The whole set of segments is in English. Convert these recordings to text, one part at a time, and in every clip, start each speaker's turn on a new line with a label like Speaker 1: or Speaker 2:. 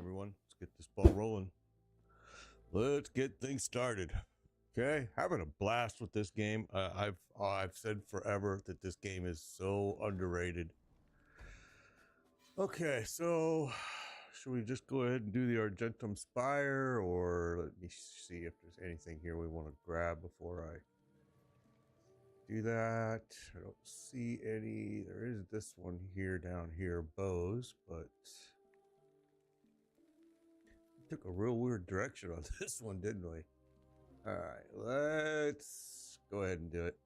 Speaker 1: everyone. Let's get this ball rolling. Let's get things started. Okay, having a blast with this game. I've said forever that this game is so underrated. Okay, so should we just go ahead and do the Argentum Spire, or let me see if there's anything here we want to grab before I do that. I don't see any. There is this one here down here, bows, but took a real weird direction on this one, didn't we? All right, let's go ahead and do it.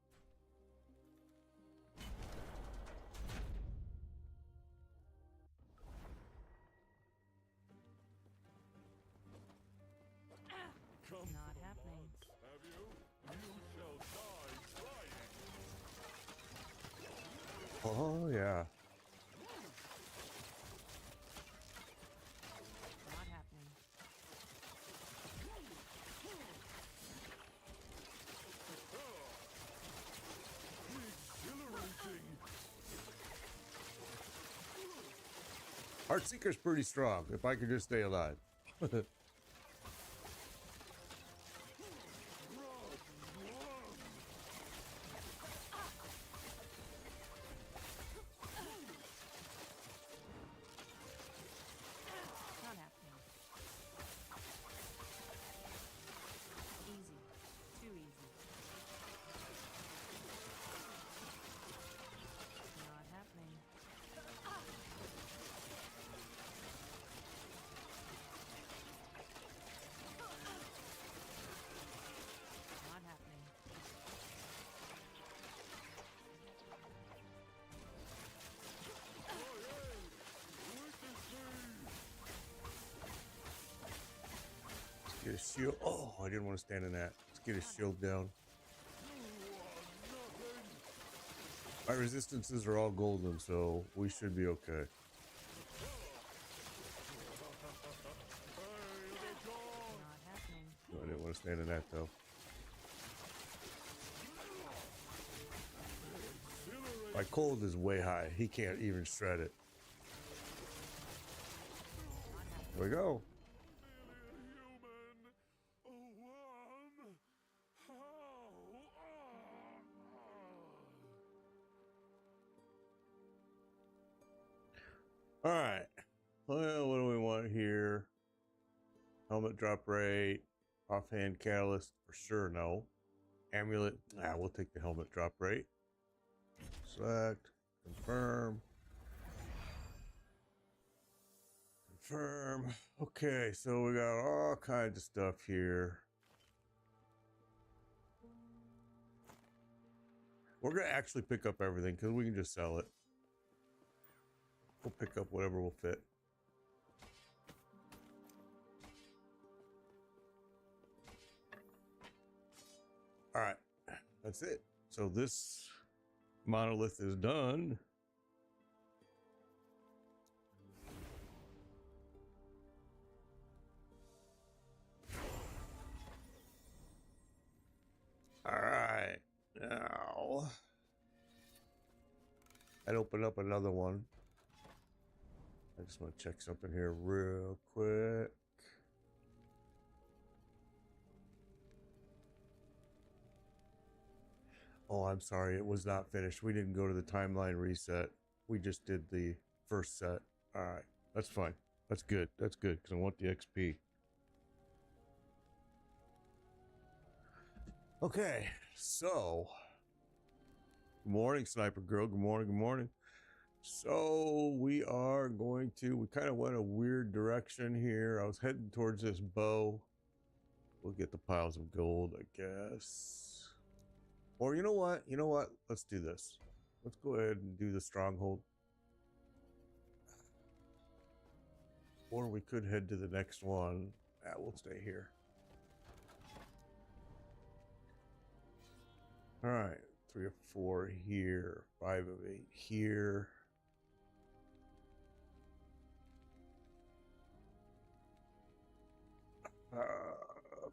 Speaker 2: Not happening.
Speaker 3: Have you? You shall die trying.
Speaker 1: Oh yeah.
Speaker 2: Not happening.
Speaker 3: Exhilarating.
Speaker 1: Heartseeker's pretty strong. If I could just stay alive.
Speaker 2: Not happening. Easy. Too easy. Not happening. Not happening.
Speaker 1: Let's get a shield. Oh, I didn't want to stand in that. Let's get his shield down. My resistances are all golden, so we should be okay.
Speaker 2: Not happening.
Speaker 1: No, I didn't want to stand in that though. My cold is way high. He can't even shred it. There we go. All right. Well, what do we want here? Helmet drop rate. Offhand catalyst for sure. No. Amulet. We'll take the helmet drop rate. Select. Confirm. Confirm. Okay, so we got all kinds of stuff here. We're gonna actually pick up everything because we can just sell it. We'll pick up whatever will fit. All right, that's it. So this monolith is done. All right, now I'd open up another one. I just want to check something here real quick. Oh, I'm sorry. It was not finished. We didn't go to the timeline reset. We just did the first set. All right. That's fine. That's good. That's good because I want the XP. Okay. So, good morning, Sniper Girl. Good morning. Good morning. So we are going to, we kind of went a weird direction here. I was heading towards this bow. We'll get the piles of gold, I guess. Or you know what? You know what? Let's do this. Let's go ahead and do the stronghold. Or we could head to the next one. We'll stay here. All right. 3 of 4 here. 5 of 8 here.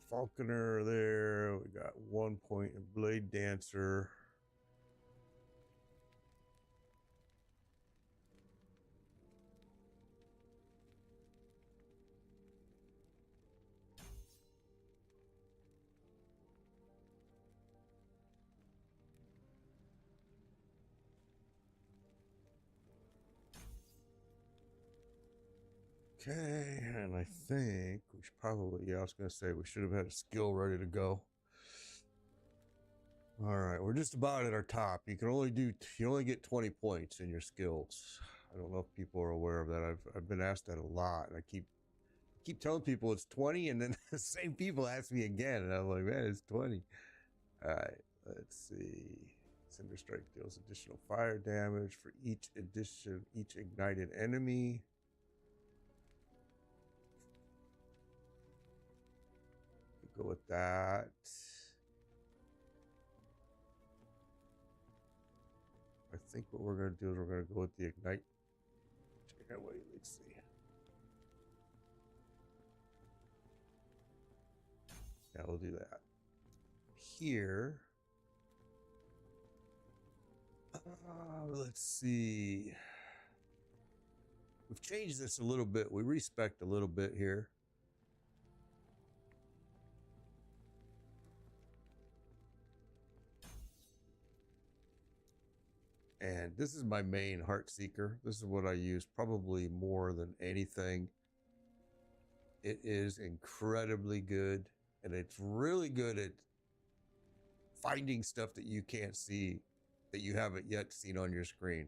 Speaker 1: Falconer there. We got 1 point of Blade Dancer. Okay, and I think we should probably, yeah, I was going to say we should have had a skill ready to go. All right, we're just about at our top. You only get 20 points in your skills. I don't know if people are aware of that. I've been asked that a lot, and I keep telling people it's 20, and then the same people ask me again, and I'm like, man, it's 20. All right, let's see. Cinder Strike deals additional fire damage for each ignited enemy. Go with that. I think what we're going to do is we're going to go with the ignite. Wait, let's see. Yeah, we'll do that. Here. Let's see. We've changed this a little bit. We respect a little bit here. And this is my main Heartseeker. This is what I use probably more than anything. It is incredibly good, and it's really good at finding stuff that you can't see, that you haven't yet seen on your screen.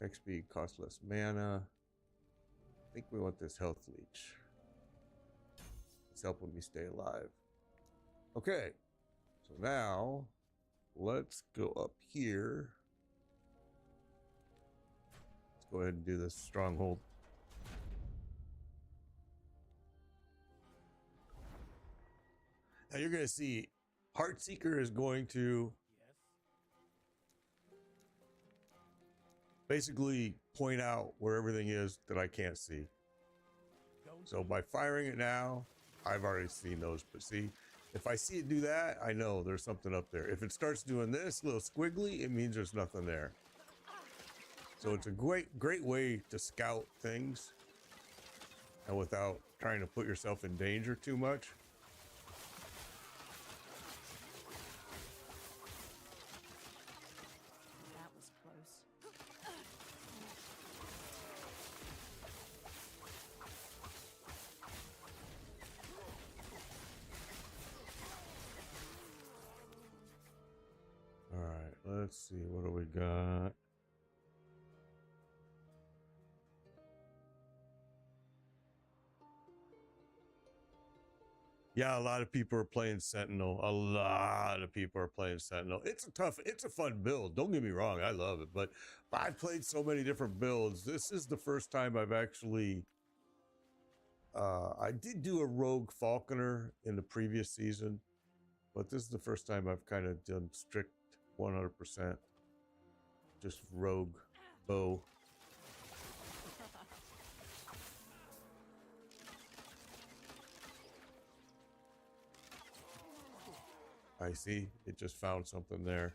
Speaker 1: XP costs less mana. I think we want this health leech. It's helping me stay alive. Okay, so now let's go up here. Go ahead and do this stronghold. Now you're going to see Heartseeker is going to basically point out where everything is that I can't see. So by firing it now, I've already seen those. But see, if I see it do that, I know there's something up there. If it starts doing this little squiggly, it means there's nothing there. So it's a great way to scout things, and without trying to put yourself in danger too much.
Speaker 2: That was close.
Speaker 1: All right, let's see. What do we got? Yeah, a lot of people are playing Sentinel. A lot of people are playing Sentinel. It's a fun build. Don't get me wrong, I love it. But I've played so many different builds. This is the first time I've actually. I did do a Rogue Falconer in the previous season, but this is the first time I've kind of done strict 100%, just Rogue bow. I see. It just found something there.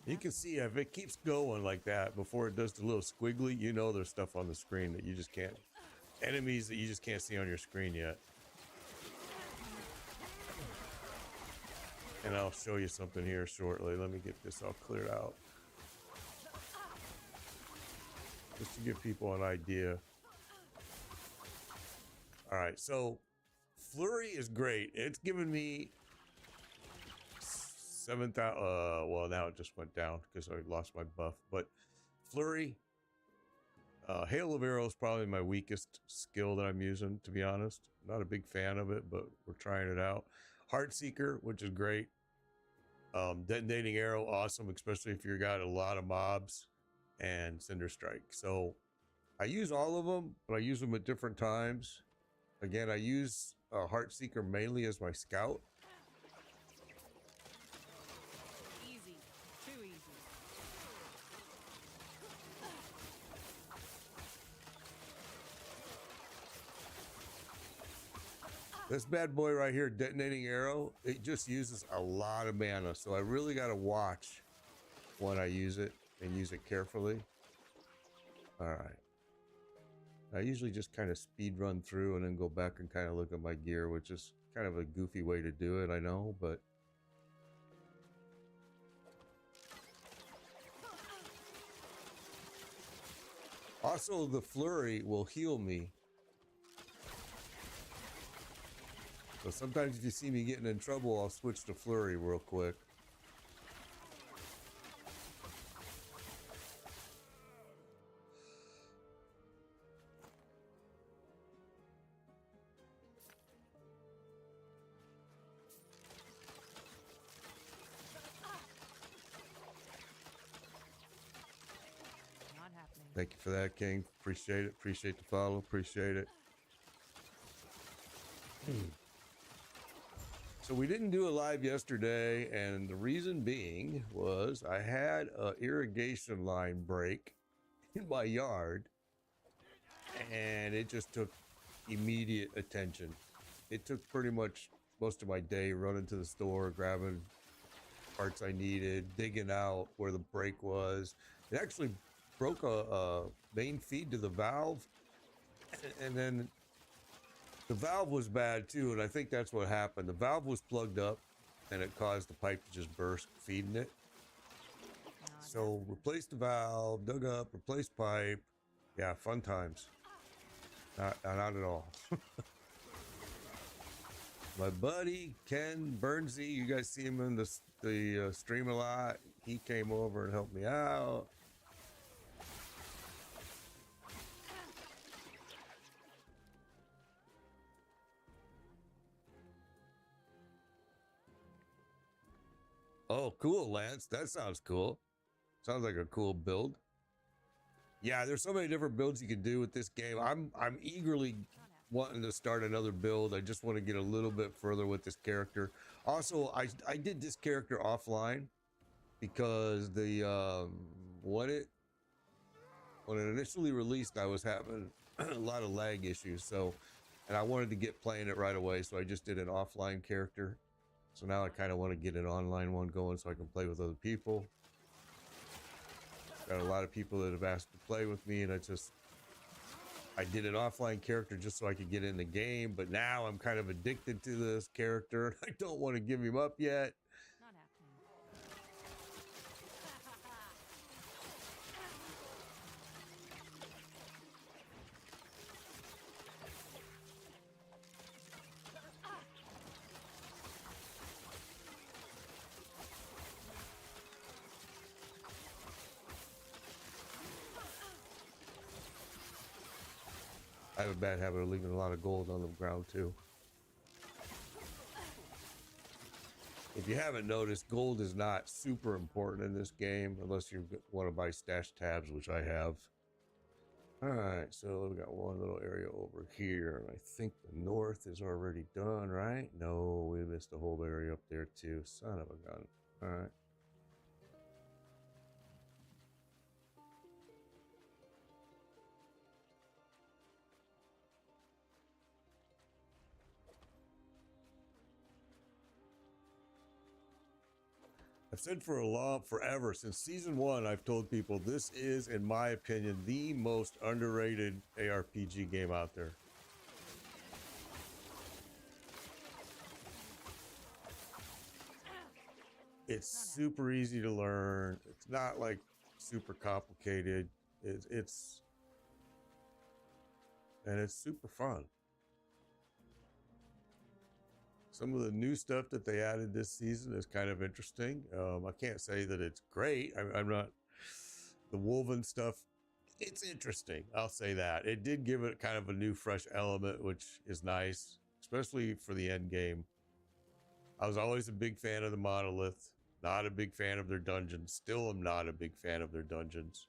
Speaker 1: You can see if it keeps going like that before it does the little squiggly, you know there's stuff on the screen that you just can't. Enemies that you just can't see on your screen yet. And I'll show you something here shortly. Let me get this all cleared out. Just to give people an idea. All right, so Flurry is great. It's given me 7,000. Well, now it just went down because I lost my buff. But Flurry, Hail of Arrows is probably my weakest skill that I'm using, to be honest. Not a big fan of it, but we're trying it out. Heartseeker, which is great. Detonating Arrow, awesome, especially if you've got a lot of mobs. And Cinder Strike. So I use all of them, but I use them at different times. Again, I use Heartseeker mainly as my scout.
Speaker 2: Easy. Too easy.
Speaker 1: This bad boy right here, Detonating Arrow, it just uses a lot of mana. So I really got to watch when I use it and use it carefully. All right. I usually just kind of speed run through and then go back and kind of look at my gear, which is kind of a goofy way to do it, I know, but Also, the flurry will heal me. So sometimes if you see me getting in trouble, I'll switch to flurry real quick.
Speaker 2: Not happening.
Speaker 1: Thank you for that, King. Appreciate it. Appreciate the follow. Appreciate it. So we didn't do a live yesterday, and the reason being was I had an irrigation line break in my yard, and it just took immediate attention. It took pretty much most of my day running to the store, grabbing parts I needed, digging out where the break was. It actually broke a main feed to the valve, and then the valve was bad too, and I think that's what happened. The valve was plugged up, and it caused the pipe to just burst feeding it. So replaced the valve, dug up, replaced pipe. Yeah, fun times. Not at all. My buddy Ken Burnsy, you guys see him in the stream a lot. He came over and helped me out. Oh, cool, Lance. That sounds cool. Sounds like a cool build. Yeah, there's so many different builds you can do with this game. I'm eagerly wanting to start another build. I just want to get a little bit further with this character. Also, I did this character offline because when it initially released, I was having a lot of lag issues. So, and I wanted to get playing it right away, so I just did an offline character. So now I kind of want to get an online one going so I can play with other people. Got a lot of people that have asked to play with me, and I did an offline character just so I could get in the game, but now I'm kind of addicted to this character. I don't want to give him up yet.
Speaker 2: Not happening.
Speaker 1: I have a bad habit of leaving a lot of gold on the ground too. If you haven't noticed, gold is not super important in this game unless you want to buy stash tabs, which I have. All right, so we got one little area over here, and I think the north is already done, right? No, we missed a whole area up there too. Son of a gun. All right. I've said forever, since season 1, I've told people this is, in my opinion, the most underrated ARPG game out there. It's super easy to learn. It's not like super complicated. It's super fun. Some of the new stuff that they added this season is kind of interesting. I can't say that it's great. I'm not. The woven stuff, it's interesting. I'll say that. It did give it kind of a new, fresh element, which is nice, especially for the end game. I was always a big fan of the Monolith. Not a big fan of their dungeons. Still am not a big fan of their dungeons.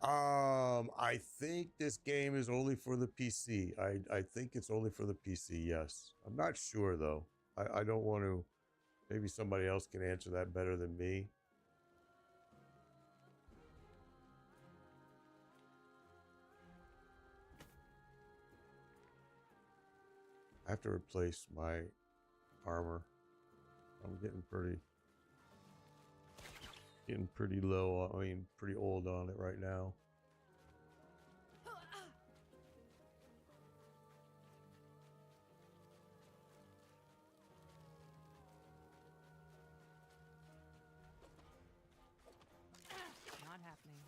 Speaker 1: I think this game is only for the PC. I think it's only for the PC, yes. I'm not sure, though. I don't want to... Maybe somebody else can answer that better than me. I have to replace my armor. I'm getting pretty low. I mean, pretty old on it right now.
Speaker 2: Not happening.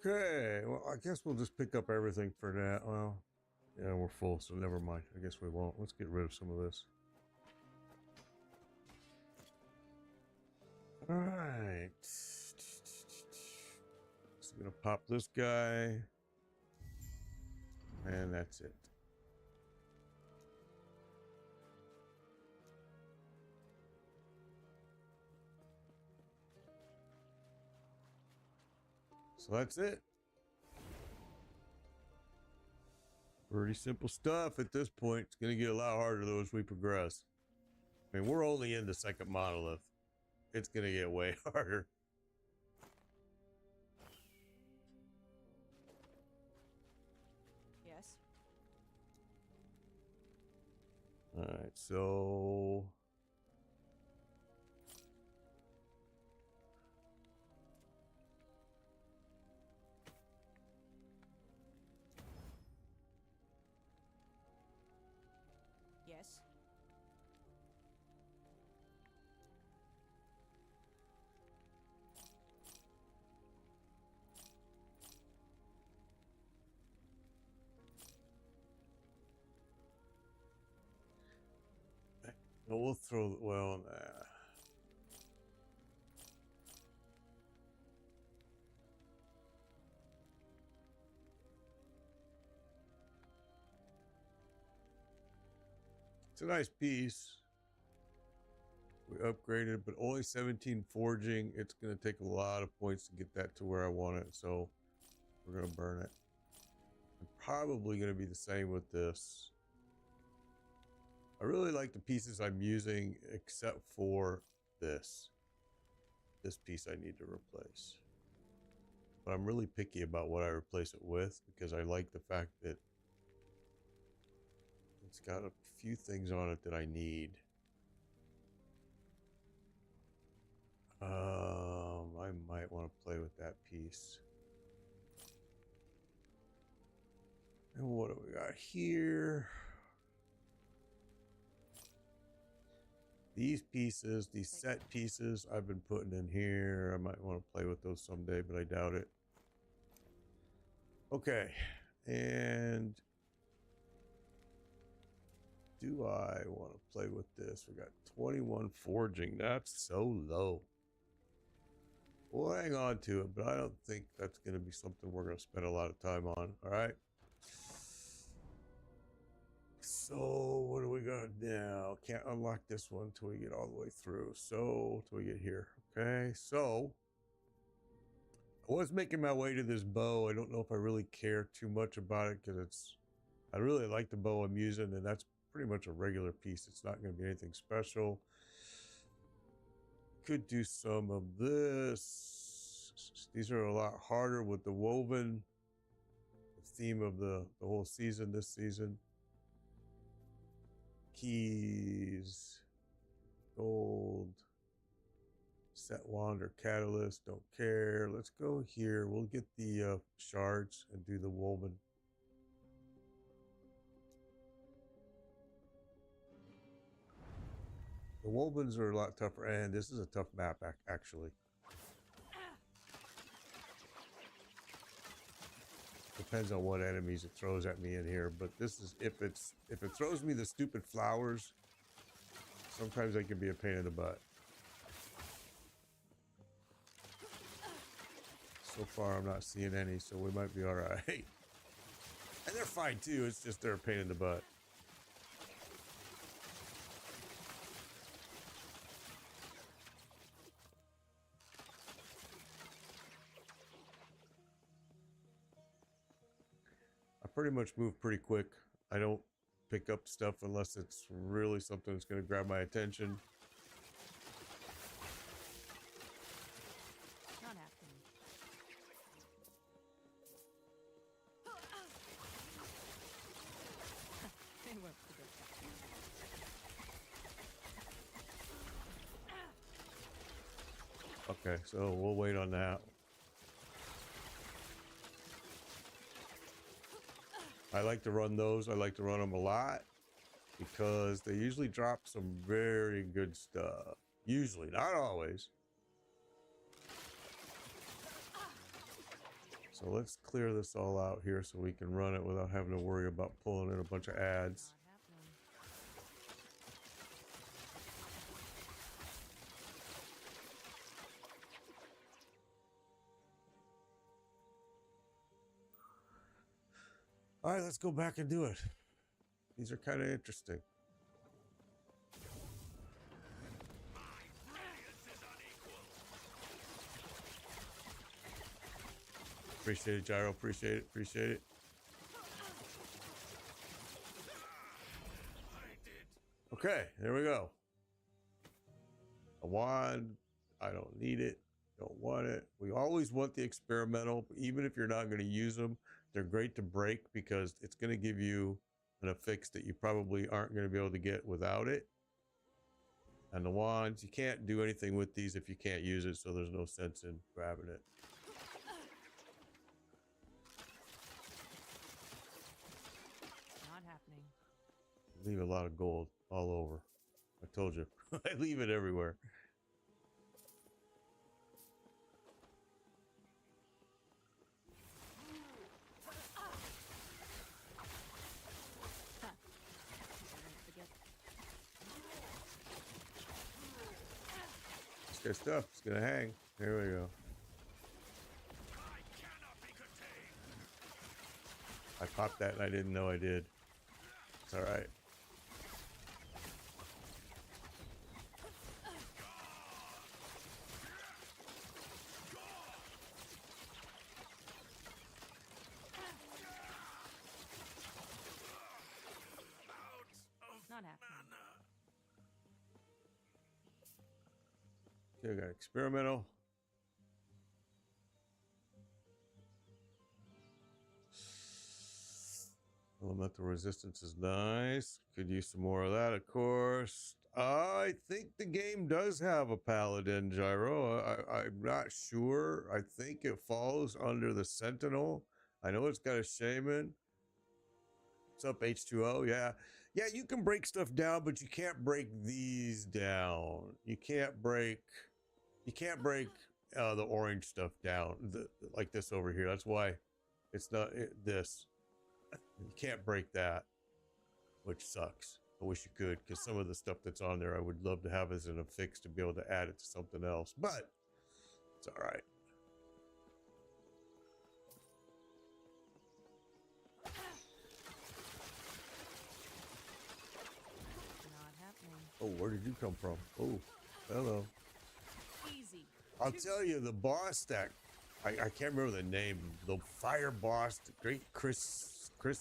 Speaker 1: Okay, well, I guess we'll just pick up everything for now. Well, yeah, we're full, so never mind. I guess we won't. Let's get rid of some of this. All right. Just gonna pop this guy, and that's it. So that's it. Pretty simple stuff at this point. It's going to get a lot harder though as we progress. I mean, we're only in the second monolith. It's going to get way harder.
Speaker 2: Yes.
Speaker 1: All right, so...
Speaker 2: Yes.
Speaker 1: No, we'll throw... Well, nah. It's a nice piece. We upgraded, but only 17 forging. It's going to take a lot of points to get that to where I want it, so we're going to burn it. I'm probably going to be the same with this. I really like the pieces I'm using, except for this. This piece I need to replace. But I'm really picky about what I replace it with, because I like the fact that it's got a few things on it that I need. I might want to play with that piece. And what do we got here? These pieces, these set pieces I've been putting in here. I might want to play with those someday, but I doubt it. Okay, and do I want to play with this? We got 21 forging. That's so low. We'll hang on to it, but I don't think that's going to be something we're going to spend a lot of time on. All right. So what do we got now? Can't unlock this one until we get all the way through. So till we get here. Okay. So I was making my way to this bow. I don't know if I really care too much about it because I really like the bow I'm using, and that's pretty much a regular piece. It's not going to be anything special. Could do some of this. These are a lot harder with the woven. The theme of the whole season, this season. Keys, gold, set wand or catalyst, don't care. Let's go here. We'll get the shards and do the woven. The wovens are a lot tougher, and this is a tough map, actually. Depends on what enemies it throws at me in here, but this is if it throws me the stupid flowers, sometimes they can be a pain in the butt. So far, I'm not seeing any, so we might be all right. And they're fine too. It's just they're a pain in the butt. Pretty much move pretty quick. I don't pick up stuff unless it's really something that's going to grab my attention.
Speaker 2: Not happening. They went for the
Speaker 1: Okay, so we'll wait on that. I like to run those. I like to run them a lot because they usually drop some very good stuff. Usually, not always. So let's clear this all out here so we can run it without having to worry about pulling in a bunch of ads.
Speaker 2: Not happening.
Speaker 1: All right, let's go back and do it. These are kind of interesting. Appreciate it, Gyro. Appreciate it. Appreciate it. Okay, there we go. A wand. I don't need it. Don't want it. We always want the experimental, even if you're not going to use them. They're great to break because it's going to give you an affix that you probably aren't going to be able to get without it. And the wands, you can't do anything with these if you can't use it, so there's no sense in grabbing it.
Speaker 2: Not happening.
Speaker 1: Leave a lot of gold all over. I told you. I leave it everywhere.
Speaker 2: Huh. I won't forget.
Speaker 1: This guy's stuff. It's gonna hang. There we go. I popped that and I didn't know I did. It's all right.
Speaker 2: Not happening.
Speaker 1: Okay, I got experimental. Elemental resistance is nice. Could use some more of that, of course. I think the game does have a paladin, Gyro. I'm not sure. I think it falls under the sentinel. I know it's got a shaman. What's up, H2O? Yeah. Yeah, you can break stuff down, but you can't break these down. You can't break the orange stuff down, like this over here. That's why it's not this. You can't break that, which sucks. I wish you could, because some of the stuff that's on there I would love to have as an affix to be able to add it to something else, but it's all right.
Speaker 2: Not happening.
Speaker 1: Oh, where did you come from? Oh, hello.
Speaker 2: Easy.
Speaker 1: I'll tell you, the boss that I can't remember the name, the fire boss, the great Christus.
Speaker 2: Not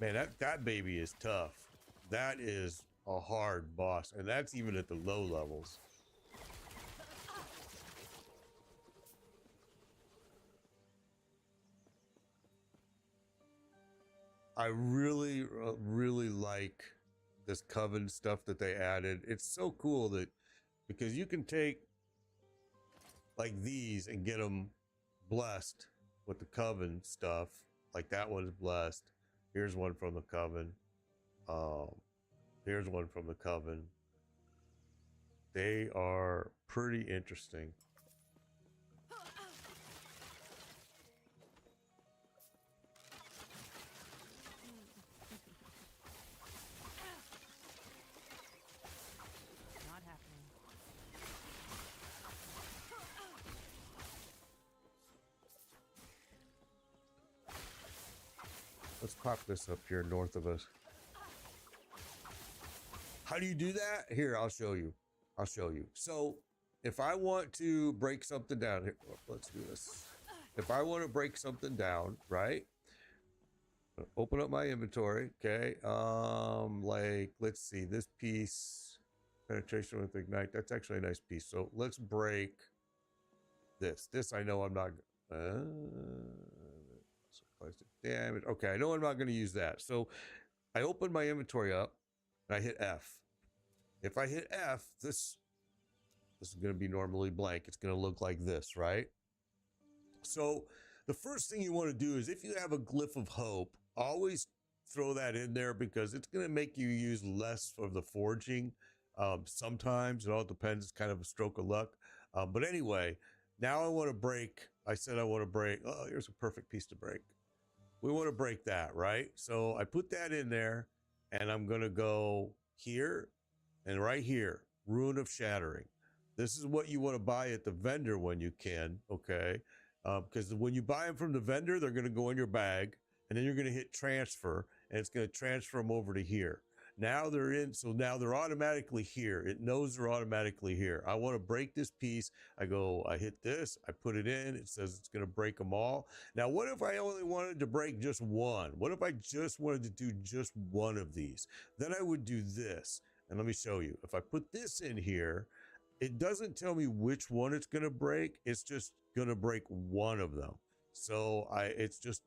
Speaker 2: happening.
Speaker 1: Man, that baby is tough. That is a hard boss, and that's even at the low levels. I really, really like this coven stuff that they added. It's so cool that because you can take like these and get them blessed with the coven stuff. Like that one's blessed. Here's one from the coven. Here's one from the coven. They are pretty interesting.
Speaker 2: Not happening.
Speaker 1: Let's pop this up here north of us. How do you do that? Here, I'll show you. I'll show you. So if I want to break something down here, let's do this. If I want to break something down, right? Open up my inventory. Okay. Like, let's see, this piece, penetration with ignite. That's actually a nice piece. So let's break this. This I know I'm not. Supplies to damage. Okay, I know I'm not going to use that. So I open my inventory up and I hit F. If I hit F, this is going to be normally blank. It's going to look like this, right? So the first thing you want to do is if you have a glyph of hope, always throw that in there because it's going to make you use less of the forging. Sometimes it all depends. It's kind of a stroke of luck. But anyway, now I want to break I said I want to break. Oh, here's a perfect piece to break. We want to break that, right? So I put that in there, and I'm going to go here and right here, Ruin of Shattering. This is what you want to buy at the vendor when you can, okay? Because when you buy them from the vendor, they're going to go in your bag, and then you're going to hit transfer, and it's going to transfer them over to here. Now they're in, so now they're automatically here. It knows they're automatically here. I want to break this piece. I hit this, I put it in. It says it's going to break them all. Now, what if I only wanted to break just one? What if I just wanted to do just one of these? Then I would do this. And let me show you. If I put this in here, it doesn't tell me which one it's going to break. It's just going to break one of them. So it's just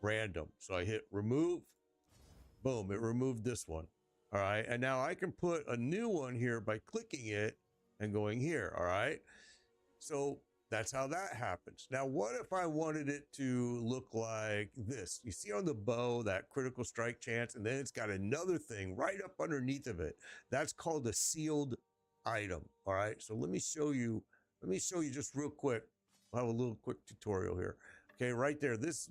Speaker 1: random. So I hit remove. Boom, it removed this one. All right. And now I can put a new one here by clicking it and going here. All right. So that's how that happens. Now, what if I wanted it to look like this? You see on the bow, that critical strike chance, and then it's got another thing right up underneath of it. That's called a sealed item. All right. So let me show you just real quick. I'll have a little quick tutorial here. Okay. Right there. It's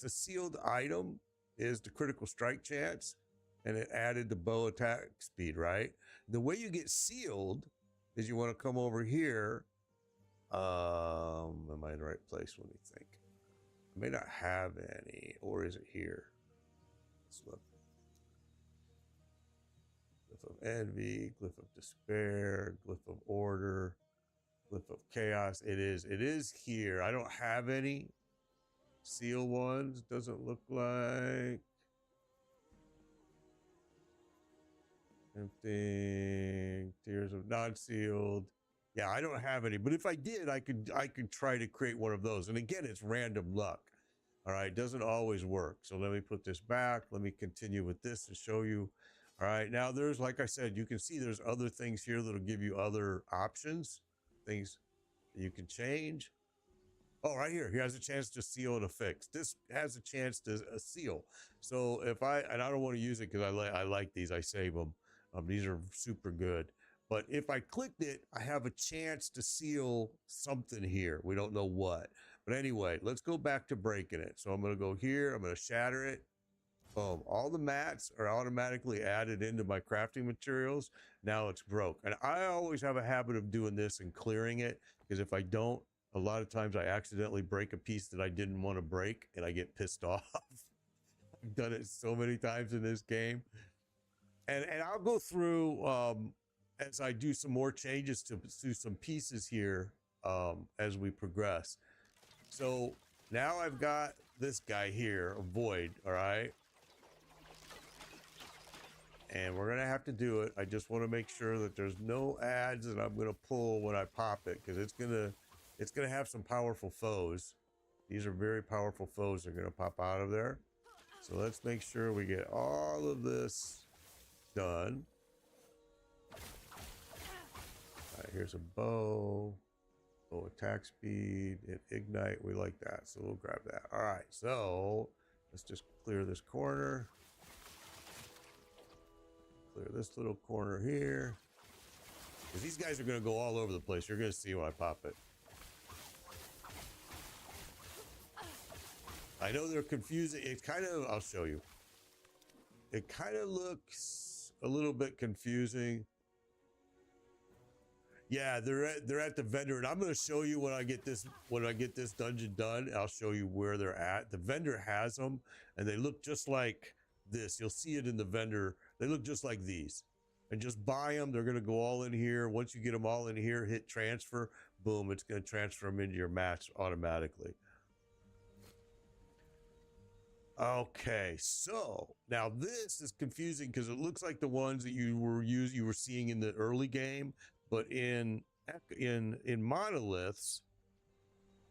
Speaker 1: a sealed item. Is the critical strike chance, and it added the bow attack speed, right? The way you get sealed is you want to come over here. Am I in the right place? Let me think. I may not have any, or is it here? Let's look. Glyph of Envy, Glyph of Despair, Glyph of Order, Glyph of Chaos. It is here. I don't have any seal ones. Doesn't look like. Empty. Tears of non-sealed. Yeah, I don't have any, but if I did, I could try to create one of those. And again, it's random luck. All right, it doesn't always work. So let me put this back. Let me continue with this to show you. All right, now there's, like I said, you can see there's other things here that'll give you other options, things that you can change. Oh, right here, he has a chance to seal and affix. This has a chance to seal. So if and I don't want to use it because I like these, I save them. These are super good. But if I clicked it, I have a chance to seal something here. We don't know what. But anyway, let's go back to breaking it. So I'm going to go here. I'm going to shatter it. Boom. All the mats are automatically added into my crafting materials. Now it's broke. And I always have a habit of doing this and clearing it, because if I don't, a lot of times I accidentally break a piece that I didn't want to break and I get pissed off. I've done it so many times in this game. And I'll go through as I do some more changes to some pieces here as we progress. So now I've got this guy here, a void, all right? And we're gonna have to do it. I just want to make sure that there's no ads that I'm gonna pull when I pop it, because it's gonna have some powerful foes. These are very powerful foes that are gonna pop out of there. So let's make sure we get all of this done. All right, here's a bow attack speed, ignite. We like that, so we'll grab that. All right, so let's just clear this corner, clear this little corner here, because these guys are going to go all over the place. You're going to see when I pop it. I know they're confusing. It's kind of, I'll show you. It kind of looks a little bit confusing. Yeah, they're at the vendor, and I'm going to show you when I get this dungeon done. I'll show you where they're at. The vendor has them, and they look just like this. You'll see it in the vendor. They look just like these. And just buy them. They're going to go all in here. Once you get them all in here, hit transfer. Boom, it's going to transfer them into your match automatically. Okay, so now this is confusing because it looks like the ones that you were seeing in the early game, but in monoliths,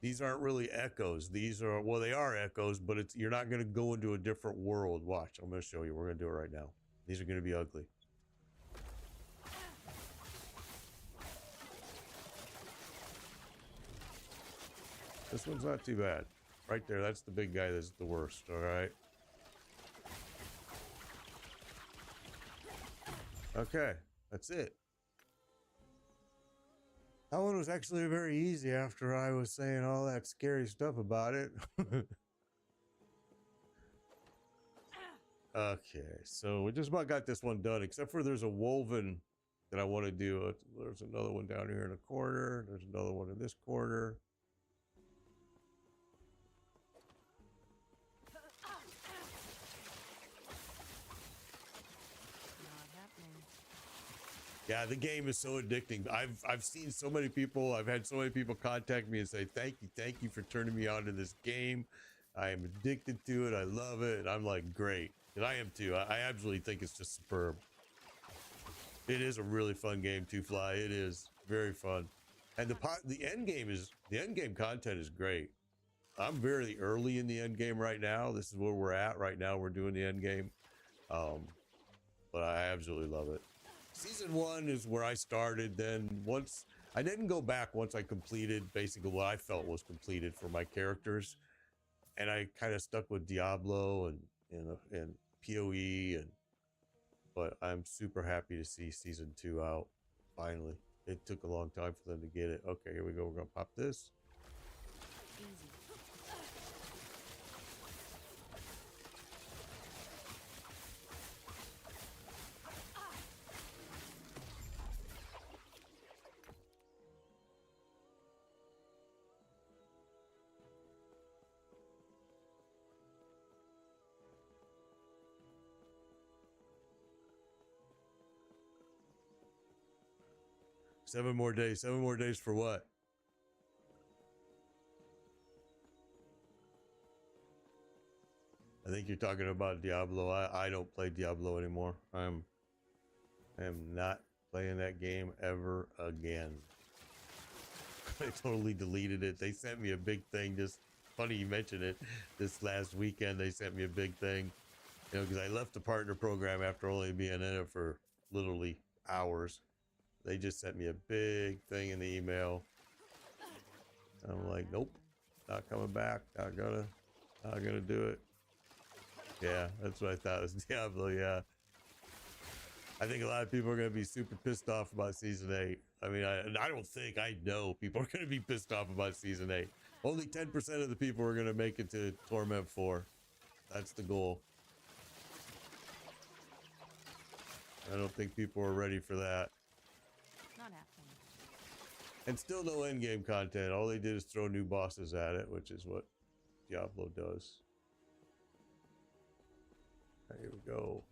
Speaker 1: these aren't really echoes. These are, well, they are echoes, but you're not going to go into a different world. Watch, I'm going to show you. We're going to do it right now. These are going to be ugly. This one's not too bad. Right there, that's the big guy that's the worst, all right? Okay, that's it. That one was actually very easy after I was saying all that scary stuff about it. Okay, so we just about got this one done, except for there's a woven that I want to do. There's another one down here in the corner. There's another one in this corner.
Speaker 2: Not happening.
Speaker 1: Yeah, the game is so addicting. I've seen so many people, I've had so many people contact me and say, thank you for turning me on to this game. I am addicted to it. I love it. And I'm like, great. And I am too. I absolutely think it's just superb. It is a really fun game to fly. It is very fun. And the end game content is great. I'm very early in the end game right now. This is where we're at right now. We're doing the end game. But I absolutely love it. Season 1 is where I started. Then once I didn't go back once I completed basically what I felt was completed for my characters. And I kind of stuck with Diablo and PoE but I'm super happy to see season 2 out finally. It took a long time for them to get it. Okay, here we go. We're gonna pop this.
Speaker 2: Easy.
Speaker 1: 7 more days. 7 more days for what? I think you're talking about Diablo. I don't play Diablo anymore. I am not playing that game ever again. I totally deleted it. They sent me a big thing. Just funny you mentioned it. This last weekend, they sent me a big thing. You know, because I left the partner program after only being in it for literally hours. They just sent me a big thing in the email. I'm like, nope, not coming back. Not gonna do it. Yeah, that's what I thought. It was Diablo. Yeah, I think a lot of people are gonna be super pissed off about season 8. I mean, I know people are gonna be pissed off about season 8. Only 10% of the people are gonna make it to Torment 4. That's the goal. I don't think people are ready for that.
Speaker 2: Not happening.
Speaker 1: And still no endgame content. All they did is throw new bosses at it, which is what Diablo does. Here we go.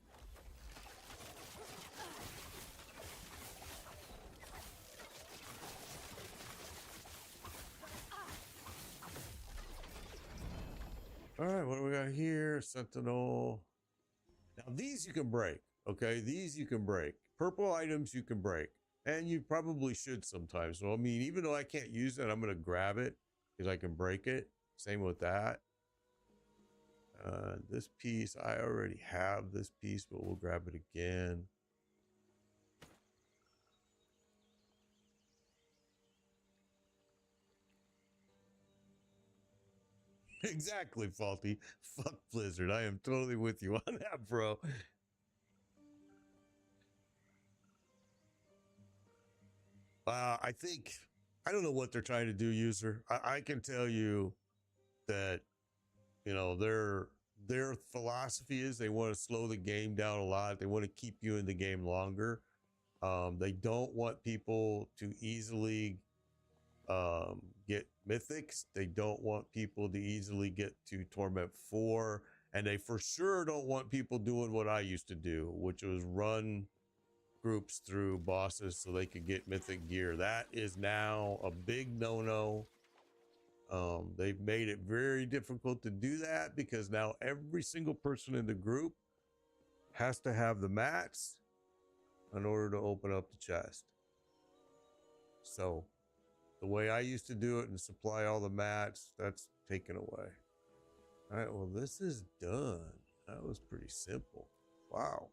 Speaker 1: All right, what do we got here? Sentinel. Now these you can break. Okay, these you can break. Purple items you can break. And you probably should sometimes. So, I mean, even though I can't use it, I'm going to grab it because I can break it. Same with that. This piece, I already have this piece, but we'll grab it again. Exactly, Faulty. Fuck Blizzard. I am totally with you on that, bro. I think, I don't know what they're trying to do, user. I can tell you that, you know, their philosophy is they want to slow the game down a lot. They want to keep you in the game longer. They don't want people to easily get mythics. They don't want people to easily get to Torment 4. And they for sure don't want people doing what I used to do, which was run groups through bosses so they could get mythic gear. That is now a big no-no. They've made it very difficult to do that because now every single person in the group has to have the mats in order to open up the chest. So the way I used to do it and supply all the mats, that's taken away. All right, well, this is done. That was pretty simple. Wow.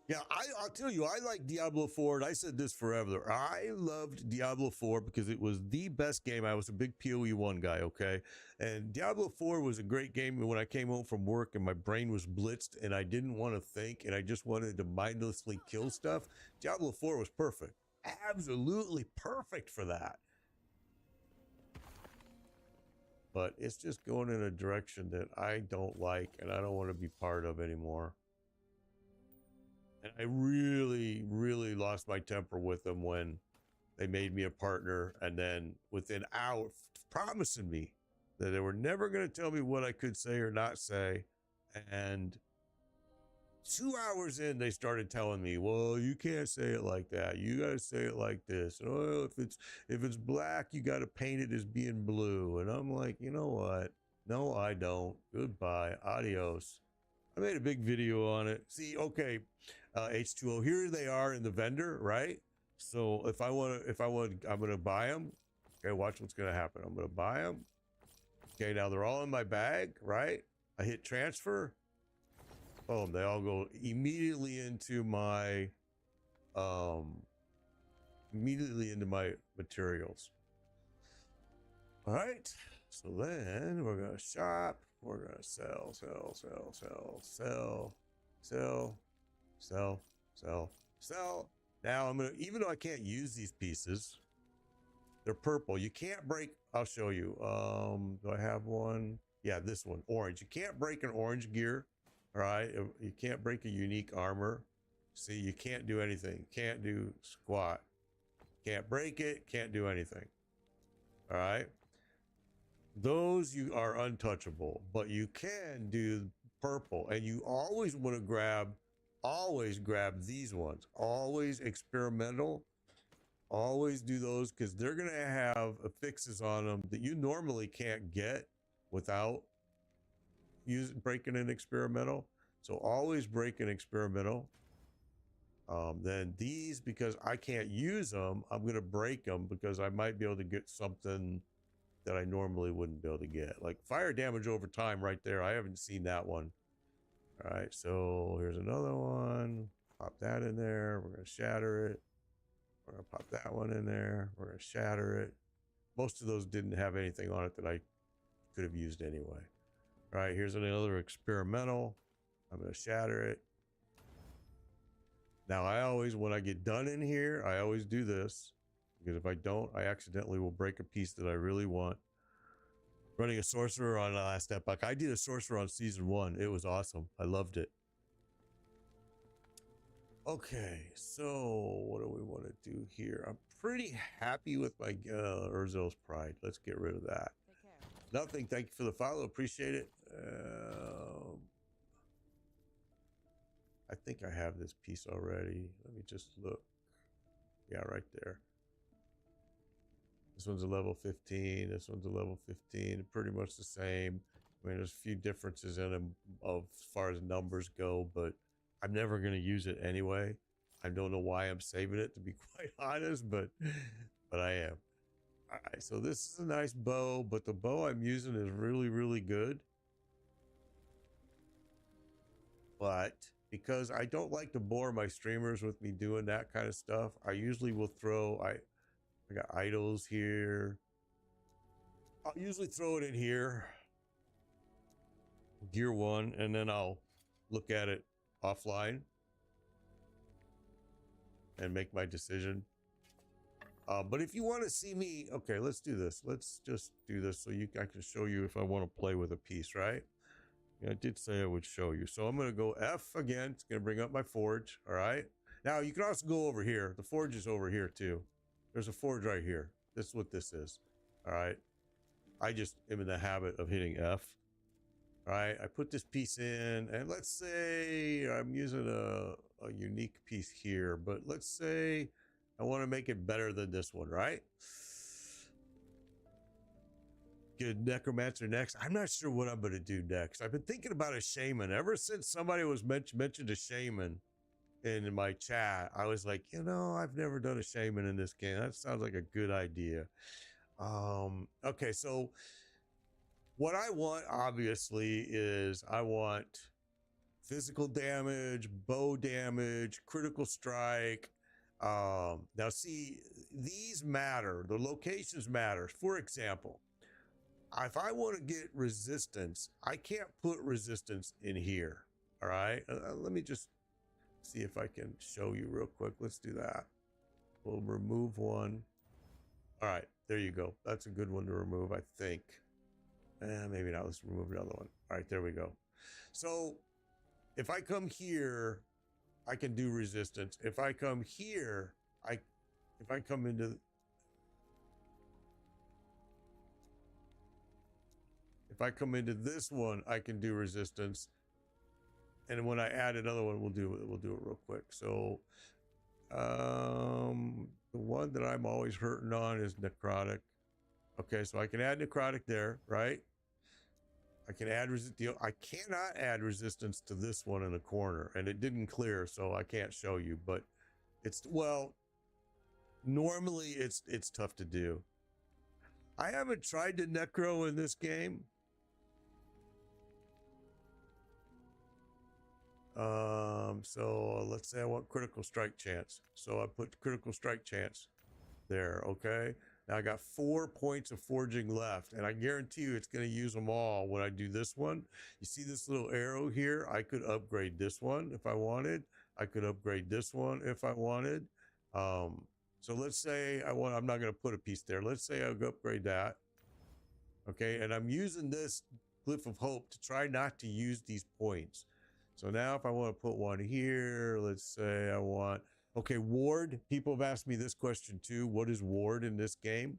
Speaker 1: Yeah, I'll tell you, I like Diablo 4, and I said this forever. I loved Diablo 4 because it was the best game. I was a big PoE 1 guy, okay? And Diablo 4 was a great game when I came home from work and my brain was blitzed and I didn't want to think and I just wanted to mindlessly kill stuff. Diablo 4 was perfect. Absolutely perfect for that. But it's just going in a direction that I don't like and I don't want to be part of anymore. And I really, really lost my temper with them when they made me a partner and then within hours promising me that they were never going to tell me what I could say or not say. And 2 hours in, they started telling me, well, you can't say it like that. You got to say it like this. Oh, if it's black, you got to paint it as being blue. And I'm like, you know what? No, I don't. Goodbye. Adios. I made a big video on it. See, okay, H2O, here they are in the vendor, right? So if I want, I'm going to buy them. Okay, watch what's going to happen. I'm going to buy them. Okay, now they're all in my bag, right? I hit transfer. Boom, they all go immediately into my, materials. All right, so then we're going to shop. We're going to sell. Now I'm going to, even though I can't use these pieces, they're purple. You can't break, I'll show you. Do I have one? Yeah, this one, orange. You can't break an orange gear. All right, you can't break a unique armor. See, you can't do anything. Can't do squat. Can't break it. Can't do anything. All right. Those you are untouchable, but you can do purple, and you always want to always grab these ones. Always experimental. Always do those because they're going to have affixes on them that you normally can't get without breaking an experimental. So always break an experimental. Then these, because I can't use them, I'm going to break them because I might be able to get something that I normally wouldn't be able to get, like fire damage over time right there. I haven't seen that one. All right, so here's another one. Pop that in there. We're going to shatter it. We're going to pop that one in there. We're going to shatter it. Most of those didn't have anything on it that I could have used anyway. All right, here's another experimental. I'm going to shatter it. Now, I always, when I get done in here, I always do this. Because if I don't, I accidentally will break a piece that I really want. Running a sorcerer on last Epoch. I did a sorcerer on season 1. It was awesome. I loved it. Okay, so what do we want to do here? I'm pretty happy with my Urzel's Pride. Let's get rid of that.
Speaker 2: Take care.
Speaker 1: Nothing. Thank you for the follow. Appreciate it. I think I have this piece already. Let me just look. Yeah, right there. This one's a level 15. This one's a level 15. Pretty much the same. I mean, there's a few differences in them as far as numbers go, but I'm never going to use it anyway. I don't know why I'm saving it, to be quite honest, but I am. All right, so this is a nice bow, but the bow I'm using is really, really good. But because I don't like to bore my streamers with me doing that kind of stuff, I usually will throw, I got idols here. I'll usually throw it in here, gear 1, and then I'll look at it offline and make my decision. But if you want to see me, okay, let's do this. Let's just do this so I can show you if I want to play with a piece, right? Yeah, I did say I would show you. So I'm going to go F again. It's going to bring up my forge. All right. Now you can also go over here. The forge is over here too. There's a forge right here. This is what this is. All right. I just am in the habit of hitting F. All right. I put this piece in, and let's say I'm using a unique piece here, but let's say I want to make it better than this one, right? Get a necromancer next. I'm not sure what I'm going to do next. I've been thinking about a shaman ever since somebody was mentioned a shaman in my chat. I was like, I've never done a shaman in this game. That sounds like a good idea. Okay, so what I want obviously is I want physical damage, bow damage, critical strike. Now see, these matter. The locations matter. For example, if I want to get resistance, I can't put resistance in here. All right. Let me just see if I can show you real quick. Let's do that. We'll remove one. All right. There you go. That's a good one to remove, I think. Maybe not. Let's remove another one. All right. There we go. So if I come here, I can do resistance. If I come here, if I come into, if I come into this one, I can do resistance. And when I add another one, we'll do it real quick. So the one that I'm always hurting on is necrotic. Okay, so I can add necrotic there, right? I can add I cannot add resistance to this one in the corner, and it didn't clear, so I can't show you. But it's, well, normally it's tough to do. I haven't tried to necro in this game. So let's say I want critical strike chance. So I put critical strike chance there. Okay. Now I got 4 points of forging left, and I guarantee you it's going to use them all when I do this one. You see this little arrow here? I could upgrade this one if I wanted. I could upgrade this one if I wanted. So let's say I'm not going to put a piece there. Let's say I'll go upgrade that. Okay. And I'm using this Glyph of Hope to try not to use these points. So now if I want to put one here, let's say I want, okay, ward. People have asked me this question too. What is ward in this game?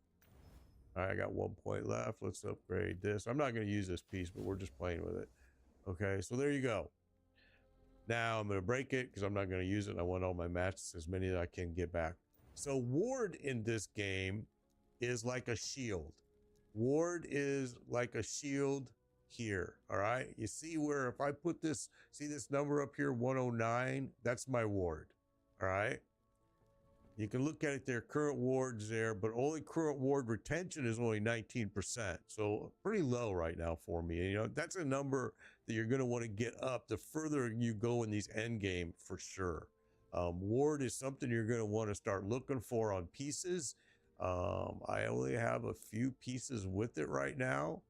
Speaker 1: All right, I got 1 point left. Let's upgrade this. I'm not going to use this piece, but we're just playing with it. Okay, so there you go. Now I'm going to break it because I'm not going to use it. I want all my matches, as many as I can get back. So ward in this game is like a shield. Ward is like a shield here. All right, you see where if I put this, see this number up here, 109, that's my ward. All right, you can look at it there, current wards there, but only current ward retention is only 19%, so pretty low right now for me. And, you know, that's a number that you're going to want to get up the further you go in these end game for sure. Ward is something you're going to want to start looking for on pieces. I only have a few pieces with it right now,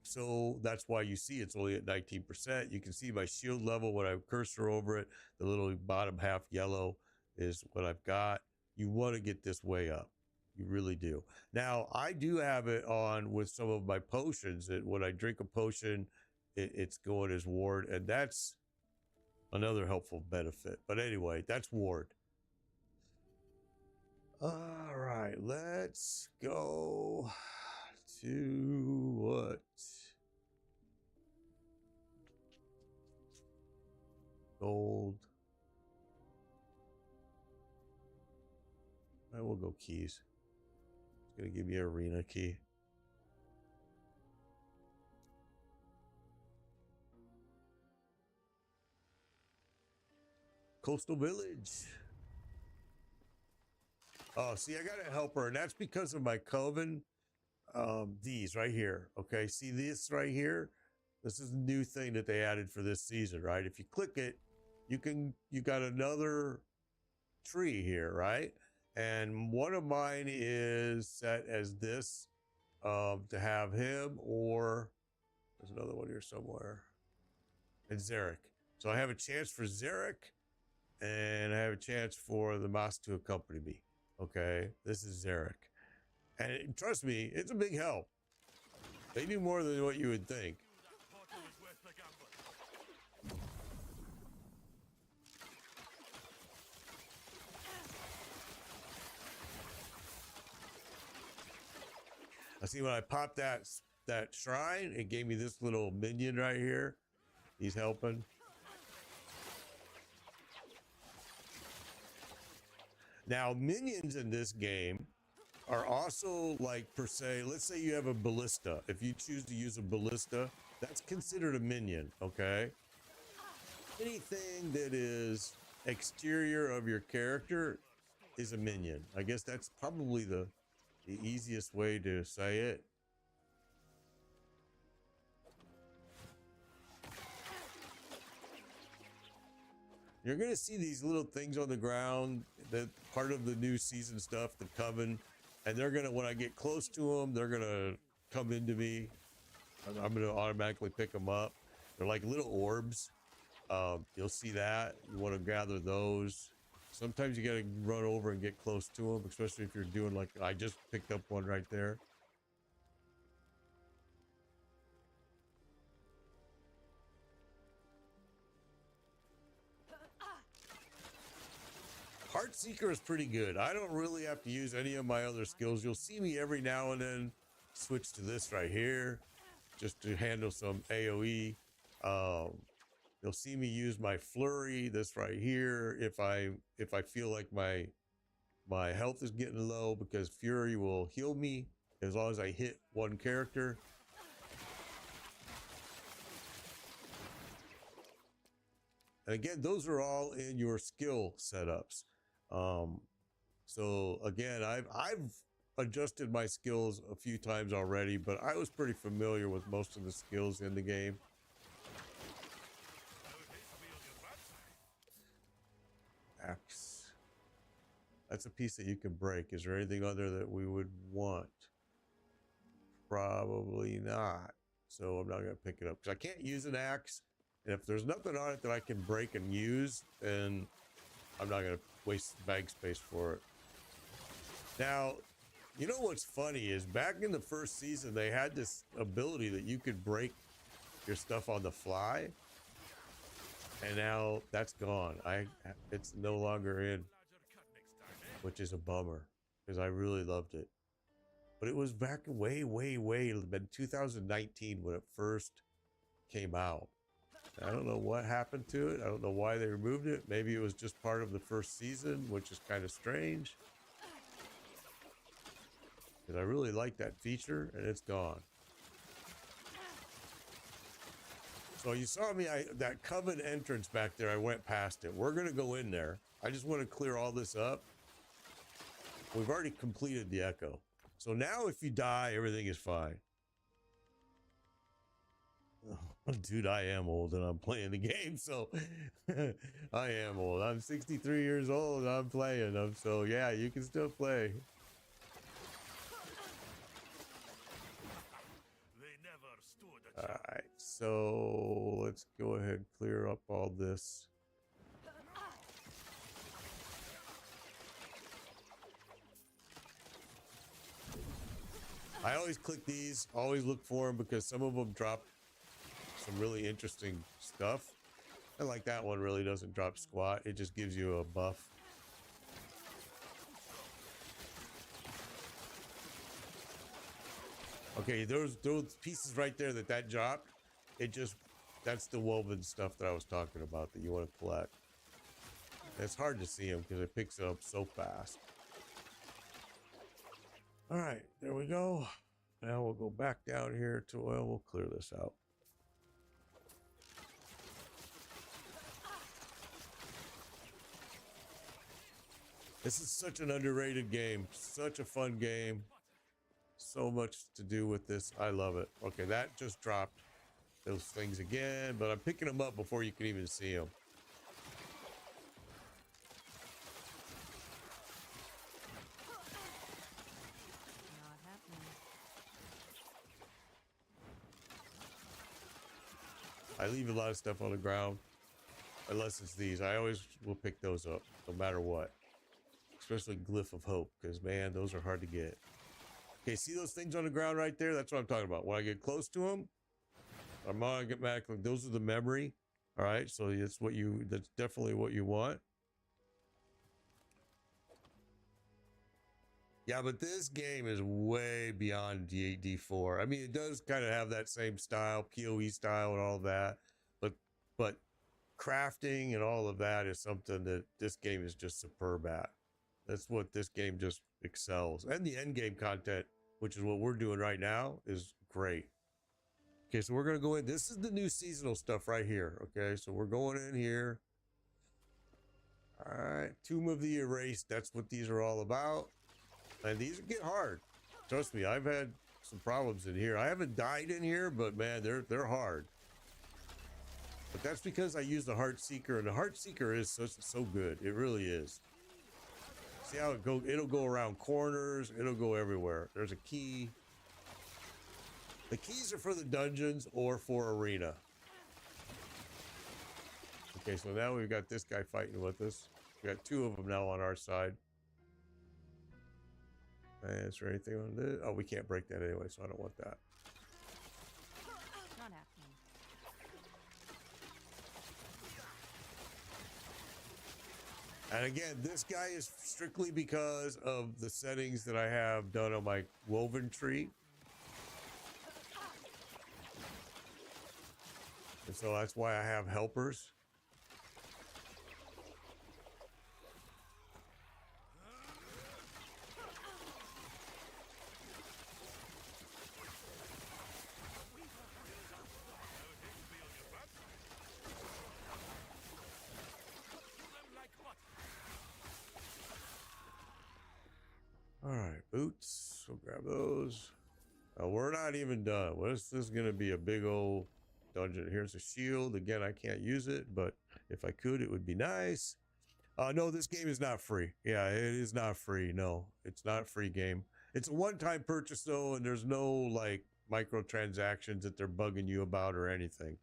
Speaker 1: so that's why you see it's only at 19%. You can see my shield level when I have cursor over it. The little bottom half yellow is what I've got. You want to get this way up. You really do. Now, I do have it on with some of my potions. That when I drink a potion, it's going as ward, and that's another helpful benefit. But anyway, that's ward. All right, let's go to what? Gold. I will go keys. It's going to give me an arena key. Coastal Village. Oh, see, I got a helper, and that's because of my coven. These right here. Okay, see this right here? This is a new thing that they added for this season, right? If you click it, you got another tree here, right? And one of mine is set as this, to have him, or there's another one here somewhere. And Zarek. So I have a chance for Zarek, and I have a chance for the mouse to accompany me. Okay, this is Zarek. And trust me, it's a big help. They do more than what you would think. I see when I popped that shrine, it gave me this little minion right here. He's helping. Now, minions in this game are also like, per se, let's say you have a ballista. If you choose to use a ballista, that's considered a minion, okay? Anything that is exterior of your character is a minion. I guess that's probably the easiest way to say it. You're gonna see these little things on the ground that part of the new season stuff, the coven, and they're gonna, when I get close to them, they're gonna come into me. I'm gonna automatically pick them up. They're like little orbs. You'll see that. You want to gather those. Sometimes you gotta run over and get close to them, especially if you're doing like I just picked up one right there. Heartseeker is pretty good. I don't really have to use any of my other skills. You'll see me every now and then switch to this right here just to handle some AoE. You'll see me use my flurry, this right here, if I feel like my health is getting low, because Fury will heal me as long as I hit one character. And again, those are all in your skill setups. So again, I've adjusted my skills a few times already, but I was pretty familiar with most of the skills in the game. Axe. That's a piece that you can break. Is there anything other that we would want? Probably not. So I'm not going to pick it up because I can't use an axe. And if there's nothing on it that I can break and use, then I'm not going to waste bag space for it. Now, you know what's funny is back in the first season, they had this ability that you could break your stuff on the fly. And now that's gone. It's no longer in, which is a bummer because I really loved it. But it was back way in 2019 when it first came out. I don't know what happened to it. I don't know why they removed it. Maybe it was just part of the first season, which is kind of strange. Because I really like that feature, and it's gone. So you saw me, that coven entrance back there, I went past it. We're going to go in there. I just want to clear all this up. We've already completed the echo. So now if you die, everything is fine. Oh, dude, I am old and I'm playing the game, so I am old. I'm 63 years old and I'm playing them, so yeah, you can still play. Alright, so let's go ahead and clear up all this. I always click these, always look for them because some of them drop some really interesting stuff. And like that one really doesn't drop squat, it just gives you a buff. Okay, those pieces right there that dropped, that's the woven stuff that I was talking about that you want to collect. And it's hard to see them because it picks it up so fast. All right, there we go. Now we'll go back down here to oil. We'll clear this out. This is such an underrated game. Such a fun game. So much to do with this. I love it. Okay, that just dropped those things again, but I'm picking them up before you can even see them.
Speaker 2: Not happening.
Speaker 1: I leave a lot of stuff on the ground, unless it's these. I always will pick those up, no matter what. Especially Glyph of Hope, because man, those are hard to get. Okay, see those things on the ground right there? That's what I'm talking about. When I get close to them, I'm automatically, those are the memory. All right, so that's definitely what you want. Yeah, but this game is way beyond D4. I mean, it does kind of have that same style, PoE style and all that, but crafting and all of that is something that this game is just superb at. That's what this game just excels. And the end game content, which is what we're doing right now, is great. Okay, so we're going to go in. This is the new seasonal stuff right here. Okay, so we're going in here. All right, Tomb of the Erased. That's what these are all about. And these get hard. Trust me, I've had some problems in here. I haven't died in here, but man, they're hard. But that's because I use the Heartseeker, and the Heartseeker is so good. It really is. See how it go? It'll go around corners. It'll go everywhere. There's a key. The keys are for the dungeons or for arena. Okay, so now we've got this guy fighting with us. We got two of them now on our side. Is there anything on this? Oh, we can't break that anyway, so I don't want that.
Speaker 2: Not happening.
Speaker 1: And again, this guy is strictly because of the settings that I have done on my woven tree. And so that's why I have helpers. All right, boots. We'll grab those. We're not even done. This is going to be a big old dungeon. Here's a shield. Again, I can't use it, but if I could, it would be nice. No, this game is not free. Yeah, it is not free. No, it's not a free game. It's a one-time purchase, though, and there's no, like, microtransactions that they're bugging you about or anything.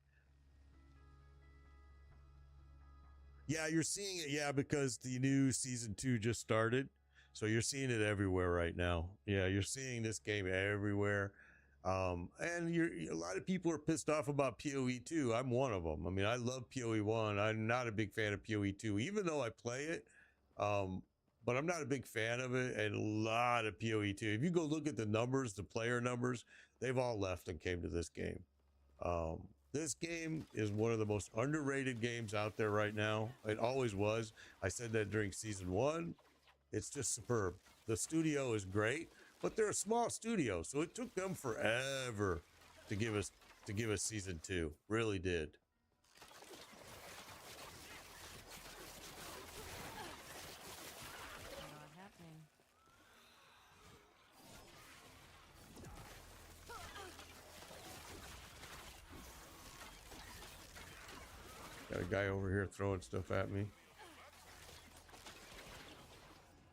Speaker 1: Yeah, you're seeing it, yeah, because the new Season 2 just started. So you're seeing it everywhere right now. Yeah, you're seeing this game everywhere. And a lot of people are pissed off about PoE 2. I'm one of them. I mean, I love PoE 1. I'm not a big fan of PoE 2, even though I play it. But I'm not a big fan of it. And a lot of PoE 2. If you go look at the numbers, the player numbers, they've all left and came to this game. This game is one of the most underrated games out there right now. It always was. I said that during Season 1. It's just superb. The studio is great, but they're a small studio, so it took them forever to give us Season 2. Really did.
Speaker 2: Not happening.
Speaker 1: Got a guy over here throwing stuff at me.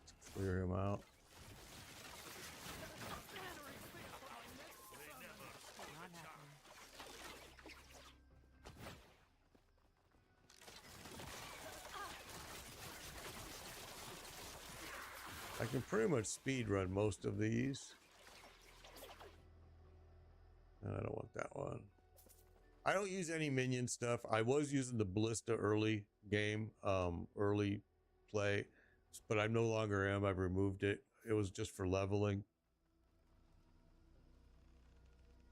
Speaker 1: Let's clear him out.
Speaker 2: Not happening.
Speaker 1: I can pretty much speed run most of these. I don't want that one. I don't use any minion stuff. I was using the ballista early game, early play, but I no longer am. I've removed it. It was just for leveling.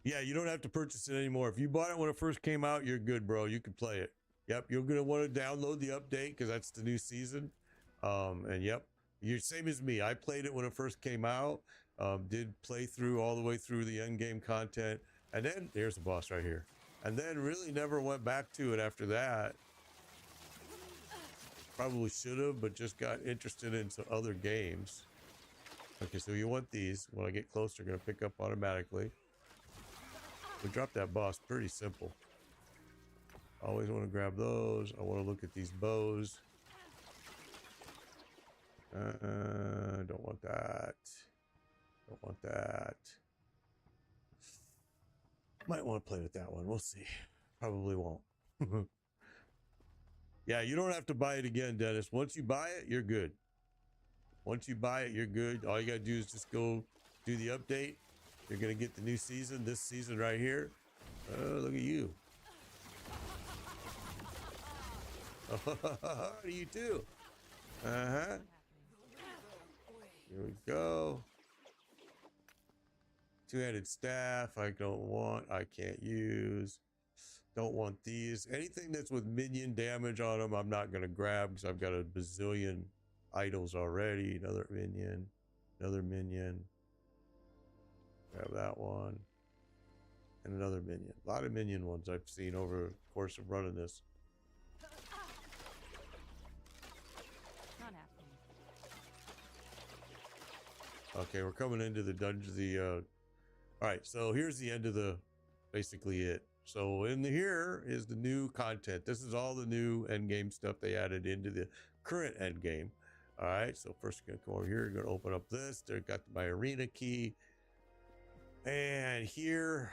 Speaker 1: Yeah, you don't have to purchase it anymore. If you bought it when it first came out, you're good, bro. You can play it. Yep, you're going to want to download the update because that's the new season. And yep, you're same as me. I played it when it first came out. Did play through all the way through the end game content. And then there's the boss right here. And then really never went back to it after that. Probably should have, but just got interested in some other games. Okay, so you want these. When I get close, they're going to pick up automatically. We drop that boss. Pretty simple. Always want to grab those. I want to look at these bows. Don't want that. Don't want that. Might want to play with that one. We'll see. Probably won't. Yeah, you don't have to buy it again, Dennis. Once you buy it, you're good. Once you buy it, you're good. All you got to do is just go do the update. You're going to get the new season, this season right here. Oh, look at you. You too. Uh-huh. Here we go. Two-handed staff, I don't want. I can't use. Don't want these. Anything that's with minion damage on them, I'm not going to grab because I've got a bazillion idols already. Another minion. Another minion. Grab that one. And another minion. A lot of minion ones I've seen over the course of running this.
Speaker 2: Not happening.
Speaker 1: Okay, we're coming into the dungeon. All right, so here's the end of the, basically it. So in here is the new content. This is all the new end game stuff they added into the current end game. All right, so first you're gonna come over here, you're gonna open up this. They got my arena key. And here,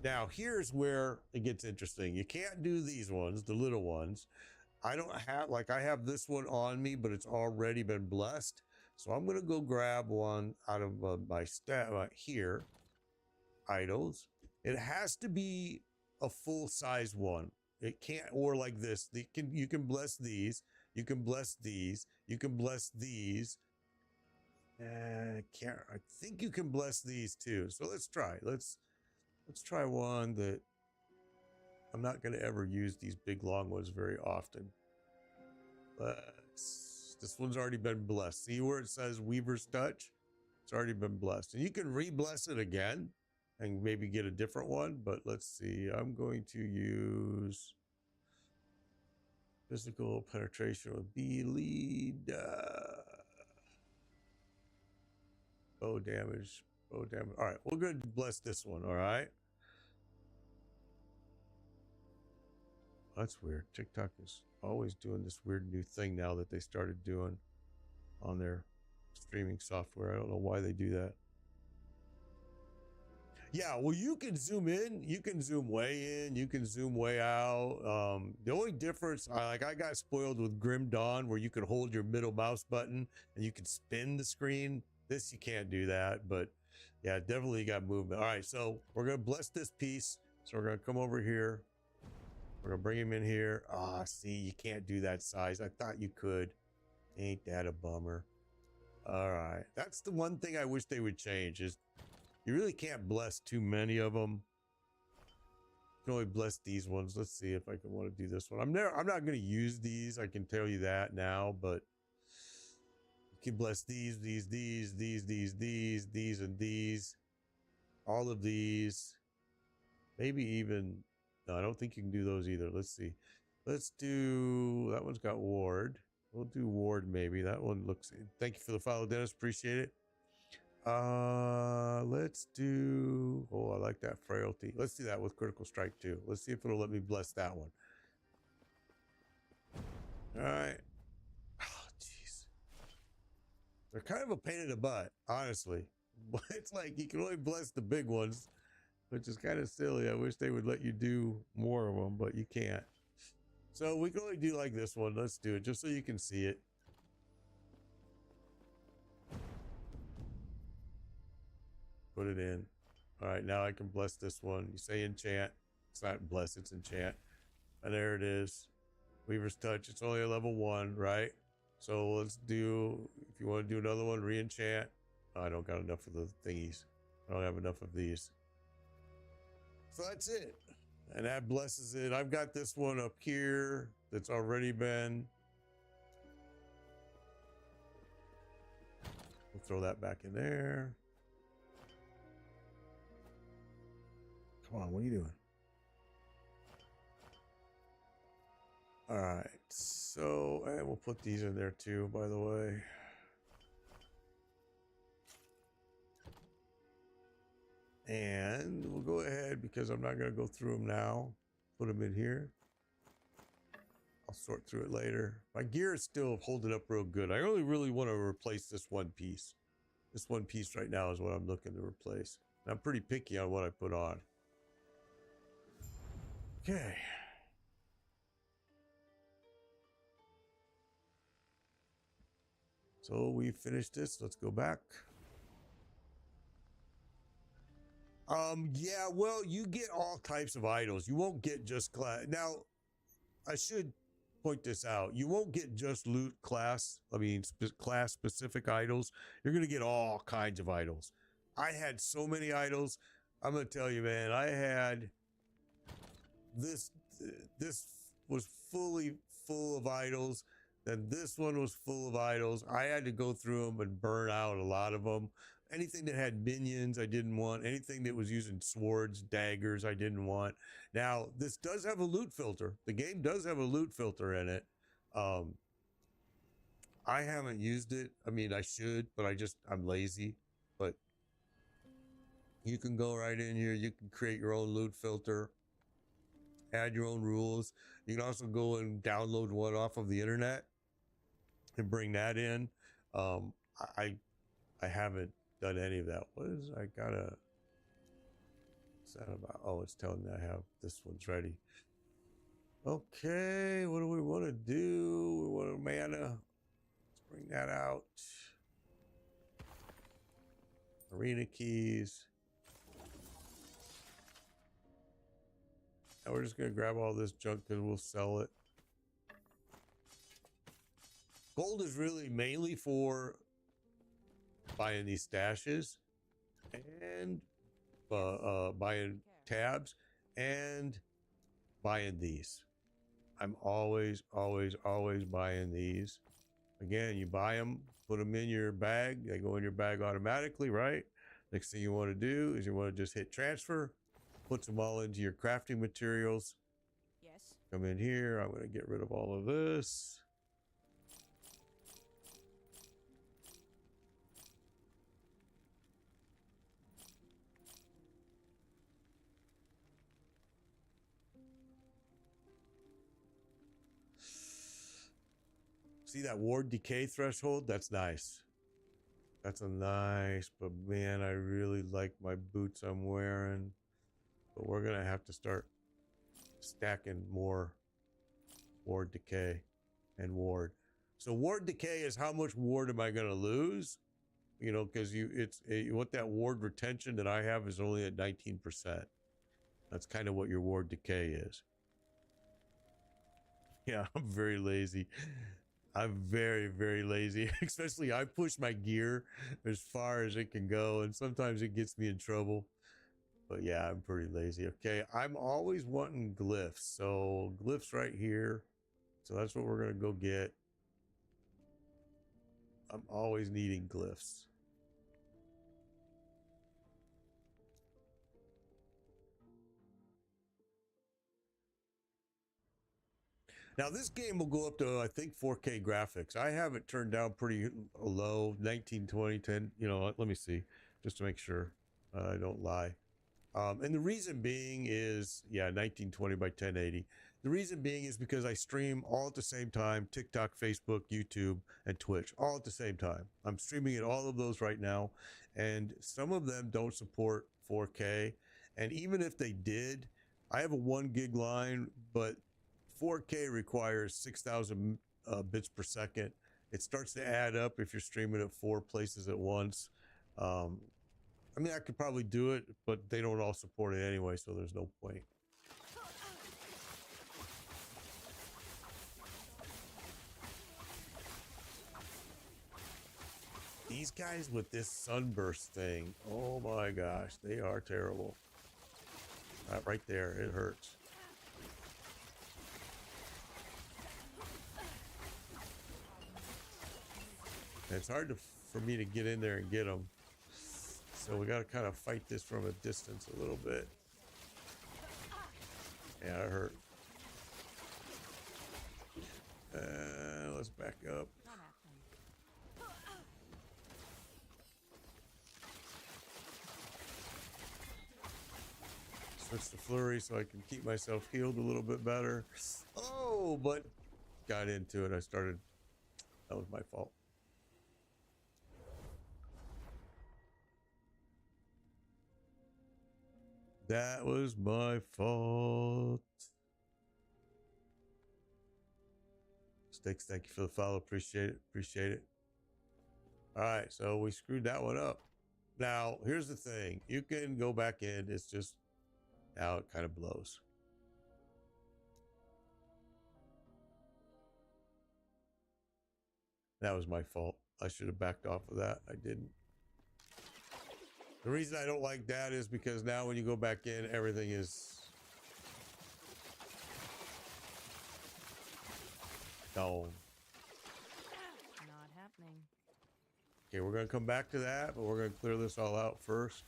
Speaker 1: now here's where it gets interesting. You can't do these ones, the little ones. I don't have, like I have this one on me, but it's already been blessed. So I'm gonna go grab one out of my stat here, idols. It has to be a full size one. It can't, or like this. You can bless these. You can bless these. You can bless these. I think you can bless these too. So let's try. Let's try one that I'm not going to ever use these big long ones very often. This one's already been blessed. See where it says Weaver's Touch? It's already been blessed. And you can re-bless it again and maybe get a different one. But let's see. I'm going to use physical penetration with B lead. Bow damage. Bow damage. All right. We're going to bless this one. All right. That's weird. TikTok is always doing this weird new thing now that they started doing on their streaming software. I don't know why they do that. Yeah, well, you can zoom in, you can zoom way in, you can zoom way out. The only difference, I got spoiled with Grim Dawn, where you can hold your middle mouse button and you can spin the screen. This, you can't do that, but yeah, definitely got movement. All right, so we're going to bless this piece. So we're going to come over here. We're going to bring him in here. Ah, see, you can't do that size. I thought you could. Ain't that a bummer? All right, that's the one thing I wish they would change is you really can't bless too many of them. You can only bless these ones. Let's see if I can want to do this one. I'm not going to use these. I can tell you that now, but you can bless these, and these. All of these. Maybe even, no, I don't think you can do those either. Let's see. Let's do, that one's got Ward. We'll do Ward maybe. That one looks, thank you for the follow, Dennis. Appreciate it. Let's do, oh, I like that frailty. Let's do that with critical strike too. Let's see if it'll let me bless that one. All right. Oh, jeez. They're kind of a pain in the butt, honestly. But it's like you can only bless the big ones, which is kind of silly. I wish they would let you do more of them, but you can't. So we can only do like this one. Let's do it just so you can see it. Put it in. All right, now I can bless this one. You say enchant. It's not bless, it's enchant. And there it is. Weaver's Touch. It's only a level 1, right? So let's do, if you want to do another one, re-enchant. Oh, I don't got enough of the thingies. I don't have enough of these. So that's it. And that blesses it. I've got this one up here that's already been. We'll throw that back in there. Come on, what are you doing? All right, so, and we'll put these in there too, by the way. And we'll go ahead, because I'm not going to go through them now. Put them in here. I'll sort through it later. My gear is still holding up real good. I only really want to replace this one piece. This one piece right now is what I'm looking to replace. And I'm pretty picky on what I put on. Okay. So we finished this. Let's go back. Yeah, well, you get all types of idols. You won't get just class. Now, I should point this out. You won't get just loot class. I mean, class specific idols. You're going to get all kinds of idols. I had so many idols. I'm going to tell you, man, I had this was fully full of idols. Then this one was full of idols. I had to go through them and burn out a lot of them. Anything that had minions, I didn't want. Anything that was using swords, daggers, I didn't want. Now, this does have a loot filter. The game does have a loot filter in it. I haven't used it. I mean, I should, but I'm lazy. But you can go right in here. You can create your own loot filter. add your own rules. You can also go and download one off of the internet and bring that in. I haven't done any of that. What is I gotta? What's that about? Oh, it's telling me I have this one's ready. Okay, what do we want to do? We want a mana. Let's bring that out. Arena keys. Now we're just gonna grab all this junk and we'll sell it. Gold is really mainly for buying these stashes and buying tabs and buying these. I'm always buying these. Again, you buy them, put them in your bag. They go in your bag automatically, right? Next thing you want to do is you want to just hit transfer, puts them all into your crafting materials.
Speaker 2: Yes.
Speaker 1: Come in here. I'm going to get rid of all of this. See that ward decay threshold? That's nice. That's a nice, but man, I really like my boots I'm wearing. But we're gonna have to start stacking more ward decay and ward. So ward decay is how much ward am I gonna lose? You know, because what that ward retention that I have is only at 19%. That's kind of what your ward decay is. Yeah, I'm very lazy. I'm very lazy. Especially I push my gear as far as it can go, and sometimes it gets me in trouble. But yeah, I'm pretty lazy. Okay, I'm always wanting glyphs. So glyphs right here. So that's what we're gonna go get. I'm always needing glyphs. Now this game will go up to, I think, 4K graphics. I have it turned down pretty low, 1920, 10. You know, let me see, just to make sure I don't lie. And the reason being is, yeah, 1920 by 1080. The reason being is because I stream all at the same time: TikTok, Facebook, YouTube, and Twitch, all at the same time. I'm streaming at all of those right now, and some of them don't support 4K. And even if they did, I have a 1 gig line, but 4K requires 6,000 bits per second. It starts to add up if you're streaming at 4 places at once. I mean, I could probably do it, but they don't all support it anyway, so there's no point. These guys with this sunburst thing, oh my gosh, they are terrible. Right there, it hurts. And it's hard for me to get in there and get them. So we got to kind of fight this from a distance a little bit. Yeah, it hurt. Let's back up.
Speaker 2: Not happening.
Speaker 1: Switch to flurry so I can keep myself healed a little bit better. Oh, but got into it. That was my fault. That was my fault. Sticks, thank you for the follow. Appreciate it. All right, so we screwed that one up. Now, here's the thing. You can go back in. It's just now it kind of blows. That was my fault. I should have backed off of that. I didn't. The reason I don't like that is because now when you go back in, everything is gone.
Speaker 2: Not happening.
Speaker 1: Okay, we're going to come back to that, but we're going to clear this all out first.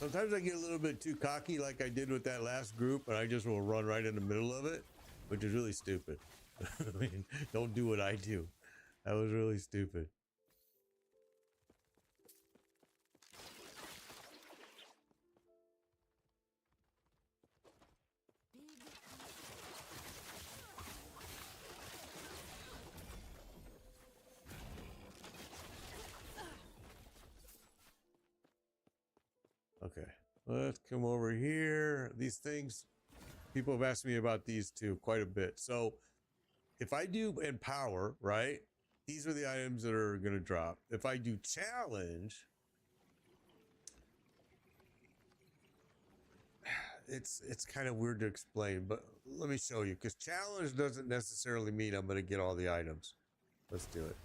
Speaker 1: Sometimes I get a little bit too cocky like I did with that last group, and I just will run right in the middle of it, which is really stupid. I mean, don't do what I do. That was really stupid. Okay, let's come over here. These things, people have asked me about these too quite a bit. So if I do empower, right, these are the items that are going to drop. If I do challenge, it's kind of weird to explain, but let me show you, because challenge doesn't necessarily mean I'm going to get all the items. Let's do it.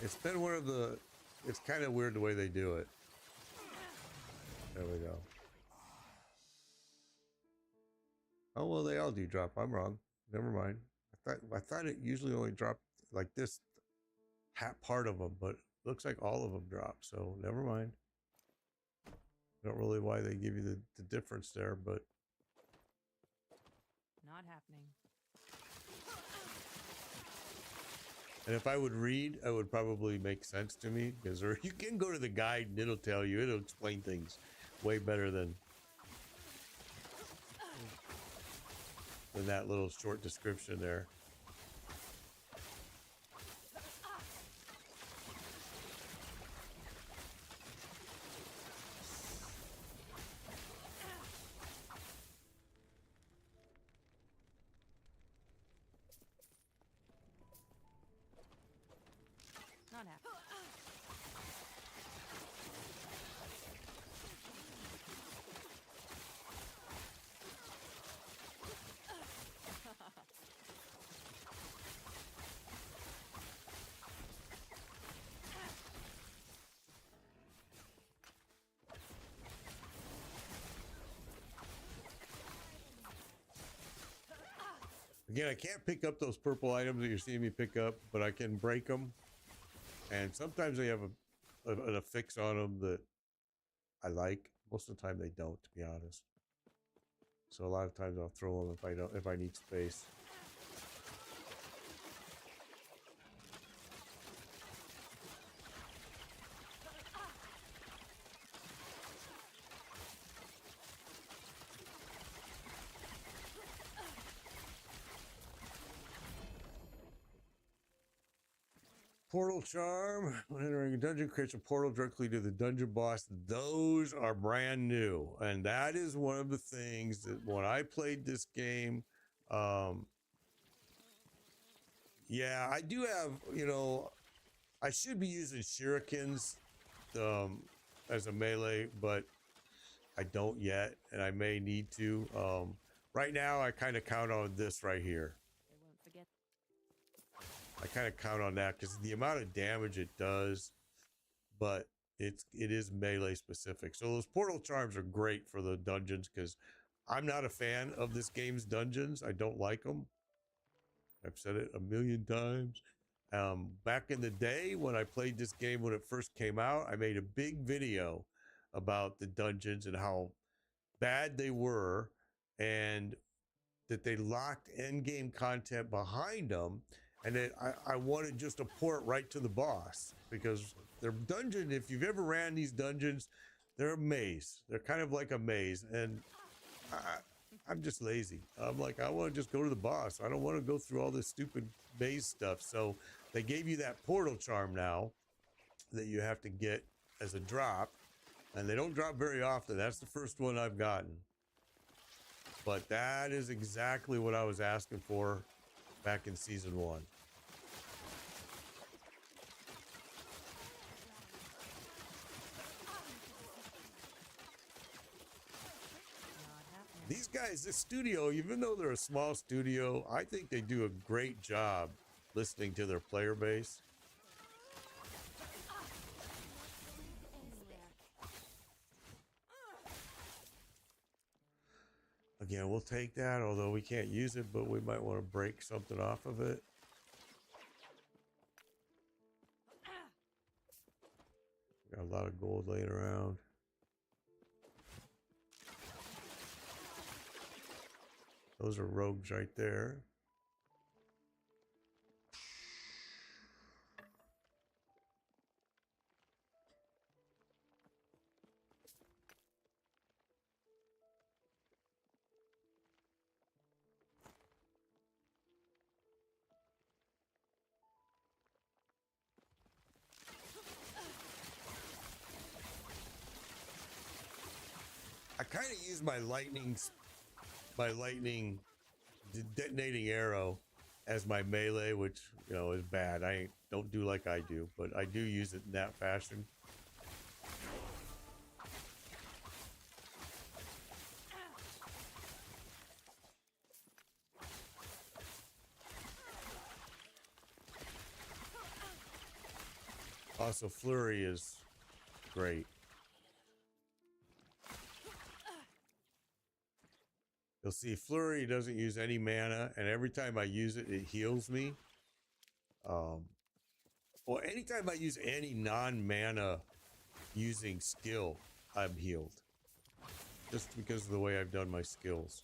Speaker 1: It's been one of the, it's kind of weird the way they do it. There we go. Oh, well, they all do drop. I'm wrong. Never mind. I thought it usually only dropped like this part of them, but looks like all of them drop. So never mind. Don't really why they give you the difference there, but
Speaker 2: Not happening.
Speaker 1: and if I would read, it would probably make sense to me, because you can go to the guide and it'll tell you, it'll explain things way better than that little short description there.
Speaker 2: Not happening.
Speaker 1: Again, I can't pick up those purple items that you're seeing me pick up, but I can break them. And sometimes they have an affix on them that I like. Most of the time they don't, to be honest. So a lot of times I'll throw them if I need space. Portal charm. When entering a dungeon, creates a portal directly to the dungeon boss. Those are brand new, and that is one of the things that when I played this game, yeah, I do have, you know, I should be using shurikens as a melee, but I don't yet, and I may need to. Right now, I kind of count on this right here.
Speaker 2: They won't forget.
Speaker 1: I kind of count on that because the amount of damage it does, but it is melee specific. So those portal charms are great for the dungeons because I'm not a fan of this game's dungeons. I don't like them. I've said it a million times. Back in the day when I played this game when it first came out, I made a big video about the dungeons and how bad they were and that they locked end game content behind them. And then I wanted just to port right to the boss because their dungeon, if you've ever ran these dungeons, they're a maze. They're kind of like a maze. And I'm just lazy. I'm like, I want to just go to the boss. I don't want to go through all this stupid maze stuff. So they gave you that portal charm now that you have to get as a drop. And they don't drop very often. That's the first one I've gotten. But that is exactly what I was asking for back in season 1. These guys, this studio, even though they're a small studio, I think they do a great job listening to their player base. Again, we'll take that, although we can't use it, but we might want to break something off of it. A lot of gold laying around. Those are rogues right there. I kind of use my lightning detonating arrow as my melee, which, you know, is bad. I don't do like I do, but I do use it in that fashion. Also, flurry is great. You'll see flurry doesn't use any mana, and every time I use it, it heals me. Well, anytime I use any non-mana using skill, I'm healed. Just because of the way I've done my skills.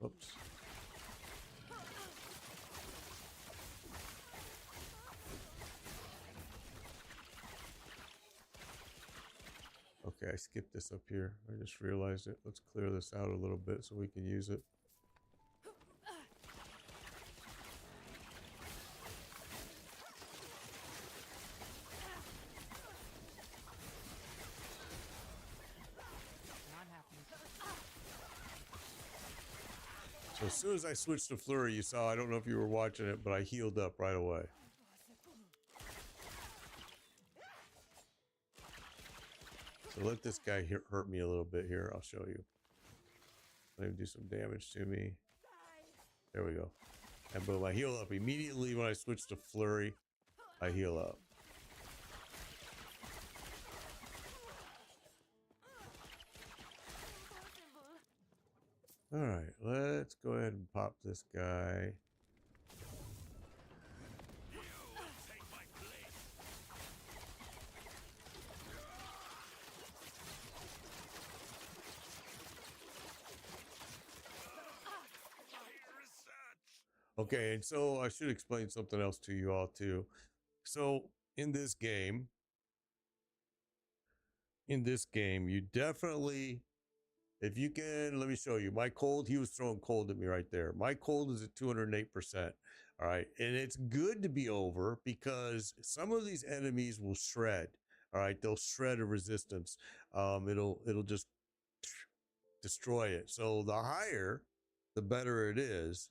Speaker 1: Oops. Okay, I skipped this up here. I just realized it. Let's clear this out a little bit so we can use it.
Speaker 2: Not happening.
Speaker 1: So as soon as I switched to flurry, you saw, I don't know if you were watching it, but I healed up right away. So let this guy hurt me a little bit here. I'll show you. Let him do some damage to me. There we go. And boom, I heal up immediately when I switch to flurry. I heal up. All right, let's go ahead and pop this guy. Okay, and so I should explain something else to you all too. So in this game, you definitely, if you can, let me show you. My cold, he was throwing cold at me right there. My cold is at 208%. All right, and it's good to be over because some of these enemies will shred. All right, they'll shred a resistance. It'll just destroy it. So the higher, the better it is.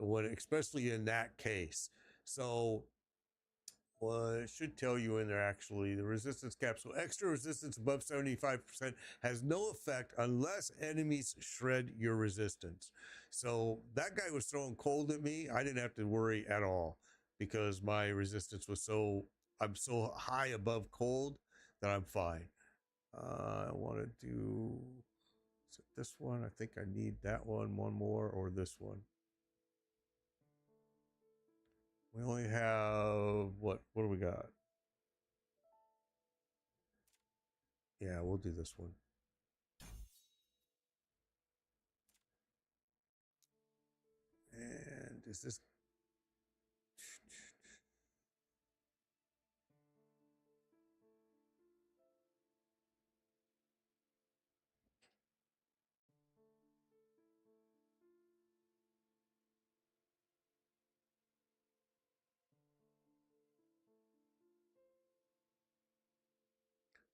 Speaker 1: When, especially in that case. So well, it should tell you in there actually the resistance cap. So extra resistance above 75% has no effect unless enemies shred your resistance. So that guy was throwing cold at me. I didn't have to worry at all because my resistance was I'm so high above cold that I'm fine. I want to do, is it this one? I think I need that one more, or this one. We only have, what do we got? Yeah, we'll do this one. And is this?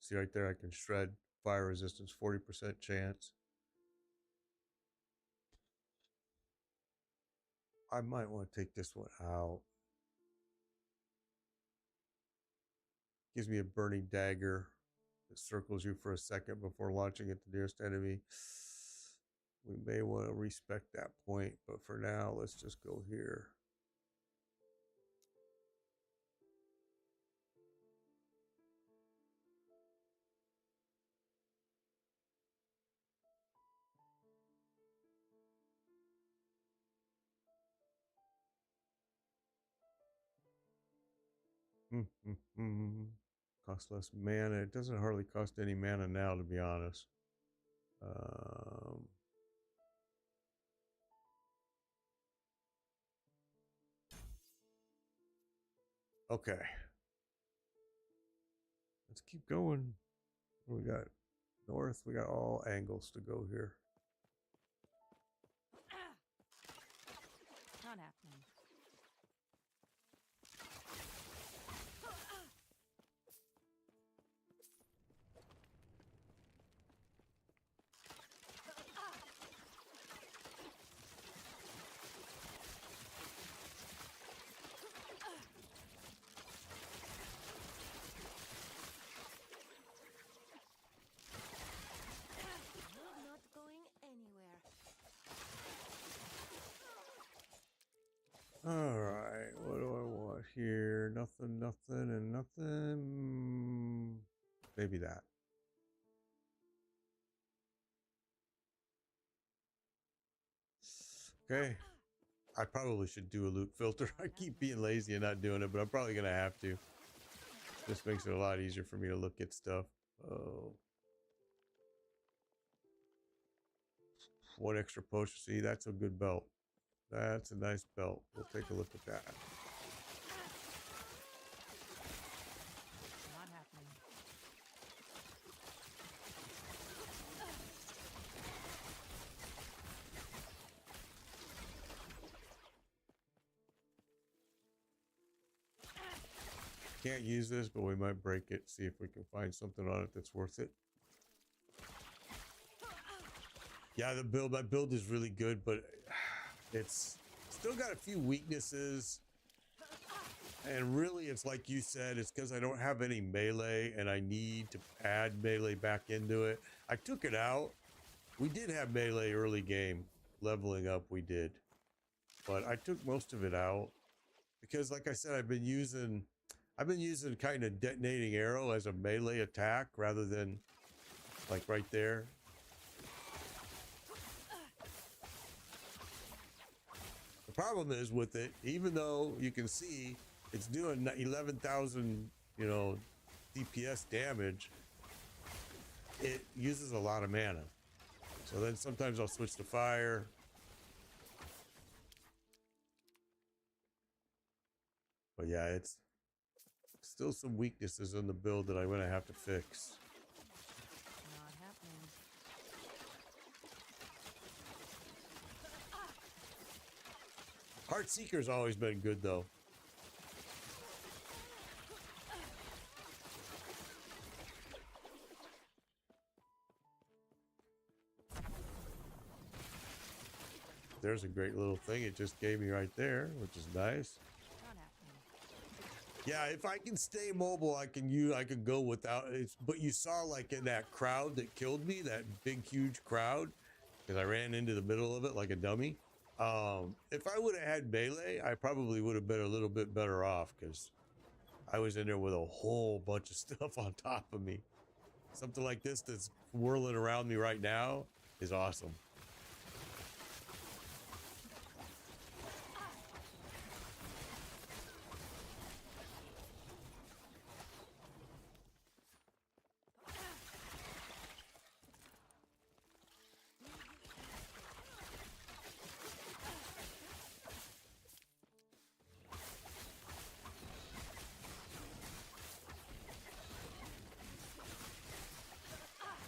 Speaker 1: See right there, I can shred fire resistance, 40% chance. I might want to take this one out. Gives me a burning dagger that circles you for a second before launching at the nearest enemy. We may want to respec that point, but for now, let's just go here. Cost less mana. It doesn't hardly cost any mana now, to be honest. Okay. Let's keep going. What we got? North. We got all angles to go here.
Speaker 2: Not happening.
Speaker 4: You're not going anywhere.
Speaker 1: All right. What do I want here? Nothing, nothing, and nothing. Maybe that. Okay. I probably should do a loot filter. I keep being lazy and not doing it, but I'm probably going to have to. This makes it a lot easier for me to look at stuff. Oh. One extra potion. See, that's a good belt. That's a nice belt. We'll take a look at that.
Speaker 2: Not happening.
Speaker 1: Can't use this, but we might break it. See if we can find something on it that's worth it. Yeah, my build is really good, but it's still got a few weaknesses. And really, it's like you said, it's because I don't have any melee and I need to add melee back into it. I took it out. We did have melee early game. Leveling up, we did. But I took most of it out because, like I said, I've been using kind of detonating arrow as a melee attack rather than like right there. The problem is with it, even though you can see it's doing 11,000, DPS damage, it uses a lot of mana. So then sometimes I'll switch to fire. But yeah, it's still some weaknesses in the build that I'm going to have to fix.
Speaker 2: Not happening.
Speaker 1: Heartseeker's always been good, though. There's a great little thing it just gave me right there, which is nice.
Speaker 2: Not happening.
Speaker 1: Yeah, if I can stay mobile, I can go without it. But you saw like in that crowd that killed me, that big huge crowd, because I ran into the middle of it like a dummy. If I would have had melee, I probably would have been a little bit better off because I was in there with a whole bunch of stuff on top of me. Something like this that's whirling around me right now is awesome.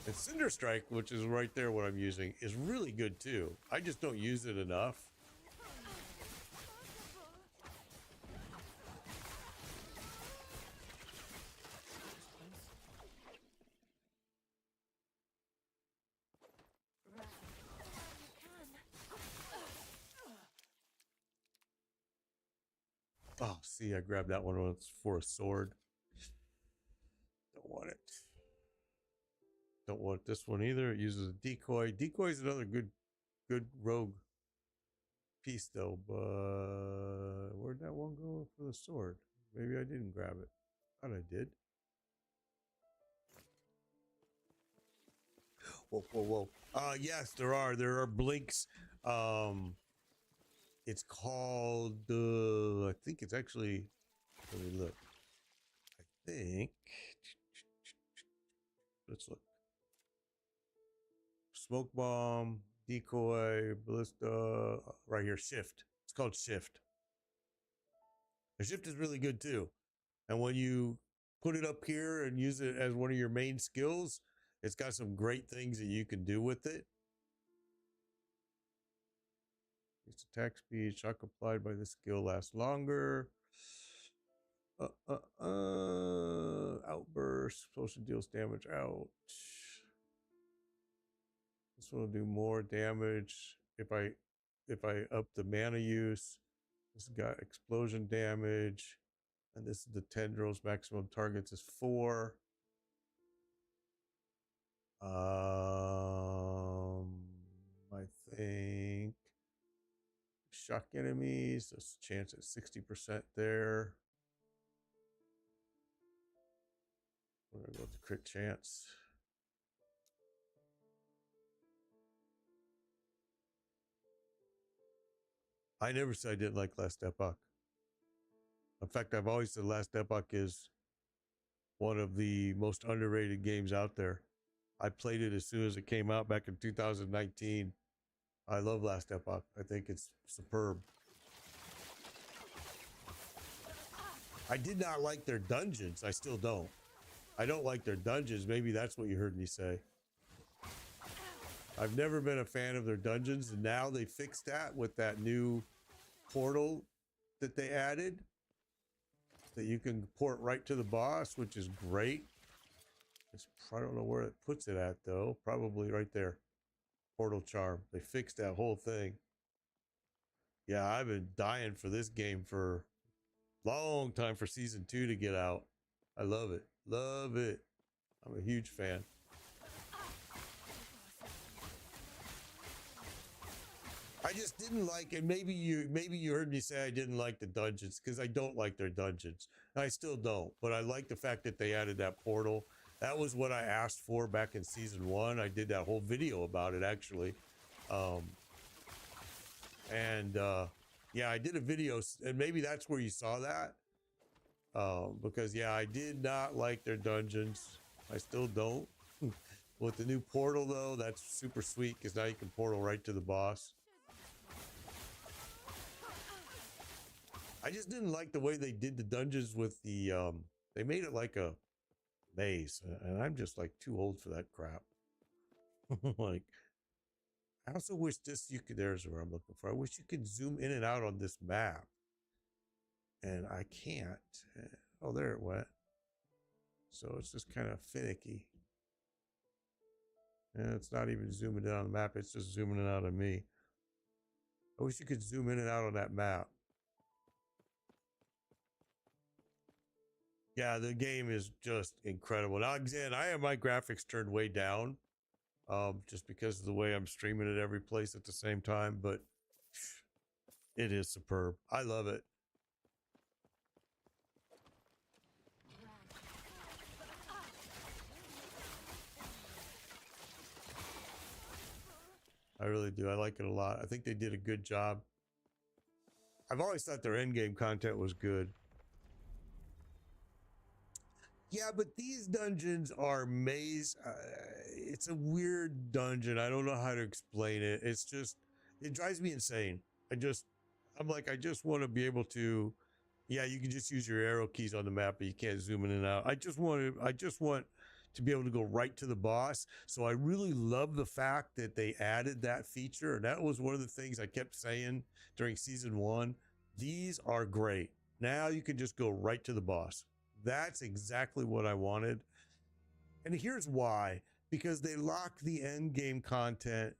Speaker 1: And Cinder Strike, which is right there what I'm using, is really good too. I just don't use it enough. Oh, see, I grabbed that one once for a sword. Don't want it. Don't want this one either. It uses a decoy. Decoy is another good rogue piece though. But where'd that one go for the sword? Maybe I didn't grab it. Thought I did. Whoa, whoa, whoa. Yes, there are blinks. It's called I think it's actually, let me look. think. Let's look. Smoke bomb, decoy, ballista, right here, shift. It's called shift. The shift is really good too. And when you put it up here and use it as one of your main skills, it's got some great things that you can do with it. Its attack speed, shock applied by the skill lasts longer. Outburst, explosion deals damage out. This one will do more damage if I up the mana use. This has got explosion damage, and this is the tendrils. Maximum targets is 4. I think shock enemies. There's a chance at 60% there. We're gonna go with the crit chance. I never said I didn't like Last Epoch. In fact, I've always said Last Epoch is one of the most underrated games out there. I played it as soon as it came out back in 2019. I love Last Epoch. I think it's superb. I did not like their dungeons. I still don't. I don't like their dungeons. Maybe that's what you heard me say. I've never been a fan of their dungeons, and now they fixed that with that new portal that they added that you can port right to the boss, which is great. I don't know where it puts it at, though. Probably right there. Portal charm. They fixed that whole thing. Yeah, I've been dying for this game for a long time for season 2 to get out. I love it. Love it. I'm a huge fan. I just didn't like it. Maybe you heard me say I didn't like the dungeons because I don't like their dungeons. I still don't, but I like the fact that they added that portal. That was what I asked for back in season 1. I did that whole video about it actually. Yeah, I did a video, and maybe that's where you saw that. Because yeah, I did not like their dungeons. I still don't. With the new portal though, that's super sweet because now you can portal right to the boss. I just didn't like the way they did the dungeons with the they made it like a maze, and I'm just like too old for that crap. Like, I also wish there's where I'm looking for. I wish you could zoom in and out on this map. And I can't. Oh, there it went. So it's just kind of finicky. And it's not even zooming in on the map. It's just zooming in out on me. I wish you could zoom in and out on that map. Yeah, the game is just incredible. Now, again, I have my graphics turned way down. Just because of the way I'm streaming it every place at the same time. But it is superb. I love it. I really do. I like it a lot. I think they did a good job. I've always thought their endgame content was good. Yeah, but these dungeons are maze. It's a weird dungeon. I don't know how to explain it. It's just, it drives me insane. I'm like, I just want to be able to, yeah, you can just use your arrow keys on the map, but you can't zoom in and out. I just want to be able to go right to the boss. So I really love the fact that they added that feature. And that was one of the things I kept saying during season 1. These are great. Now you can just go right to the boss. That's exactly what I wanted. And here's why. Because they locked the end game content.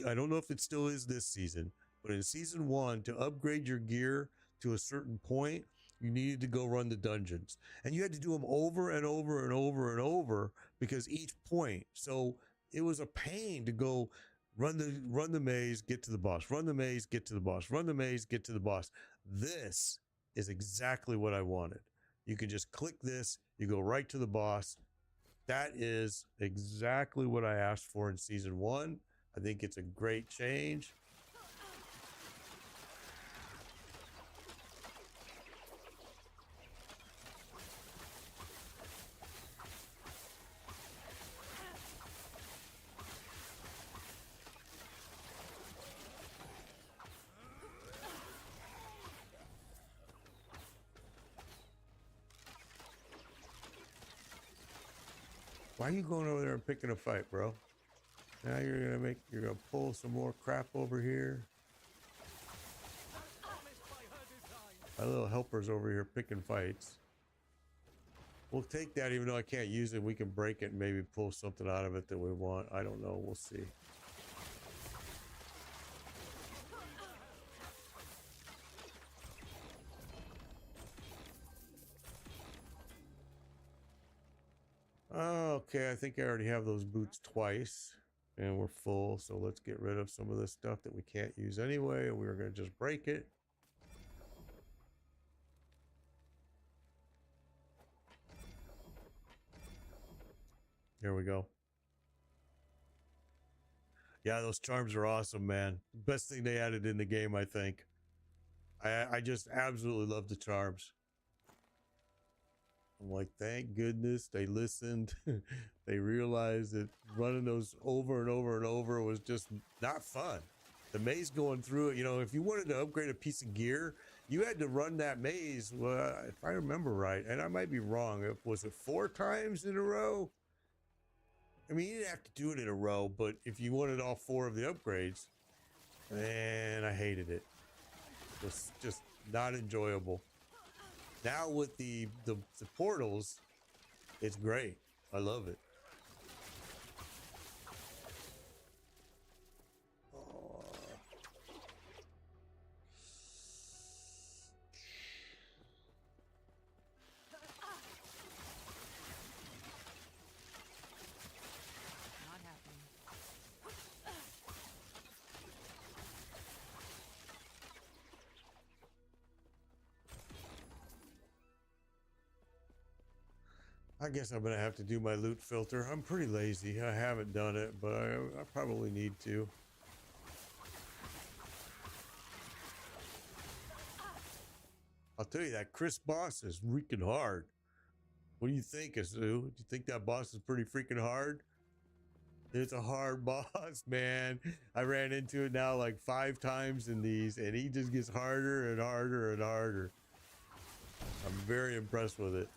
Speaker 1: I don't know if it still is this season, but in season 1, to upgrade your gear to a certain point, you needed to go run the dungeons. And you had to do them over and over and over and over because each point. So it was a pain to go run the maze, get to the boss, run the maze, get to the boss, run the maze, get to the boss. This is exactly what I wanted. You can just click this, you go right to the boss. That is exactly what I asked for in season 1. I think it's a great change. Why are you going over there and picking a fight, bro? Now you're gonna pull some more crap over here. My little helper's over here picking fights. We'll take that, even though I can't use it. We can break it and maybe pull something out of it that we want. I don't know. We'll see. Okay, I think I already have those boots twice. And we're full, so let's get rid of some of this stuff that we can't use anyway. And we're going to just break it. There we go. Yeah, those charms are awesome, man. Best thing they added in the game, I think. I just absolutely love the charms. I'm like, thank goodness they listened. They realized that running those over and over and over was just not fun. The maze going through it, you know, if you wanted to upgrade a piece of gear, you had to run that maze, well, if I remember right, and I might be wrong, was it 4 times in a row? I mean, you didn't have to do it in a row, but if you wanted all 4 of the upgrades, man, I hated it. It was just not enjoyable. Now with the portals, it's great. I love it.
Speaker 2: Not happening.
Speaker 1: I guess I'm gonna have to do my loot filter. I'm pretty lazy. I haven't done it, but I probably need to. I'll tell you, that Chris boss is freaking hard. What do you think, Azu? Do you think that boss is pretty freaking hard? It's a hard boss, man. I ran into it now like 5 times in these, and he just gets harder and harder and harder. I'm very impressed with it.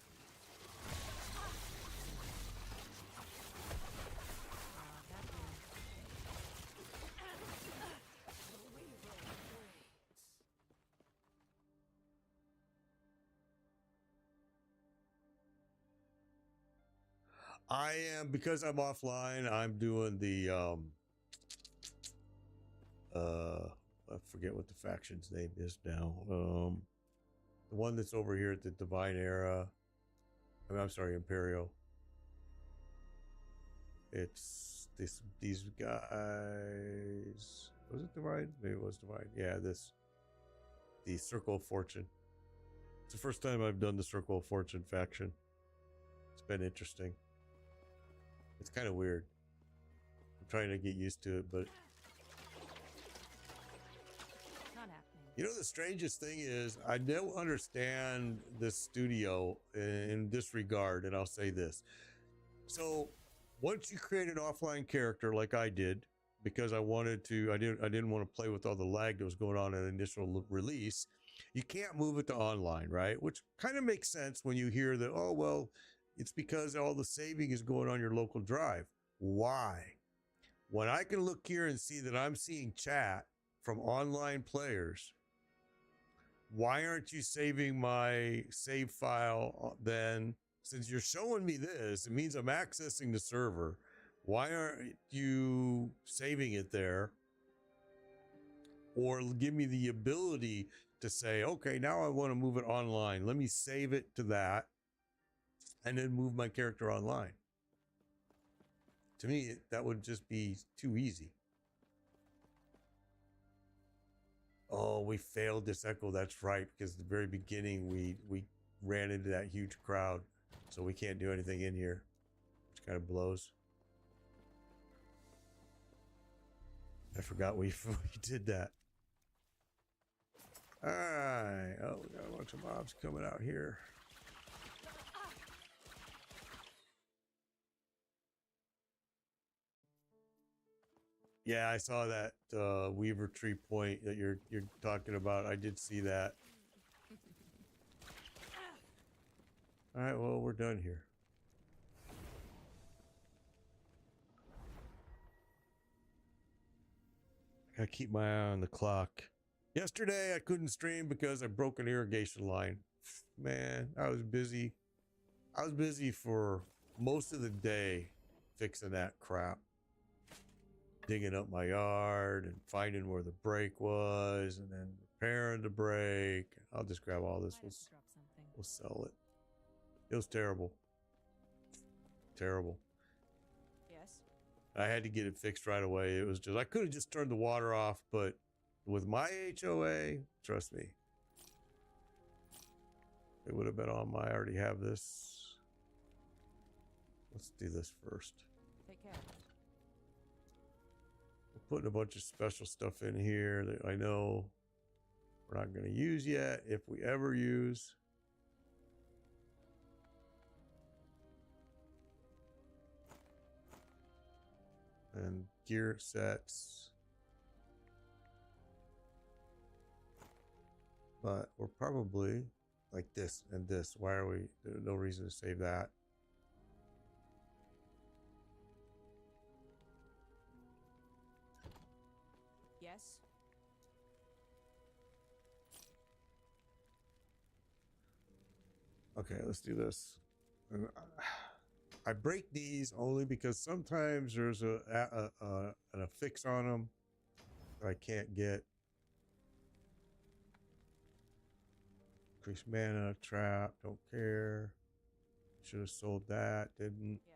Speaker 1: I am, because I'm offline, I'm doing the I forget what the faction's name is now. The one that's over here at the Divine Era. I mean, I'm sorry, Imperial. It's these guys. Was it Divine? Maybe it was Divine. Yeah, the Circle of Fortune. It's the first time I've done the Circle of Fortune faction. It's been interesting. It's kind of weird. I'm trying to get used to it, but
Speaker 2: Not happening.
Speaker 1: you know, the strangest thing is I don't understand this studio in this regard, and I'll say this. So once you create an offline character like I did, because I wanted to, I didn't want to play with all the lag that was going on in the initial release, you can't move it to online, right? Which kind of makes sense when you hear that, oh, well, it's because all the saving is going on your local drive. Why? When I can look here and see that I'm seeing chat from online players, why aren't you saving my save file then? Since you're showing me this, it means I'm accessing the server. Why aren't you saving it there? Or give me the ability to say, okay, now I want to move it online. Let me save it to that and then move my character online. To me, that would just be too easy. Oh, we failed this echo. That's right, because at the very beginning we ran into that huge crowd, so we can't do anything in here, which kind of blows. I forgot we did that. All right. Oh, we got a bunch of mobs coming out here. Yeah, I saw that Weaver Tree Point that you're talking about. I did see that. All right, well, we're done here. I keep my eye on the clock. Yesterday I couldn't stream because I broke an irrigation line. Man, I was busy. I was busy for most of the day fixing that crap. Digging up my yard and finding where the break was and then repairing the break. I'll just grab all this.
Speaker 2: Might have to drop something.
Speaker 1: We'll sell it. It was terrible. Terrible.
Speaker 2: Yes.
Speaker 1: I had to get it fixed right away. It was just, I could have just turned the water off, but with my HOA, trust me, it would have been on my, I already have this. Let's do this first.
Speaker 2: Take care.
Speaker 1: We're putting a bunch of special stuff in here that I know we're not going to use yet, if we ever use. And gear sets. But we're probably like this and this. Why are we? There's no reason to save that.
Speaker 2: Yes.
Speaker 1: Okay, let's do this. And I break these only because sometimes there's an affix on them that I can't get. Increase mana, trap, don't care. Should have sold that, didn't.
Speaker 2: Yes.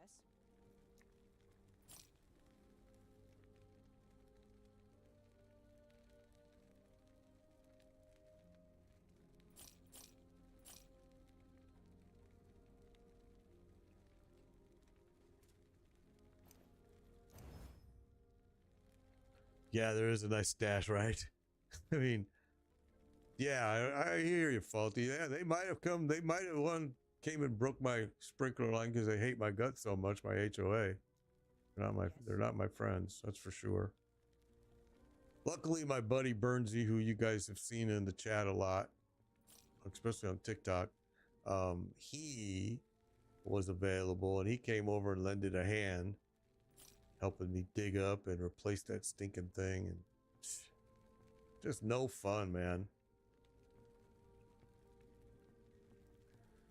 Speaker 1: Yeah, there is a nice stash, right? I mean, yeah, I hear you, Faulty. Yeah, they might have come. They might have came and broke my sprinkler line because they hate my guts so much. My HOA. They're not my friends. That's for sure. Luckily, my buddy Burnsy, who you guys have seen in the chat a lot, especially on TikTok, he was available and he came over and lended a hand, helping me dig up and replace that stinking thing. And just no fun, man.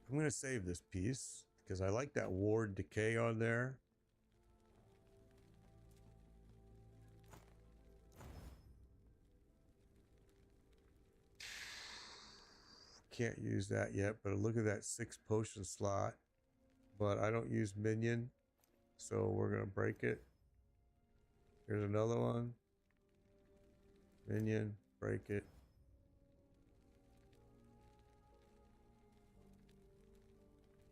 Speaker 1: I'm going to save this piece because I like that ward decay on there. Can't use that yet, but look at that 6 potion slot. But I don't use minion, so we're going to break it. Here's another one. Minion, break it.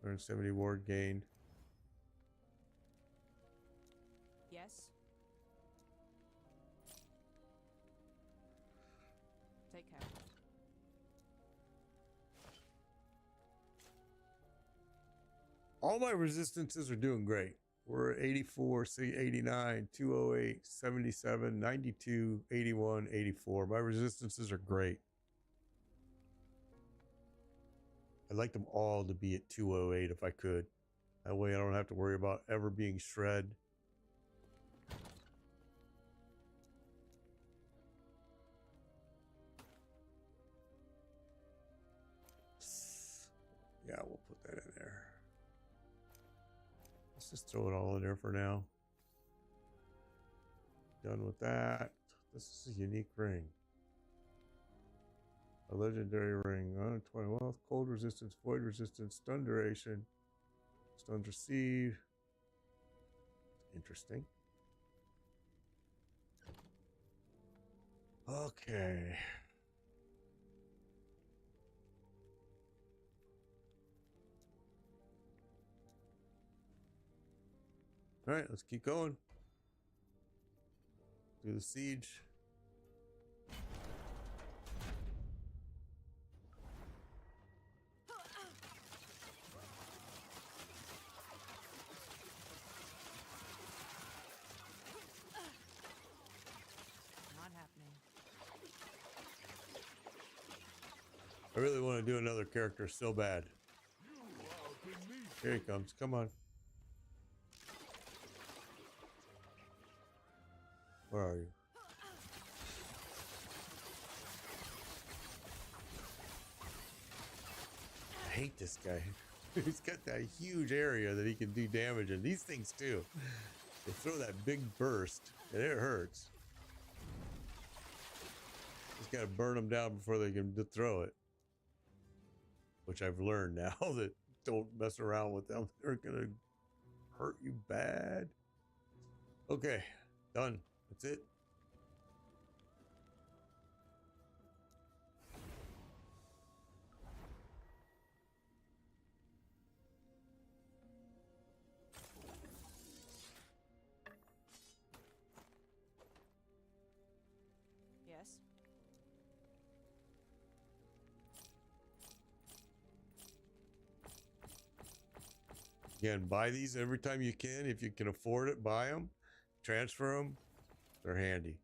Speaker 1: Learn 70 ward gained.
Speaker 2: Yes. Take care.
Speaker 1: All my resistances are doing great. We're at 84, 89, 208, 77, 92, 81, 84. My resistances are great. I'd like them all to be at 208 if I could. That way I don't have to worry about ever being shred. Yeah, we'll put that in there. Let's just throw it all in there for now. Done with that. This is a unique ring. A legendary ring. 120 wealth, cold resistance, void resistance, stun duration, stuns receive. Interesting. Okay. All right, let's keep going. Do the siege.
Speaker 2: Not happening.
Speaker 1: I really want to do another character so bad. Here he comes. Come on. Where are you? I hate this guy. He's got that huge area that he can do damage in. These things too. They throw that big burst and it hurts. Just got to burn them down before they can throw it. Which I've learned now that don't mess around with them. They're going to hurt you bad. Okay, done. That's it.
Speaker 2: Yes.
Speaker 1: Again, buy these every time you can. If you can afford it, buy them. Transfer them. They're handy.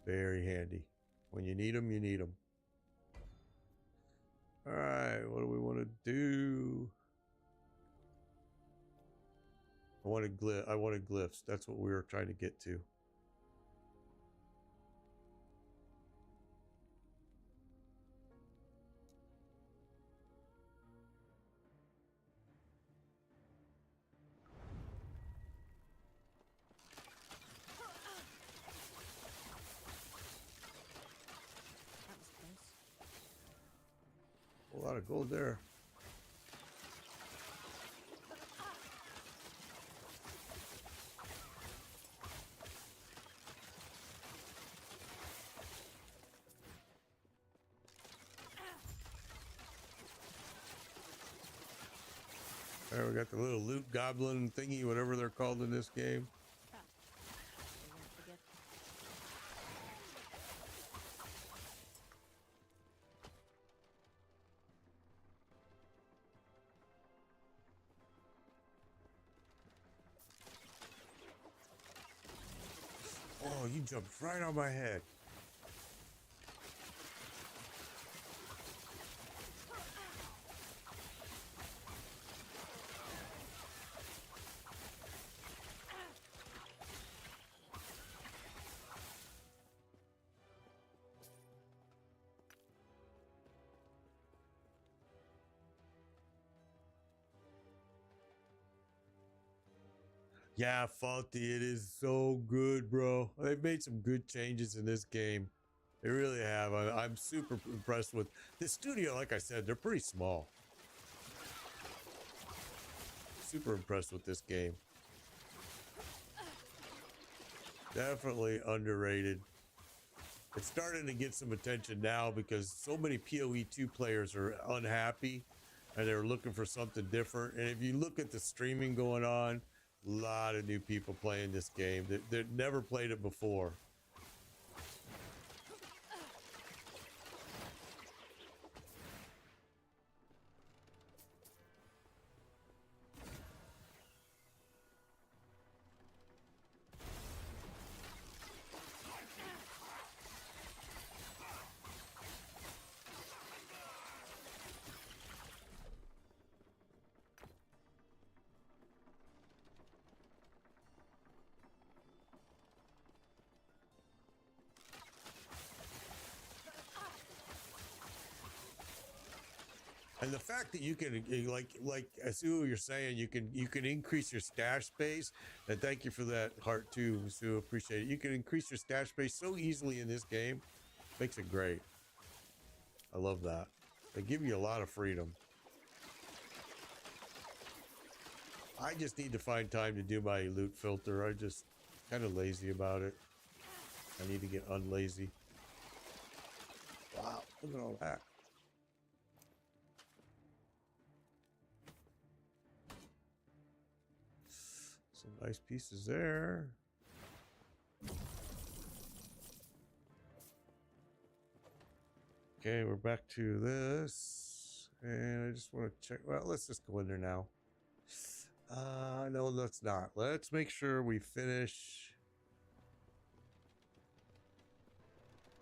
Speaker 1: Very handy. When you need them, you need them. All right, what do we want to do? I wanted glyphs. That's what we were trying to get to.
Speaker 2: That was close.
Speaker 1: A lot of gold there. There we got the little loot goblin thingy, whatever they're called in this game.
Speaker 2: They won't forget.
Speaker 1: Oh, you jumped right on my head. Yeah, Faulty, it is so good, bro. They've made some good changes in this game. They really have. I'm super impressed with this studio. Like I said, they're pretty small. Super impressed with this game. Definitely underrated. It's starting to get some attention now because so many PoE 2 players are unhappy and they're looking for something different. And if you look at the streaming going on, a lot of new people playing this game that never played it before. And the fact that you can, like Sue, you're saying you can increase your stash space. And thank you for that heart too, Sue. Appreciate it. You can increase your stash space so easily in this game. Makes it great. I love that. They give you a lot of freedom. I just need to find time to do my loot filter. I just kind of lazy about it. I need to get unlazy. Wow, look at all that. Some nice pieces there. Okay, we're back to this. And I just want to check. Well, let's just go in there now. No, let's not. Let's make sure we finish.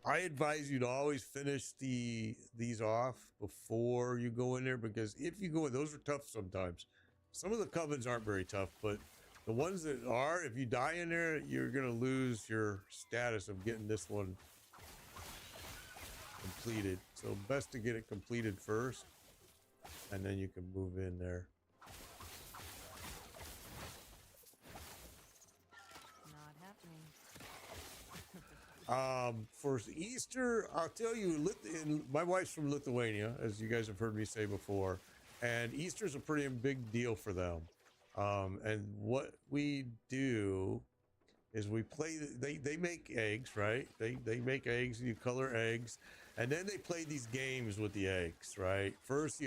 Speaker 1: I advise you to always finish these off before you go in there, because if you go in, those are tough sometimes. Some of the covens aren't very tough, but the ones that are, if you die in there, you're going to lose your status of getting this one completed. So best to get it completed first. and then you can move in there.
Speaker 2: Not happening.
Speaker 1: For Easter, I'll tell you, my wife's from Lithuania, as you guys have heard me say before, and Easter's a pretty big deal for them. And what we do is we play. They make eggs, right? They make eggs, and you color eggs, and then they play these games with the eggs, right? First,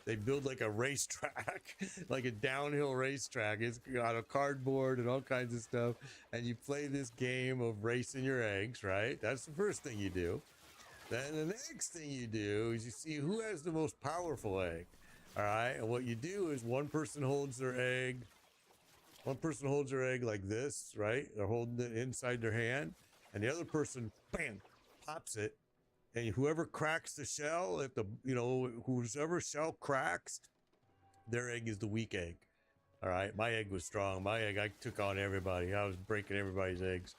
Speaker 1: they build like a racetrack, like a downhill racetrack. It's got a cardboard and all kinds of stuff. And you play this game of racing your eggs, right? That's the first thing you do. Then the next thing you do is you see who has the most powerful egg. All right. And what you do is one person holds their egg. One person holds their egg like this, right? They're holding it inside their hand. And the other person, bam, pops it. And whoever cracks the shell, whoever shell cracks, their egg is the weak egg. All right, my egg was strong. My egg, I took on everybody. I was breaking everybody's eggs.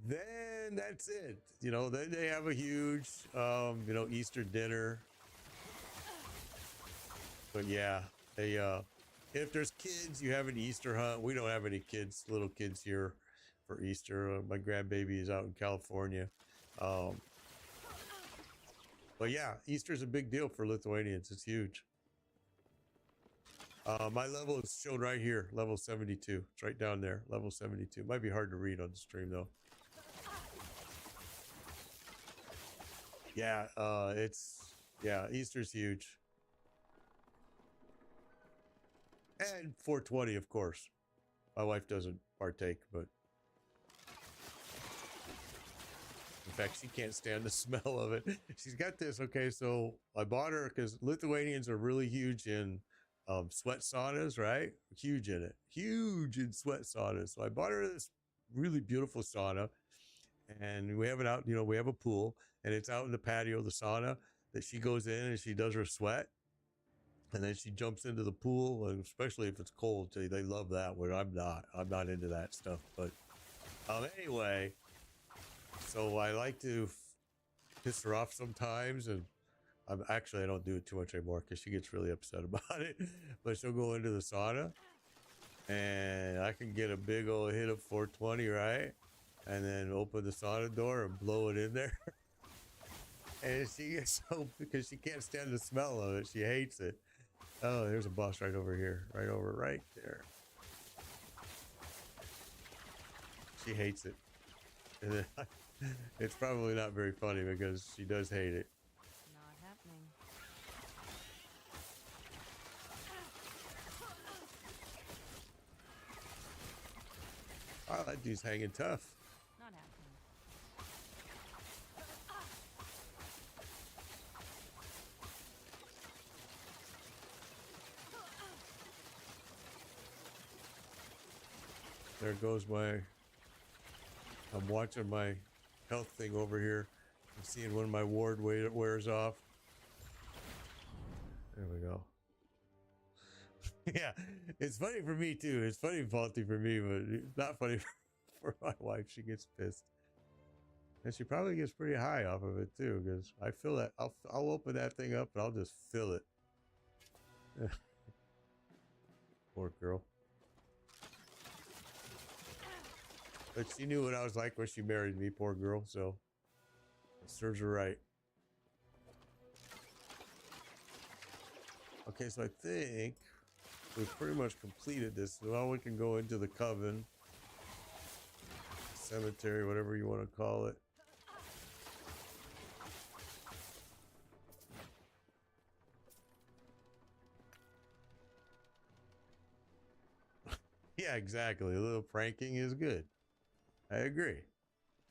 Speaker 1: Then that's it. Then they have a huge, Easter dinner. But yeah, if there's kids, you have an Easter hunt. We don't have any little kids here for Easter. My grandbaby is out in California. But yeah, Easter's a big deal for Lithuanians. It's huge. My level is shown right here, level 72. It's right down there, level 72. Might be hard to read on the stream though. Yeah, Easter's huge. And 420, of course. My wife doesn't partake, but in fact, she can't stand the smell of it. She's got this. Okay, so I bought her because Lithuanians are really huge in sweat saunas, right? Huge in it. Huge in sweat saunas. So I bought her this really beautiful sauna. And we have it out, we have a pool. And it's out in the patio, the sauna, that she goes in and she does her sweat. And then she jumps into the pool, and especially if it's cold. They love that. Where I'm not into that stuff. But anyway, so I like to piss her off sometimes, and I don't do it too much anymore because she gets really upset about it. But she'll go into the sauna, and I can get a big old hit of 420, right? And then open the sauna door and blow it in there. And she gets because she can't stand the smell of it. She hates it. Oh, there's a boss right over here. Right there. She hates it. And then it's probably not very funny because she does hate it.
Speaker 2: Not happening.
Speaker 1: Oh, that dude's hanging tough.
Speaker 2: Not happening.
Speaker 1: There goes I'm watching my health thing over here. I'm seeing when my ward wears off. There we go. Yeah, it's funny for me too. It's funny and faulty for me, but it's not funny for my wife. She gets pissed. And she probably gets pretty high off of it too, because I feel that I'll open that thing up and I'll just fill it. Poor girl. But she knew what I was like when she married me, poor girl, so it serves her right. Okay, so I think we've pretty much completed this. Now we can go into the coven, cemetery, whatever you want to call it. Yeah, exactly. A little pranking is good. I agree.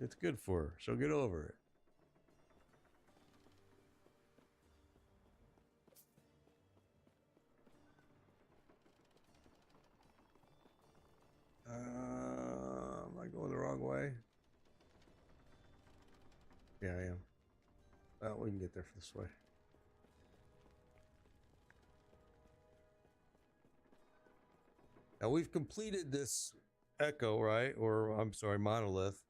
Speaker 1: It's good for her. She'll get over it. Am I going the wrong way? Yeah, I am. Well, we can get there this way. Now we've completed this echo, right? Or I'm sorry, monolith.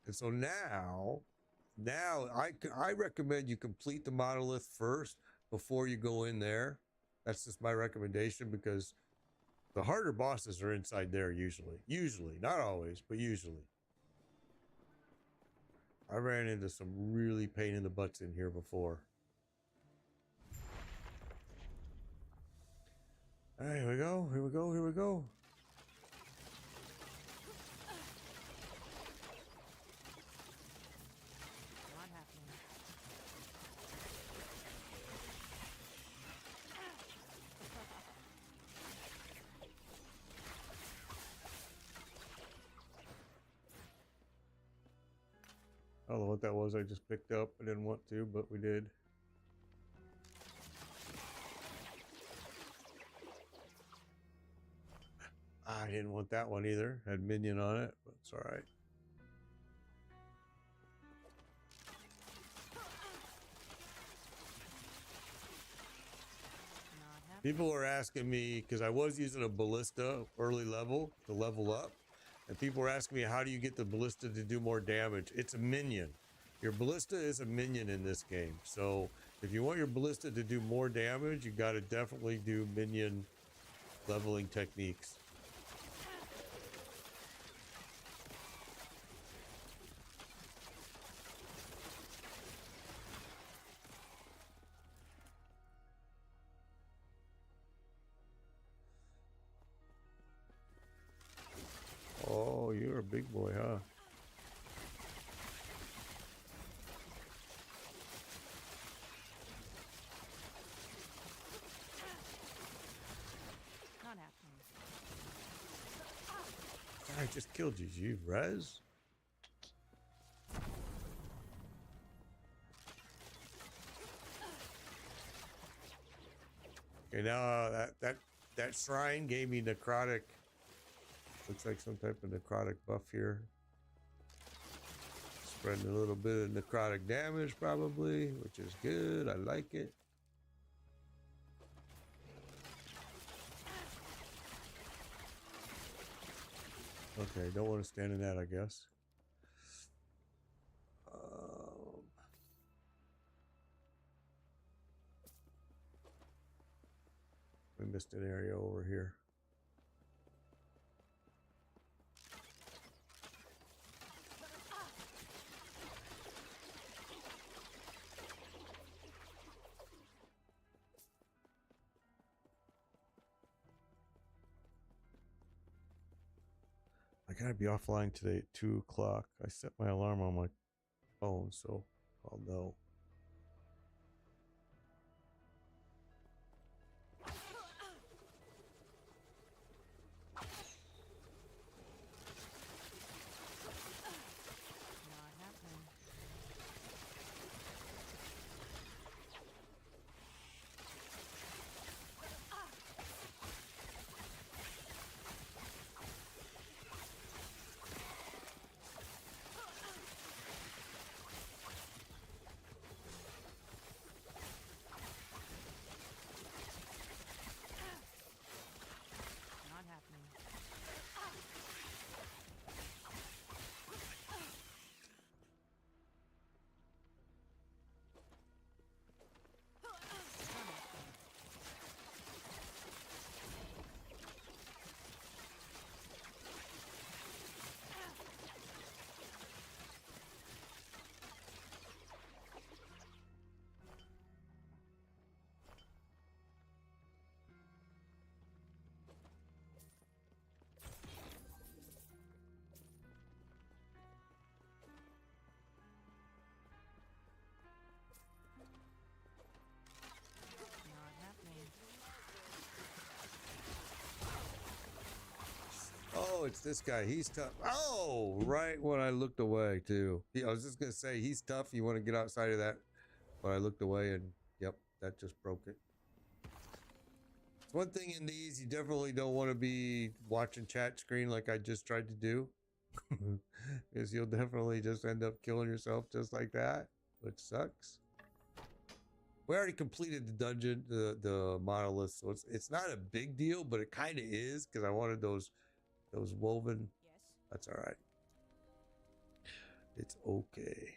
Speaker 1: And so now I recommend you complete the monolith first before you go in there. That's just my recommendation, because the harder bosses are inside there usually. Usually, not always, but usually. I ran into some really pain in the butts in here before. All right, here we go. Here we go. Here we go.
Speaker 2: Not happening.
Speaker 1: I don't know what that was I just picked up. I didn't want to, but we did. I didn't want that one either. Had minion on it, but it's all right.
Speaker 2: Not happening.
Speaker 1: People are asking me, because I was using a ballista early level to level up, and people were asking me, how do you get the ballista to do more damage? It's a minion. Your ballista is a minion in this game. So if you want your ballista to do more damage, you got to definitely do minion leveling techniques. Oh, you're a big boy, huh?
Speaker 2: Not happening.
Speaker 1: I just killed you. You res? Okay, now that shrine gave me necrotic. Looks like some type of necrotic buff here. Spreading a little bit of necrotic damage probably, which is good. I like it. Okay, don't want to stand in that, I guess. We missed an area over here. I gotta be offline today at 2 o'clock. I set my alarm on my phone, so I'll know.
Speaker 2: Not happening. Not happening. Not happening.
Speaker 1: Oh, it's this guy. He's tough. Oh, right when I looked away, too. I was just going to say, he's tough. You want to get outside of that. But I looked away and, yep, that just broke it. It's one thing in these, you definitely don't want to be watching chat screen like I just tried to do. Because you'll definitely just end up killing yourself just like that, which sucks. We already completed the dungeon, the monolith, so it's not a big deal, but it kind of is, because I wanted those woven.
Speaker 2: Yes.
Speaker 1: That's all right. It's okay.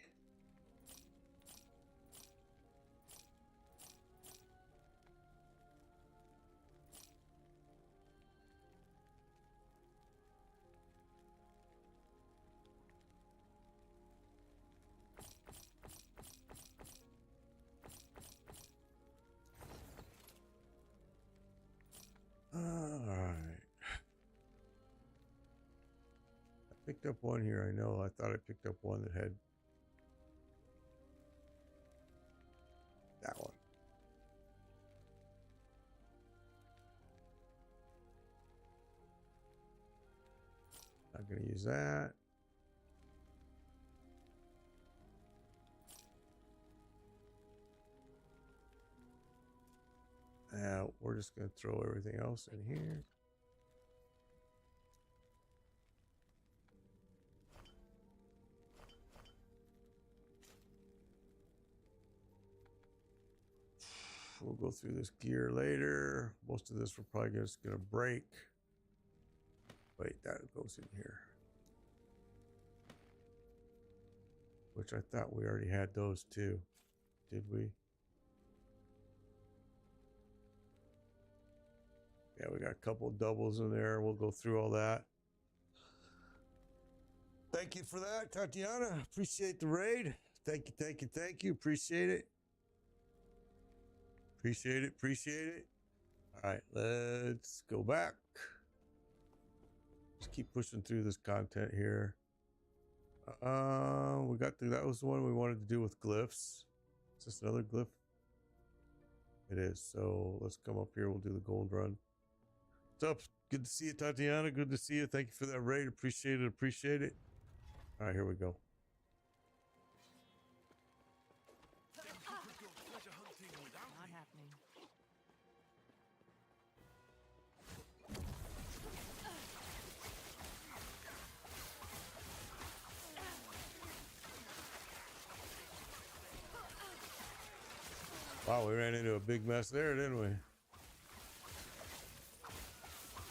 Speaker 1: picked up one here. I know. I thought I picked up one that had that one. Not going to use that. Now we're just going to throw everything else in here. We'll go through this gear later. Most of this we're probably just going to break. Wait, that goes in here. Which I thought we already had those too. Did we? Yeah, we got a couple doubles in there. We'll go through all that. Thank you for that, Tatiana. Appreciate the raid. Thank you, thank you, thank you. Appreciate it. Appreciate it, appreciate it. All right, let's go back. Just keep pushing through this content here. We got through, that was the one we wanted to do with glyphs. Is this another glyph? It is. So let's come up here. We'll do the gold run. What's up? Good to see you, Tatiana. Good to see you. Thank you for that raid. Appreciate it. Appreciate it. All right, here we go.
Speaker 2: Not happening.
Speaker 1: Wow, we ran into a big mess there, didn't we?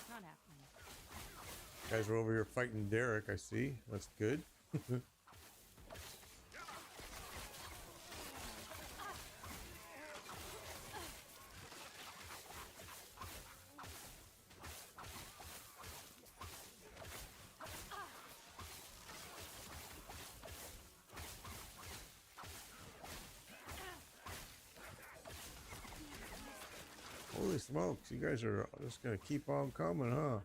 Speaker 2: Not happening.
Speaker 1: Guys are over here fighting Derek, I see. That's good. Holy smokes, you guys are just gonna keep on coming, huh?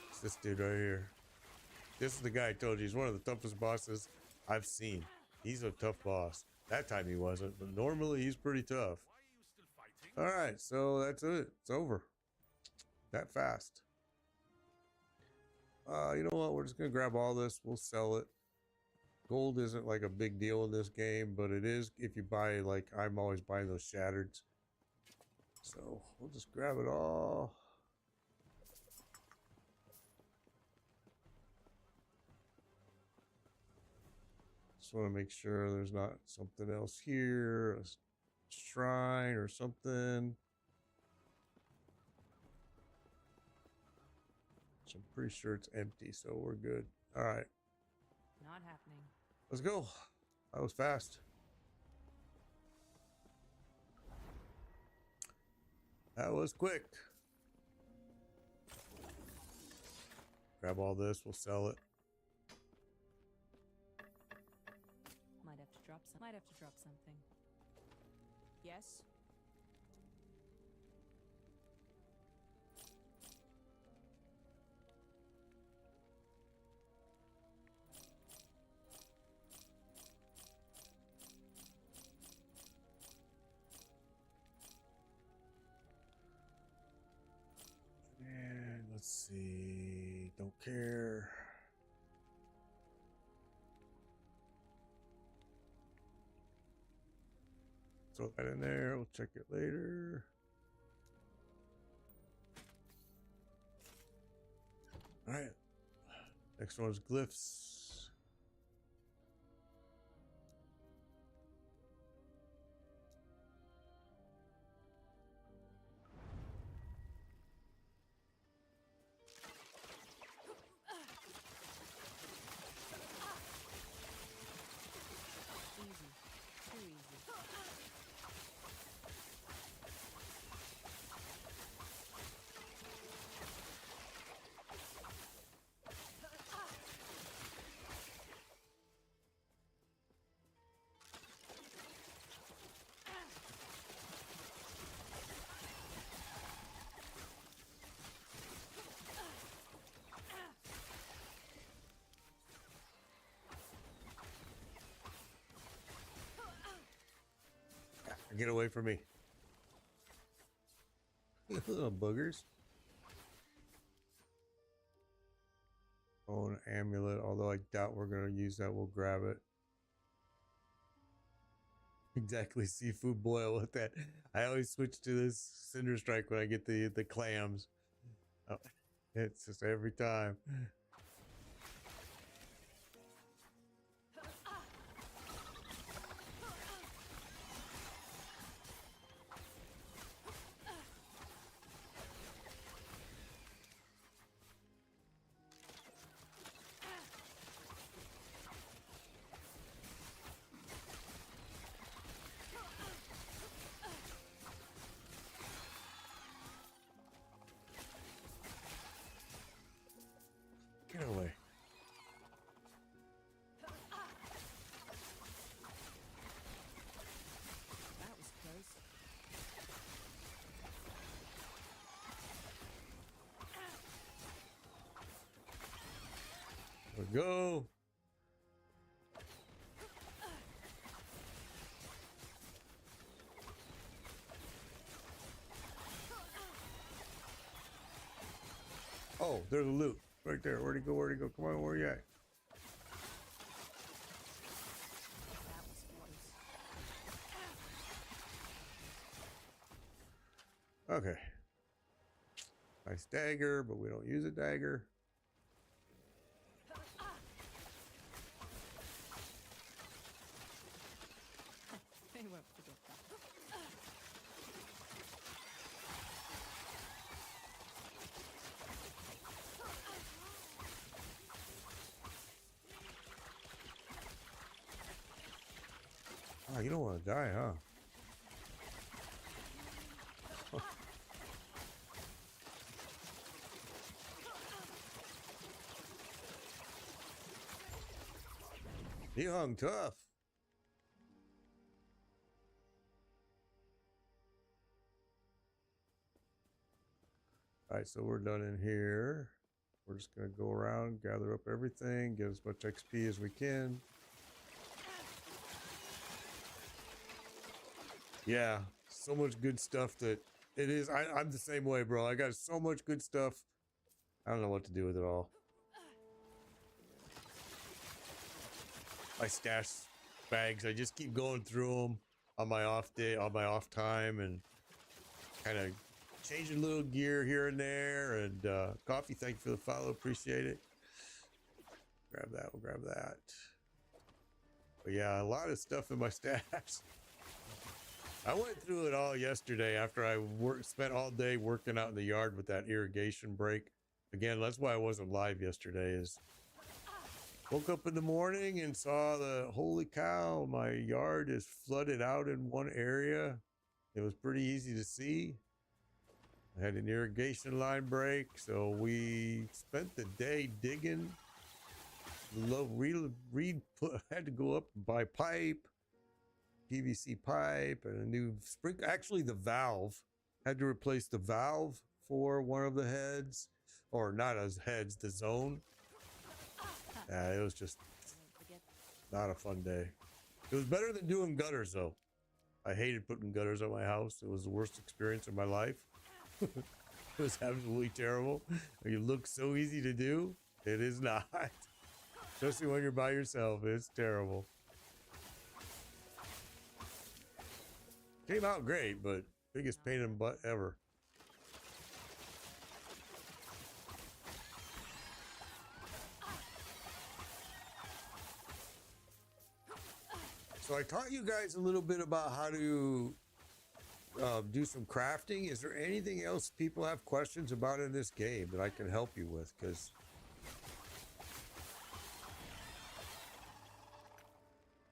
Speaker 1: It's this dude right here. This is the guy I told you, he's one of the toughest bosses I've seen. He's a tough boss. That time he wasn't, but normally he's pretty tough. Alright, so that's it. It's over. That fast. You know what? We're just gonna grab all this. We'll sell it. Gold isn't like a big deal in this game, but it is if you buy, like, I'm always buying those shattered. So we'll just grab it all. Just want to make sure there's not something else here, a shrine or something. So I'm pretty sure it's empty, so we're good. All right,
Speaker 2: Not happening.
Speaker 1: let's go. That was fast. That was quick. Grab all this, we'll sell it.
Speaker 2: Might have to drop some. Might have to drop something. Yes.
Speaker 1: And let's see. Don't care. Throw that in there. We'll check it later. All right. Next one's glyphs.
Speaker 2: Easy. Too easy.
Speaker 1: Get away from me. Little boogers. Oh, an amulet. Although I doubt we're going to use that. We'll grab it. Exactly. Seafood boil with that. I always switch to this Cinder Strike when I get the clams. Oh, it's just every time. Get away.
Speaker 2: That was close.
Speaker 1: There we go. Oh, there's a loot right there. Where'd he go? Where'd he go? Come on, where you at?
Speaker 2: That was close.
Speaker 1: Okay. Nice dagger, but we don't use a dagger.
Speaker 2: They won't forget that.
Speaker 1: Oh, you don't want to die, huh? He hung tough. All right, so we're done in here. We're just going to go around, gather up everything, get as much XP as we can. Yeah, so much good stuff that it is. I'm the same way, bro. I got so much good stuff. I don't know what to do with it all. My stash bags, I just keep going through them on my off day, on my off time, and kind of changing a little gear here and there. And Coffee, thank you for the follow. Appreciate it. Grab that. We'll grab that. But yeah, a lot of stuff in my stash. I went through it all yesterday after I spent all day working out in the yard with that irrigation break. Again, that's why I wasn't live yesterday. Is woke up in the morning and saw the holy cow, my yard is flooded out in one area. It was pretty easy to see. I had an irrigation line break, so we spent the day digging. Had to go up and buy pipe, PVC pipe, and a new sprinkler. Actually, the valve, had to replace the valve for one of the heads, or not as heads, the zone. It was just not a fun day. It was better than doing gutters, though. I hated putting gutters on my house. It was the worst experience of my life. It was absolutely terrible. It looks so easy to do. It is not. Especially when you're by yourself. It's terrible. Came out great, but biggest pain in the butt ever. So I taught you guys a little bit about how to do some crafting. Is there anything else people have questions about in this game that I can help you with? Because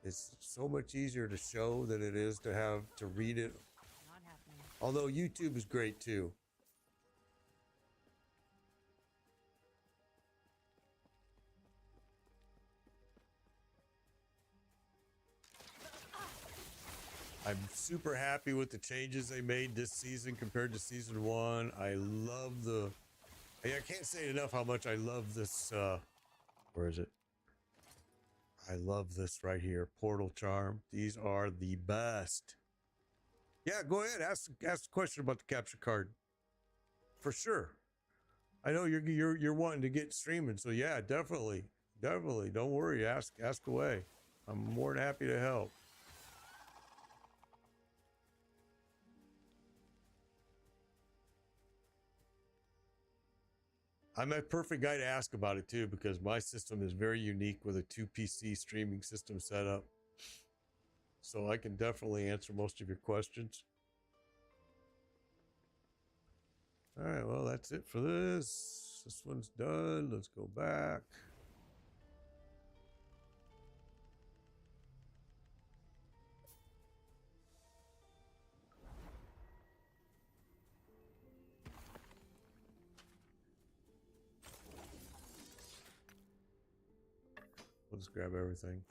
Speaker 1: it's so much easier to show than it is to have to read it.
Speaker 2: Not happening.
Speaker 1: Although YouTube is great too. I'm super happy with the changes they made this season compared to season 1. I love I can't say enough how much I love this. Where is it? I love this right here. Portal Charm. These are the best. Yeah, go ahead. Ask the question about the capture card. For sure. I know you're wanting to get streaming, so yeah, definitely. Definitely. Don't worry. Ask away. I'm more than happy to help. I'm a perfect guy to ask about it too, because my system is very unique with a 2 PC streaming system setup. So I can definitely answer most of your questions. All right, well, that's it for this. This one's done. Let's go back. We'll just grab everything.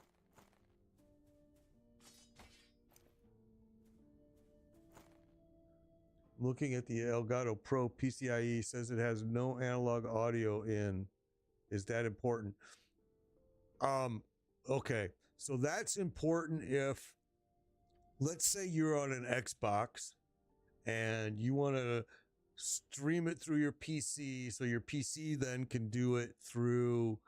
Speaker 1: Looking at the Elgato Pro PCIe, says it has no analog audio in. Is that important? Okay. So that's important if, let's say you're on an Xbox and you want to stream it through your PC, so your PC then can do it through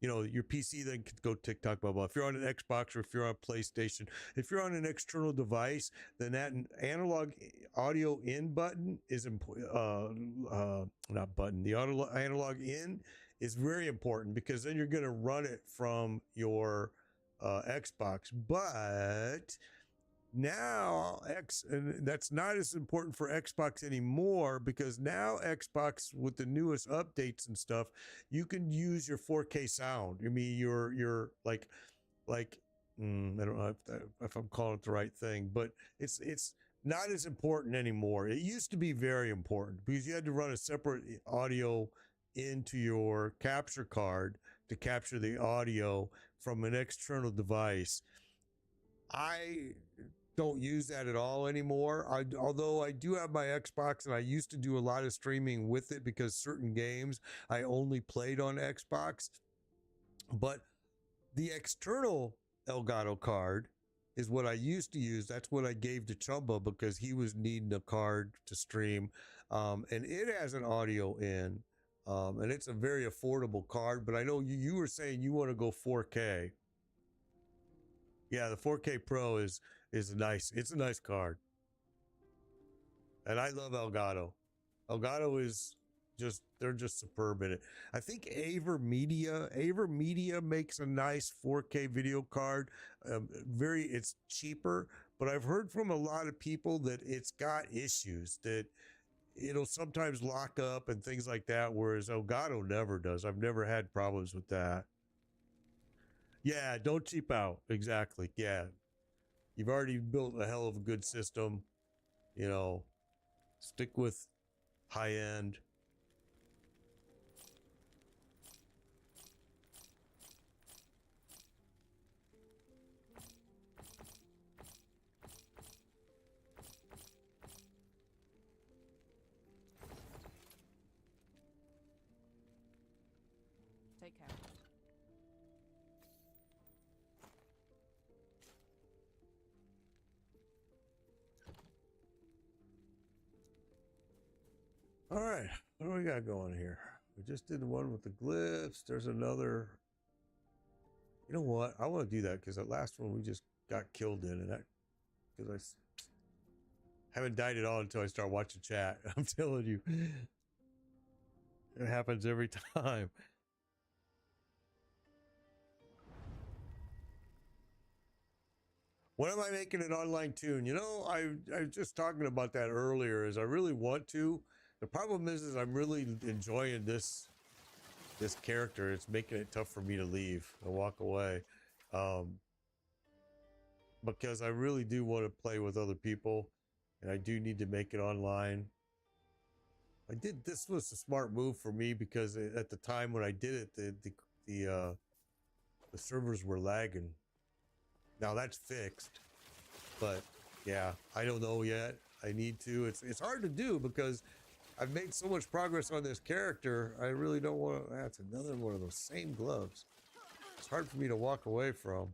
Speaker 1: your PC then can go TikTok, blah blah. If you're on an Xbox or if you're on a PlayStation, if you're on an external device, then that analog audio in button is not button. The analog in is very important, because then you're going to run it from your Xbox. But now and that's not as important for Xbox anymore, because now Xbox, with the newest updates and stuff, you can use your 4K sound. I mean, your like I don't know if I'm calling it the right thing, but it's not as important anymore. It used to be very important, because you had to run a separate audio into your capture card to capture the audio from an external device. I don't use that at all anymore. Although I do have my Xbox, and I used to do a lot of streaming with it, because certain games I only played on Xbox. But the external Elgato card is what I used to use. That's what I gave to Chumba, because he was needing a card to stream. And it has an audio in, and it's a very affordable card. But I know you were saying you want to go 4K. Yeah, the 4K Pro is nice. It's a nice card. And I love Elgato. Elgato is they're just superb in it. I think Aver Media makes a nice 4K video card. It's cheaper, but I've heard from a lot of people that it's got issues, that it'll sometimes lock up and things like that, whereas Elgato never does. I've never had problems with that. Yeah, don't cheap out. Exactly. Yeah. You've already built a hell of a good system. Stick with high end.
Speaker 2: Take care.
Speaker 1: All right, what do we got going here? We just did the one with the glyphs. There's another. You know what? I want to do that, because that last one we just got killed in, and that, because I haven't died at all until I start watching chat. I'm telling you, it happens every time. When am I making an online tune? I was just talking about that earlier. Is I really want to. The problem is I'm really enjoying this character. It's making it tough for me to leave and walk away, because I really do want to play with other people, and I do need to make it online. This was a smart move for me, because at the time when I did it, the servers were lagging. Now that's fixed, but yeah, I don't know yet. I need to. It's hard to do, because I've made so much progress on this character. I really don't want to. That's another one of those same gloves. It's hard for me to walk away from.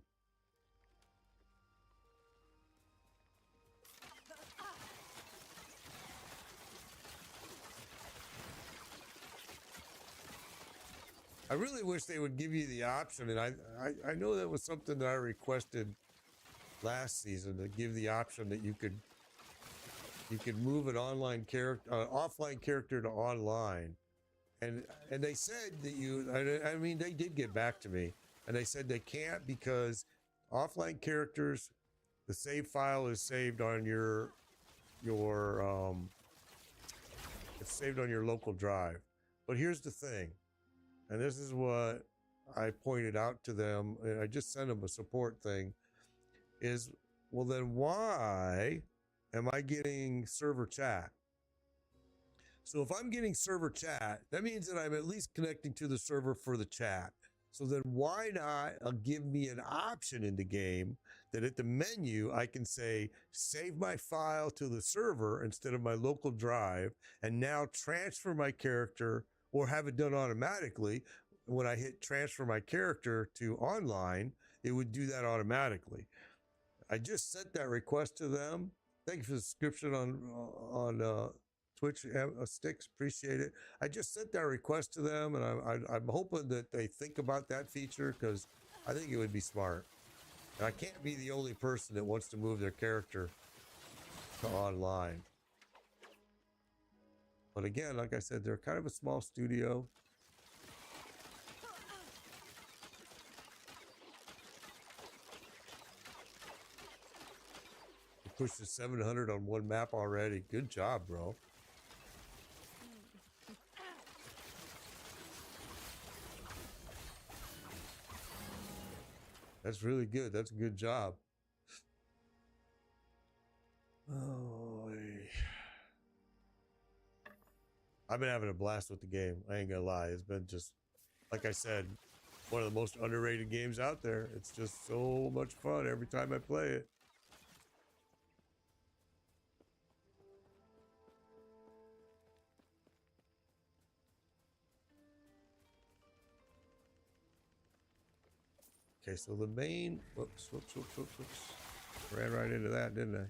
Speaker 1: I really wish they would give you the option, and I know that was something that I requested last season, to give the option that you could move an online character, offline character to online, and they said that I mean, they did get back to me, and they said they can't because offline characters, the save file is saved on your it's saved on your local drive. But here's the thing, and this is what I pointed out to them, and I just sent them a support thing, is, well, then why am I getting server chat? So if I'm getting server chat, that means that I'm at least connecting to the server for the chat. So then why not give me an option in the game that at the menu I can say, save my file to the server instead of my local drive, and now transfer my character, or have it done automatically. When I hit transfer my character to online, it would do that automatically. I just sent that request to them. Thank you for the subscription on Twitch, Sticks. Appreciate it. I just sent that request to them, and I'm hoping that they think about that feature, because I think it would be smart. And I can't be the only person that wants to move their character to online. But again, like I said, they're kind of a small studio. You pushed to 700 on one map already. Good job, bro. That's really good. That's a good job. Oh, I've been having a blast with the game. I ain't gonna lie. It's been just, like I said, one of the most underrated games out there. It's just so much fun every time I play it. Okay, so the main, whoops. Ran right into that, didn't I?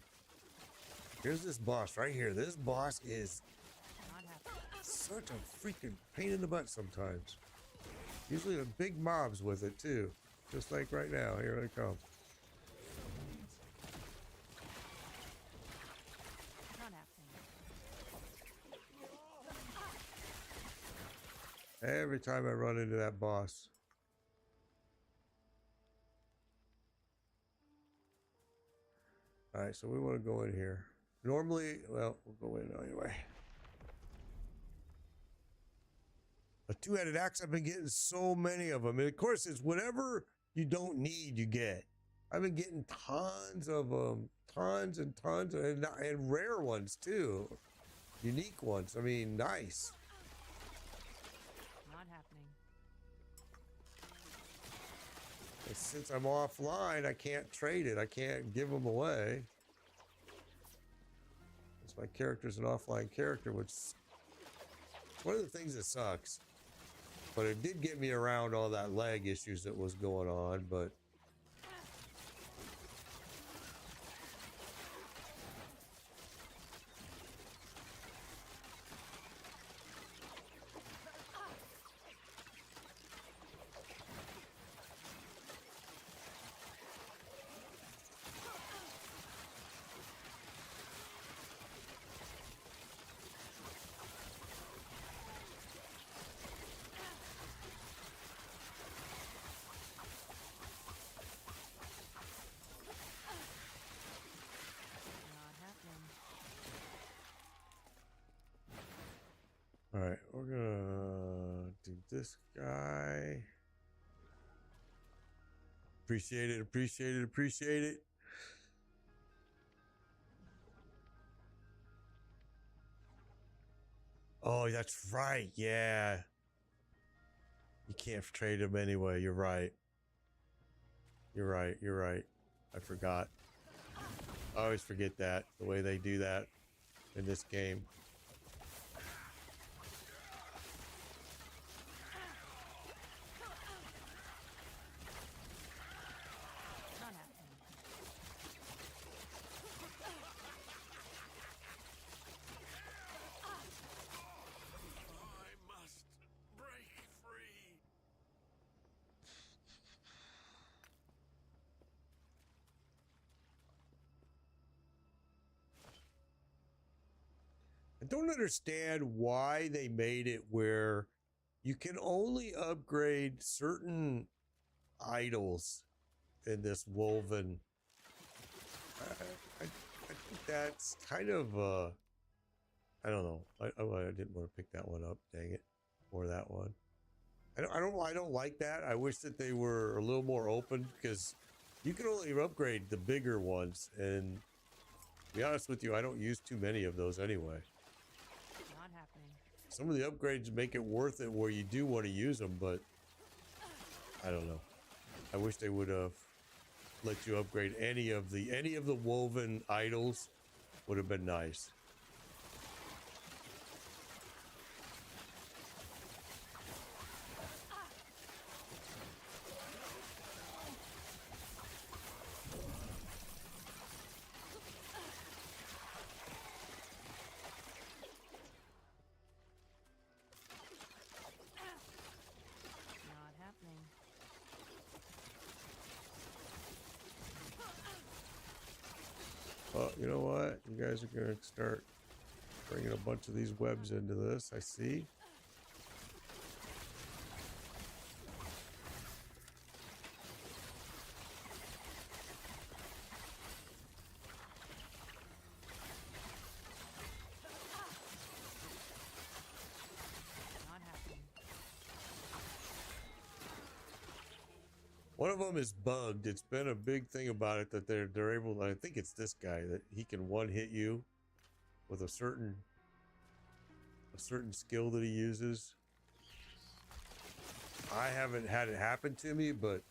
Speaker 1: Here's this boss right here. This boss is such a freaking pain in the butt sometimes. Usually the big mobs with it too. Just like right now. Here they come. Every time I run into that boss. Alright, so we want to go in here. Normally, well, we'll go in anyway. A two-headed axe, I've been getting so many of them. And of course, it's whatever you don't need, you get. I've been getting tons of them. Tons and tons, and rare ones too. Unique ones. I mean, nice.
Speaker 2: Not happening.
Speaker 1: And since I'm offline, I can't trade it. I can't give them away. Since my character's an offline character, which is one of the things that sucks. But it did get me around all that lag issues that was going on, but all right, we're gonna do this guy. Appreciate it, appreciate it, appreciate it. Oh, that's right, yeah. You can't trade him anyway, you're right. You're right, you're right. I forgot. I always forget that, the way they do that in this game. don't understand why they made it where you can only upgrade certain idols in this woven. I think that's kind of I don't know. I didn't want to pick that one up. Dang it, or that one. I don't like that. I wish that they were a little more open because you can only upgrade the bigger ones, and to be honest with you, I don't use too many of those anyway.
Speaker 2: Not happening.
Speaker 1: Some of the upgrades make it worth it where you do want to use them, but I don't know. I wish they would have let you upgrade any of the woven idols. Would have been nice.
Speaker 2: Not happening.
Speaker 1: Well, you know what? You guys are going to start bringing a bunch of these webs into this. I see.
Speaker 2: Not happening.
Speaker 1: One of them is bugged. It's been a big thing about it that they're able. I think it's this guy that he can one hit you with a certain skill that he uses. I haven't had it happen to me, but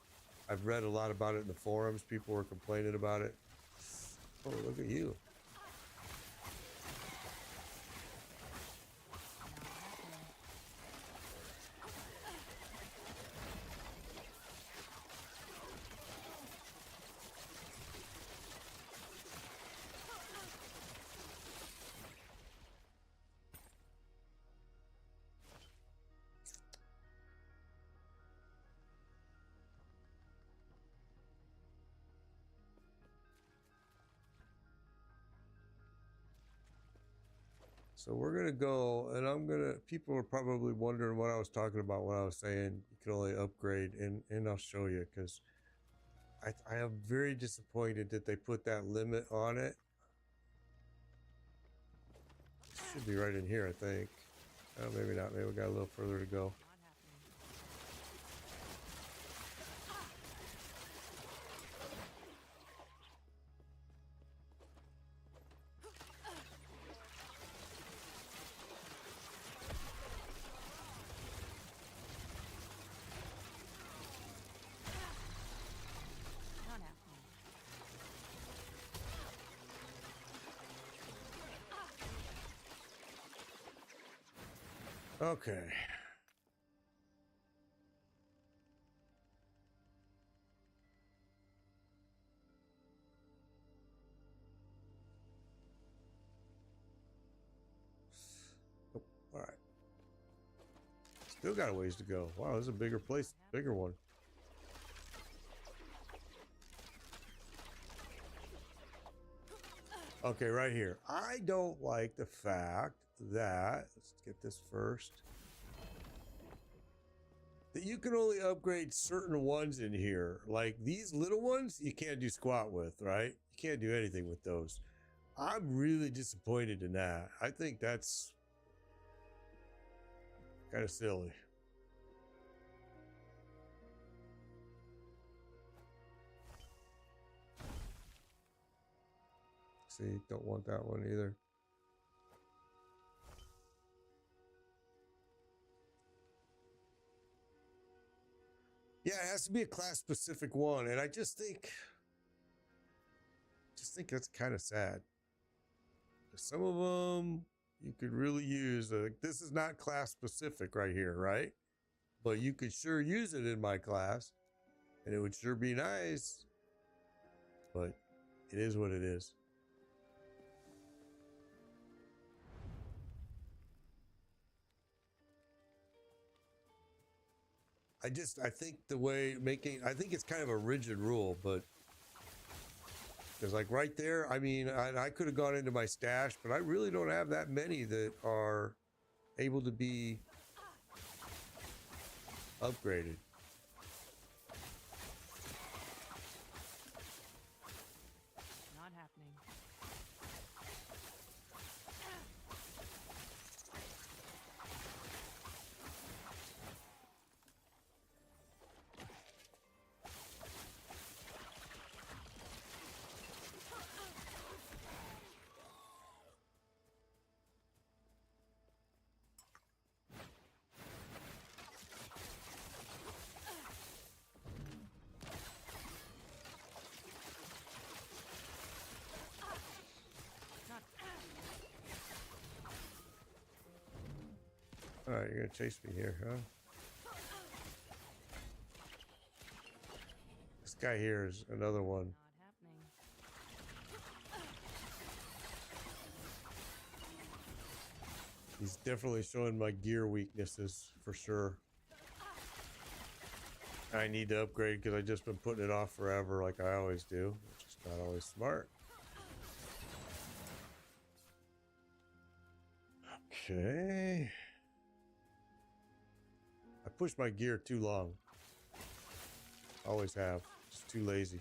Speaker 1: I've read a lot about it in the forums. People were complaining about it. Oh, look at you. So we're going to go, and people are probably wondering what I was talking about when I was saying you can only upgrade, and I'll show you, because I am very disappointed that they put that limit on it. It should be right in here, I think. Oh, maybe not. Maybe we got a little further to go.
Speaker 2: Not happening. Not happening.
Speaker 1: Okay. Oh, all right. Still got a ways to go. Wow, this is a bigger place, bigger one. Okay, right here. I don't like the fact that, let's get this first, that you can only upgrade certain ones in here. Like these little ones, you can't do squat with, right? You can't do anything with those. I'm really disappointed in that. I think that's kind of silly. See, don't want that one either. Yeah, it has to be a class specific one, and I just think that's kind of sad. Some of them you could really use. This is not class specific right here, right? But you could sure use it in my class, and it would sure be nice. But it is what it is. I think the way I think it's kind of a rigid rule, but Because like right there, I mean, I could have gone into my stash, but I really don't have that many that are able to be upgraded.
Speaker 2: Not happening.
Speaker 1: All right, you're gonna chase me here, huh? This guy here is another one.
Speaker 2: Not happening.
Speaker 1: He's definitely showing my gear weaknesses for sure. I need to upgrade because I've just been putting it off forever like I always do, which is not always smart. Okay. I pushed my gear too long. Always have. Just too lazy.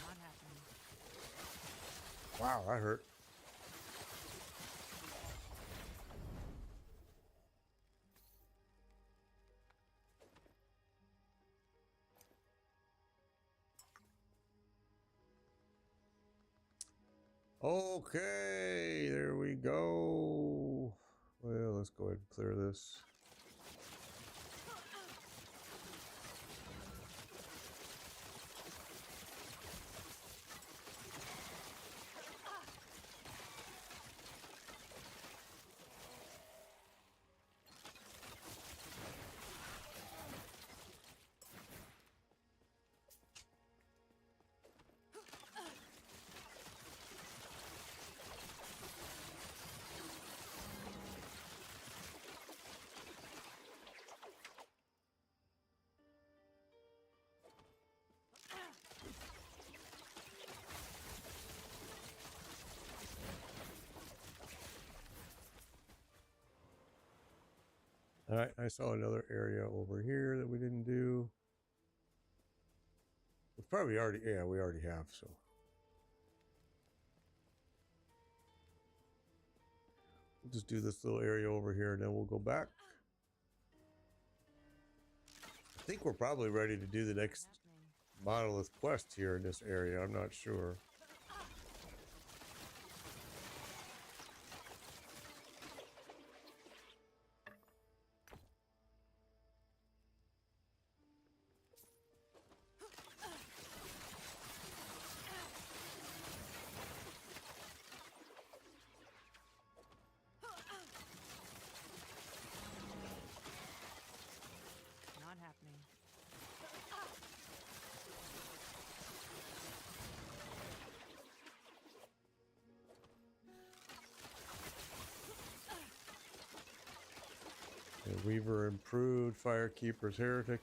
Speaker 2: Not happening. Not happening.
Speaker 1: Wow, that hurt. Okay, there we go. Well, let's go ahead and clear this. All right, I saw another area over here that we didn't do. We probably already, yeah, we already have, so. We'll just do this little area over here and then we'll go back. I think we're probably ready to do the next monolith quest here in this area. I'm not sure.
Speaker 2: Not happening.
Speaker 1: The Weaver improved, Firekeeper's heretic.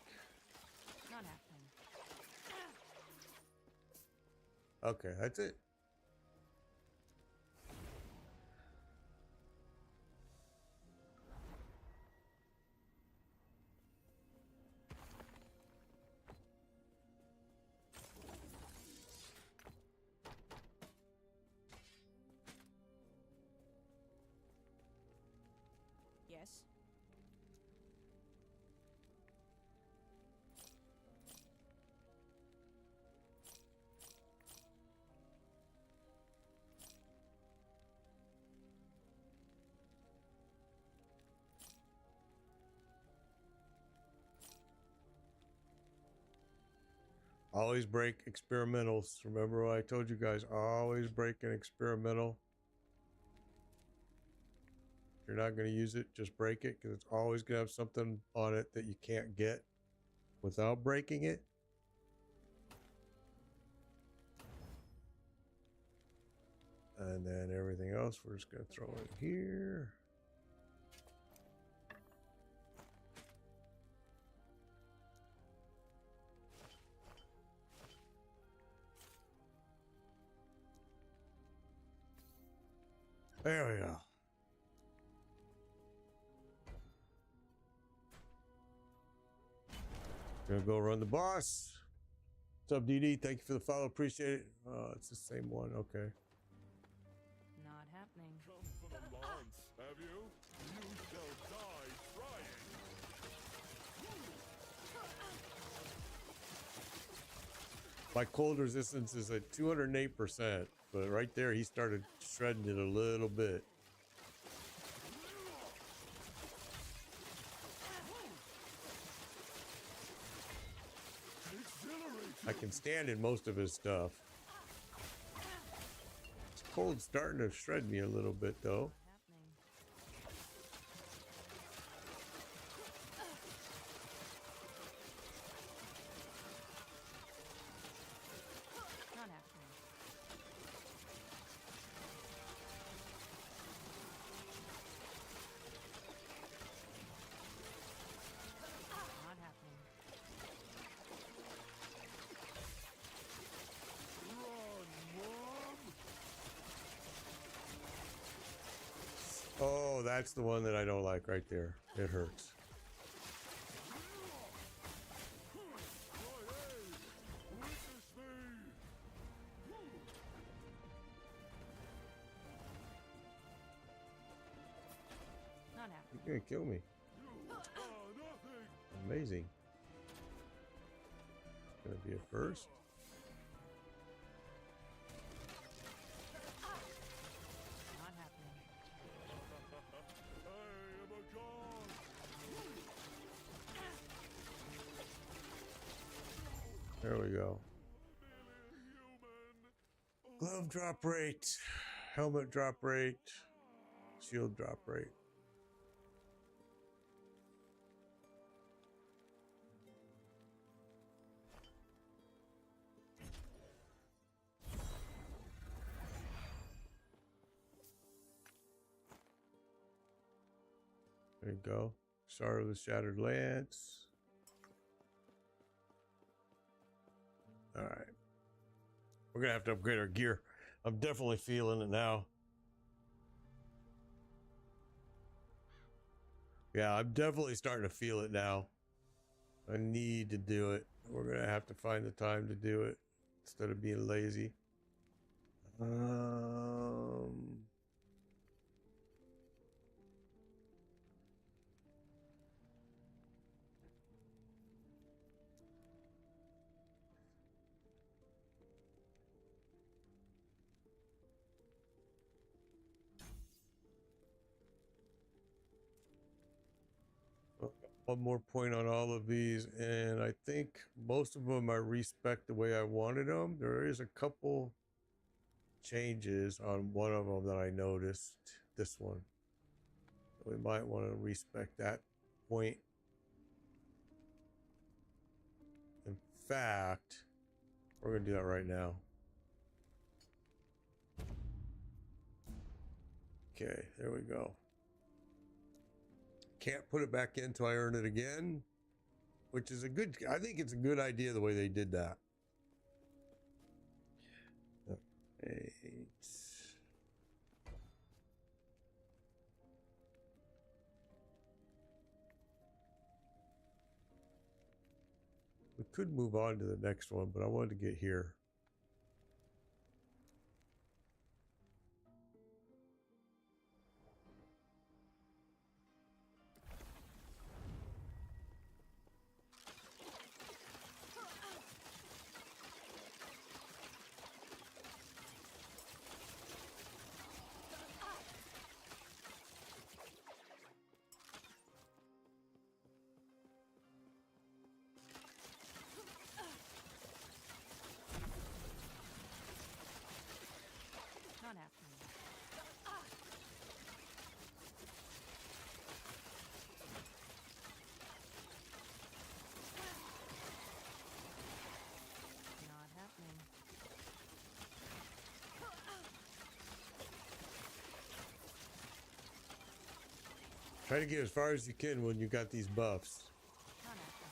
Speaker 2: Not happening.
Speaker 1: Okay, that's it.
Speaker 2: Yes.
Speaker 1: Always break experimentals. Remember what I told you guys? Always break an experimental. If you're not going to use it, just break it, because it's always going to have something on it that you can't get without breaking it. And then everything else we're just going to throw in here. There we go. Gonna go run the boss. What's up, DD? Thank you for the follow. Appreciate it. It's the same one. Okay.
Speaker 2: Not happening.
Speaker 3: Come for the lance, have you? You shall die trying.
Speaker 1: My cold resistance is at 208%, but right there he started shredding it a little bit. I can stand in most of his stuff. It's cold starting to shred me a little bit though.
Speaker 2: Not happening. Not happening.
Speaker 1: Oh, that's the one that I don't like right there. It hurts.
Speaker 2: Not happening.
Speaker 1: You're gonna kill me. Amazing. Gonna be a first.
Speaker 2: Not happening.
Speaker 3: I am a god.
Speaker 1: There we go. Glove drop rate, helmet drop rate, shield drop rate. There you go. Shard of the Shattered Lance. All right. We're going to have to upgrade our gear. I'm definitely feeling it now. Yeah, I'm definitely starting to feel it now. I need to do it. We're going to have to find the time to do it instead of being lazy. One more point on all of these, and I think most of them I respec the way I wanted them. There is a couple changes on one of them that I noticed. This one, we might want to respec that point. In fact, we're gonna do that right now. Okay, there we go. Can't put it back in until I earn it again, which is a good, I think it's a good idea the way they did that. 8. We could move on to the next one, but I wanted to get here. Try to get as far as you can when you got these buffs.
Speaker 2: Come at them.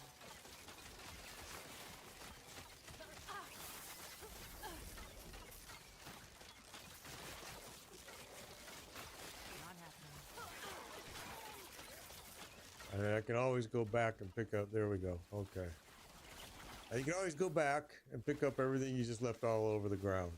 Speaker 2: Not happening.
Speaker 1: And I can always go back and pick up. There we go. Okay. Now you can always go back and pick up everything you just left all over the ground.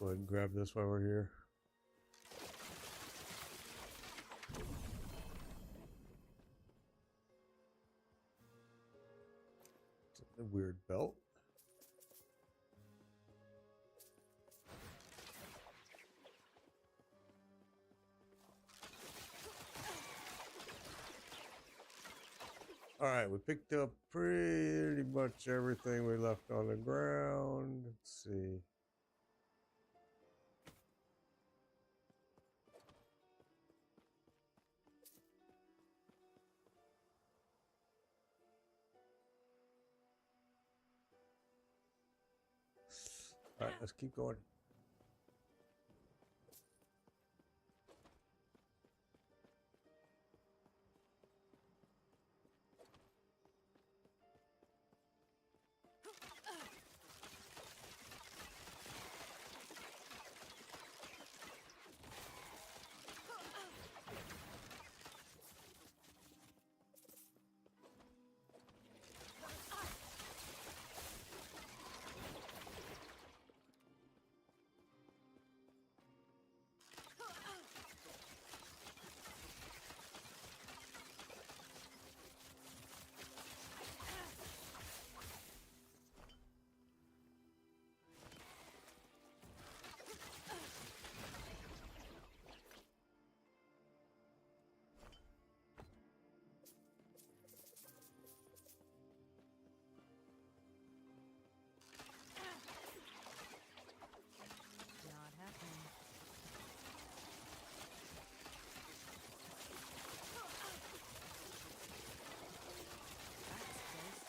Speaker 1: Go ahead and grab this while we're here. It's a weird belt. All right, we picked up pretty much everything we left on the ground. Let's see. All right, let's keep going.
Speaker 2: Not happening. That's close.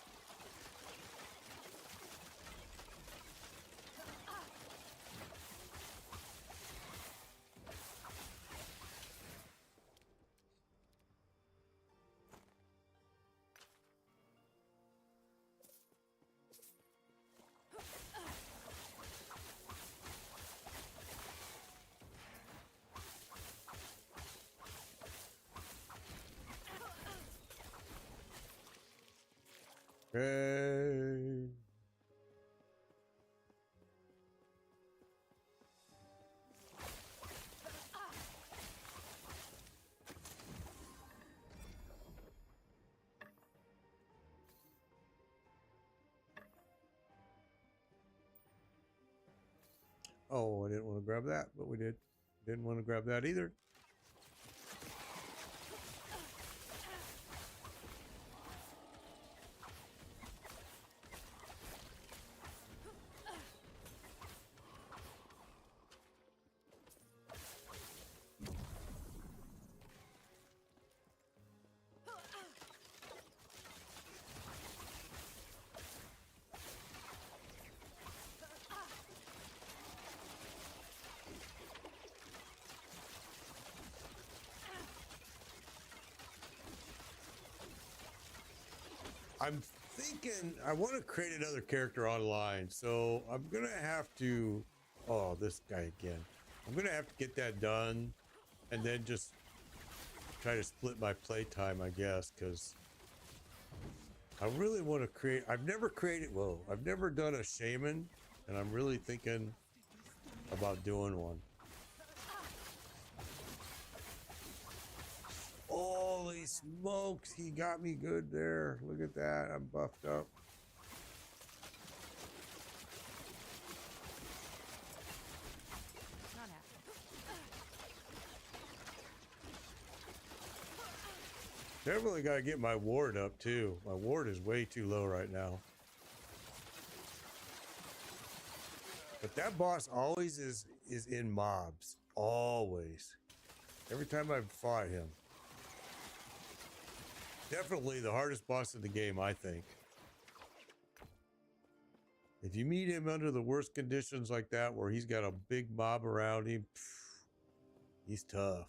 Speaker 1: Okay. Oh, I didn't want to grab that, but we did. Didn't want to grab that either. I'm thinking I want to create another character online, so I'm gonna have to. Oh, this guy again. I'm gonna have to get that done, and then just try to split my playtime, I guess, because I really want to create. I've never created. Whoa, I've never done a shaman, and I'm really thinking about doing one. Holy smokes, he got me good there. Look at that. I'm buffed up. Definitely got to get my ward up too. My ward is way too low right now. But that boss always is in mobs. Always. Every time I've fought him. Definitely the hardest boss in the game, I think. If you meet him under the worst conditions like that, where he's got a big mob around him, he's tough.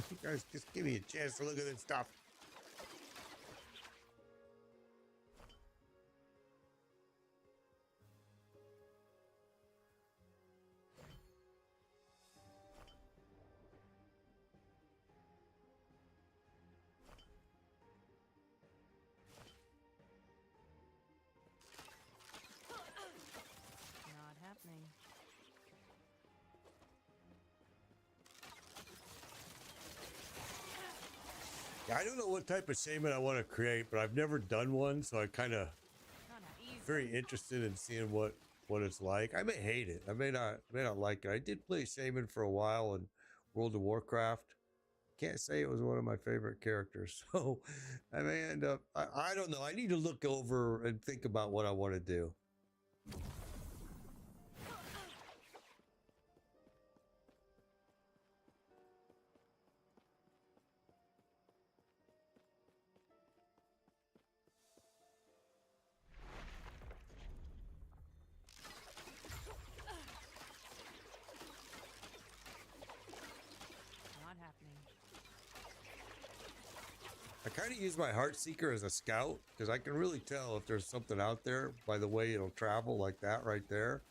Speaker 1: You guys just give me a chance to look at this stuff.
Speaker 2: Not happening.
Speaker 1: I don't know what type of shaman I want to create, but I've never done one, so I kind of
Speaker 2: Not easy.
Speaker 1: very interested in seeing what it's like. I may hate it. I may not like it. I did play shaman for a while in World of Warcraft. Can't say it was one of my favorite characters, so I may end up. I don't know. I need to look over and think about what I want to do.
Speaker 2: Not happening.
Speaker 1: I kind of use my Heartseeker as a scout because I can really tell if there's something out there by the way it'll travel like that right there.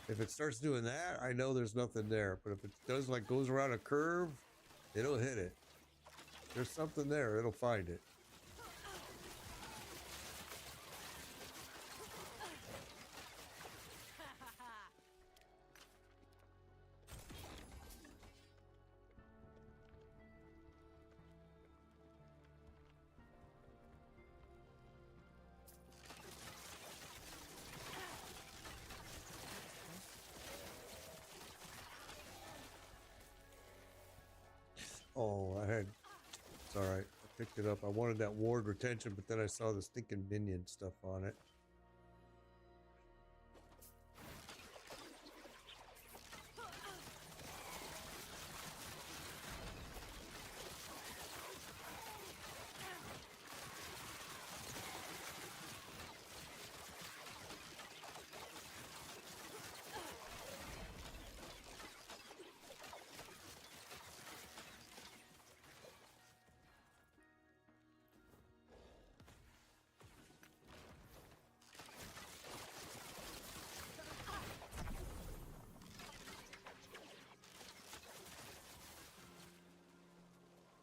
Speaker 1: If it starts doing that, I know there's nothing there. But if it does like goes around a curve, it'll hit it. There's something there, it'll find it. Oh, it's all right. I picked it up. I wanted that ward retention, but then I saw the stinking minion stuff on it.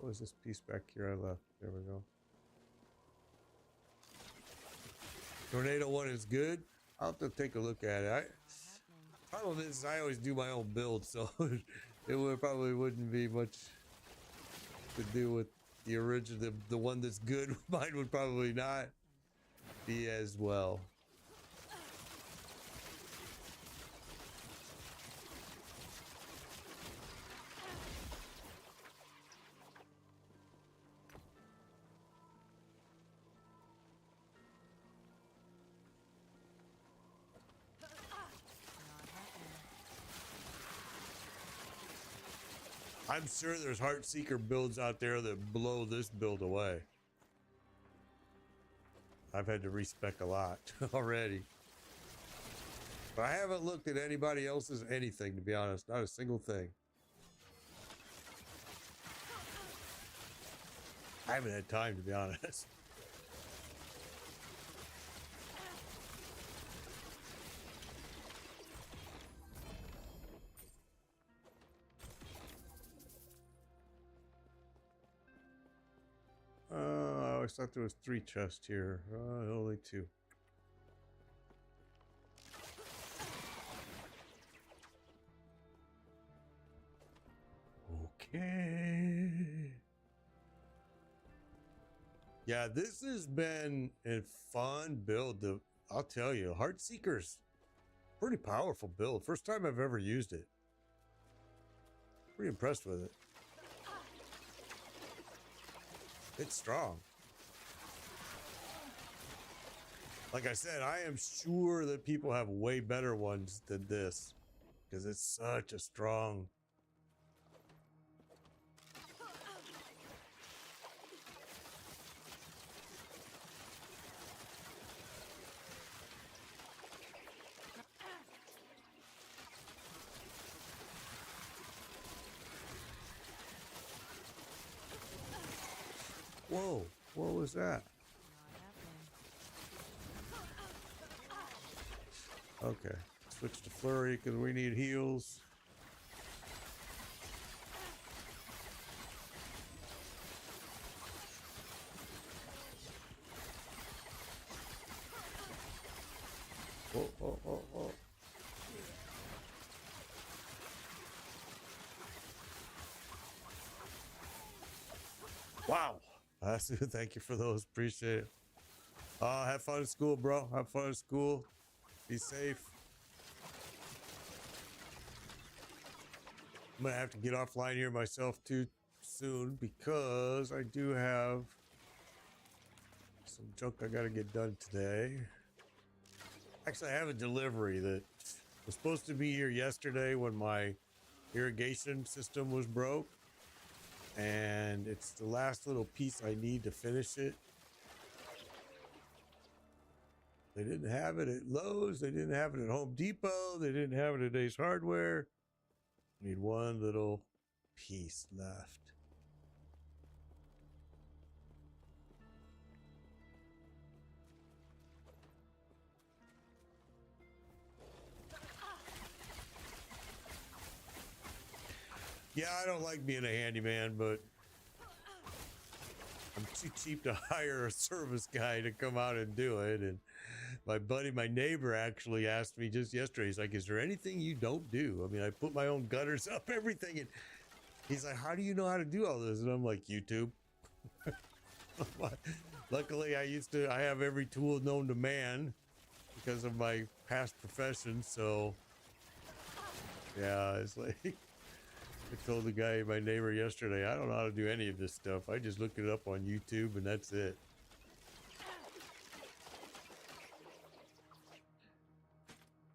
Speaker 1: What was this piece back here I left? There we go. Tornado one is good. I'll have to take a look at it. Problem is, I always do my own build, so probably wouldn't be much to do with the original. The one that's good, mine would probably not be as well. I'm sure there's Heartseeker builds out there that blow this build away. I've had to respec a lot already. But I haven't looked at anybody else's anything, to be honest. Not a single thing. I haven't had time, to be honest. I always thought there was 3 chests here. Only 2. Okay. Yeah, this has been a fun build. I'll tell you, Heartseeker's pretty powerful build. First time I've ever used it. Pretty impressed with it. It's strong. Like I said, I am sure that people have way better ones than this because it's such a strong. Whoa, what was that? Okay, switch to flurry because we need heals. Oh. Wow. Thank you for those. Appreciate it. Have fun at school, bro. Have fun at school. Be safe. I'm gonna have to get offline here myself too soon because I do have some junk I gotta get done today. Actually, I have a delivery that was supposed to be here yesterday when my irrigation system was broke. And it's the last little piece I need to finish it. They didn't have it at Lowe's. They didn't have it at Home Depot. They didn't have it at Ace Hardware. Need one little piece left. Yeah, I don't like being a handyman, but I'm too cheap to hire a service guy to come out and do it. And my neighbor actually asked me just yesterday, he's like, is there anything you don't do? I mean, I put my own gutters up, everything. And he's like, how do you know how to do all this? And I'm like, YouTube. Luckily, I have every tool known to man because of my past profession. So yeah, it's like, I told the guy, my neighbor yesterday, I don't know how to do any of this stuff. I just look it up on YouTube and that's it.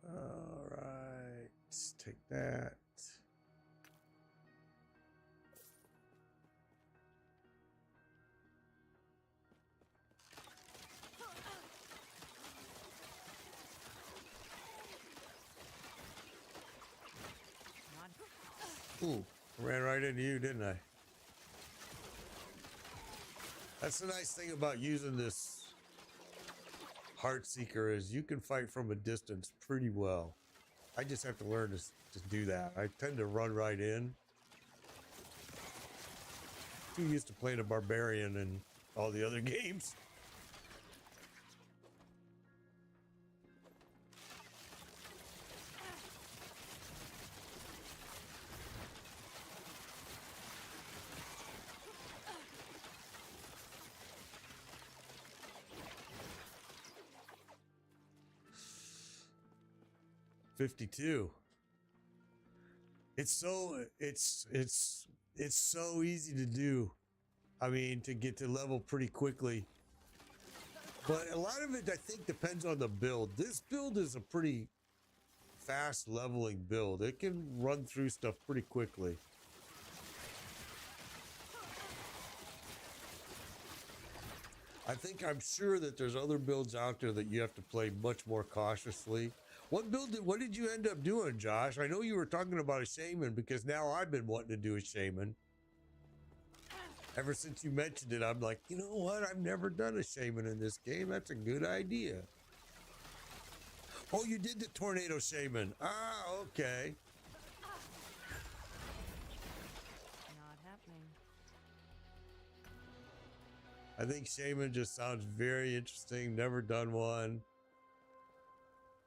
Speaker 1: All right, let's take that. Ooh, ran right into you, didn't I? That's the nice thing about using this Heartseeker is you can fight from a distance pretty well. I just have to learn to do that. I tend to run right in. Too used to playing a barbarian and all the other games. $52. It's so easy to do. I mean, to get to level pretty quickly. But a lot of it, I think, depends on the build. This build is a pretty fast leveling build. It can run through stuff pretty quickly. I'm sure that there's other builds out there that you have to play much more cautiously. What did you end up doing, Josh? I know you were talking about a shaman because now I've been wanting to do a shaman. Ever since you mentioned it, I'm like, you know what? I've never done a shaman in this game. That's a good idea. Oh, you did the tornado shaman. Ah, okay.
Speaker 2: Not happening.
Speaker 1: I think shaman just sounds very interesting. Never done one.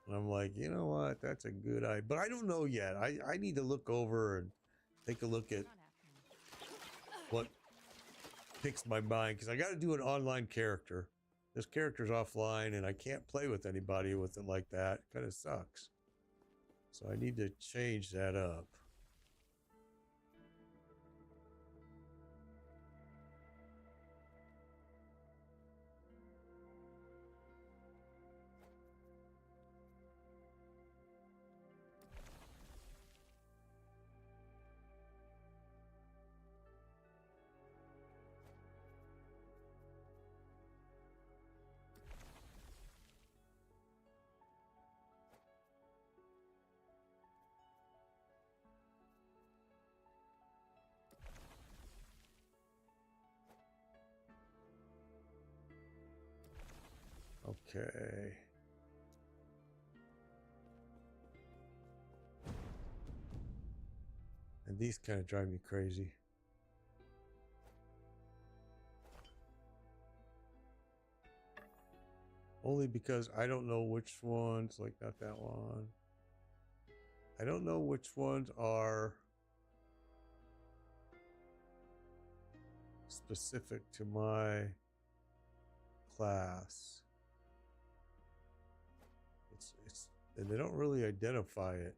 Speaker 1: And I'm like, you know what? That's a good idea. But I don't know yet. I need to look over and take a look at
Speaker 2: Not happening.
Speaker 1: what picks my mind, because I got to do an online character. This character's offline and I can't play with anybody with it like that. Kind of sucks. So I need to change that up. Okay. And these kind of drive me crazy. Only because I don't know which ones, like not that one. I don't know which ones are specific to my class. And they don't really identify it.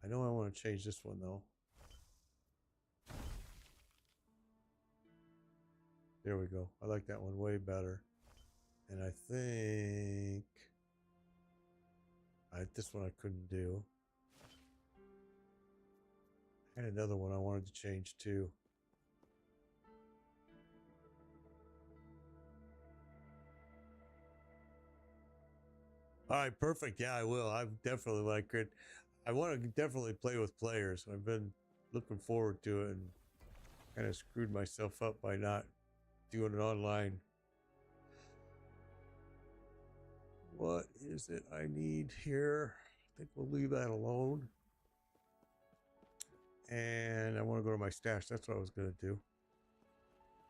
Speaker 1: I know I want to change this one though. There we go. I like that one way better. And I think this one I couldn't do. I had another one I wanted to change too. All right, perfect. Yeah, I will. I've definitely like it. I want to definitely play with players. I've been looking forward to it and kind of screwed myself up by not doing it online. What is it I need here? I think we'll leave that alone. And I want to go to my stash. That's what I was going to do.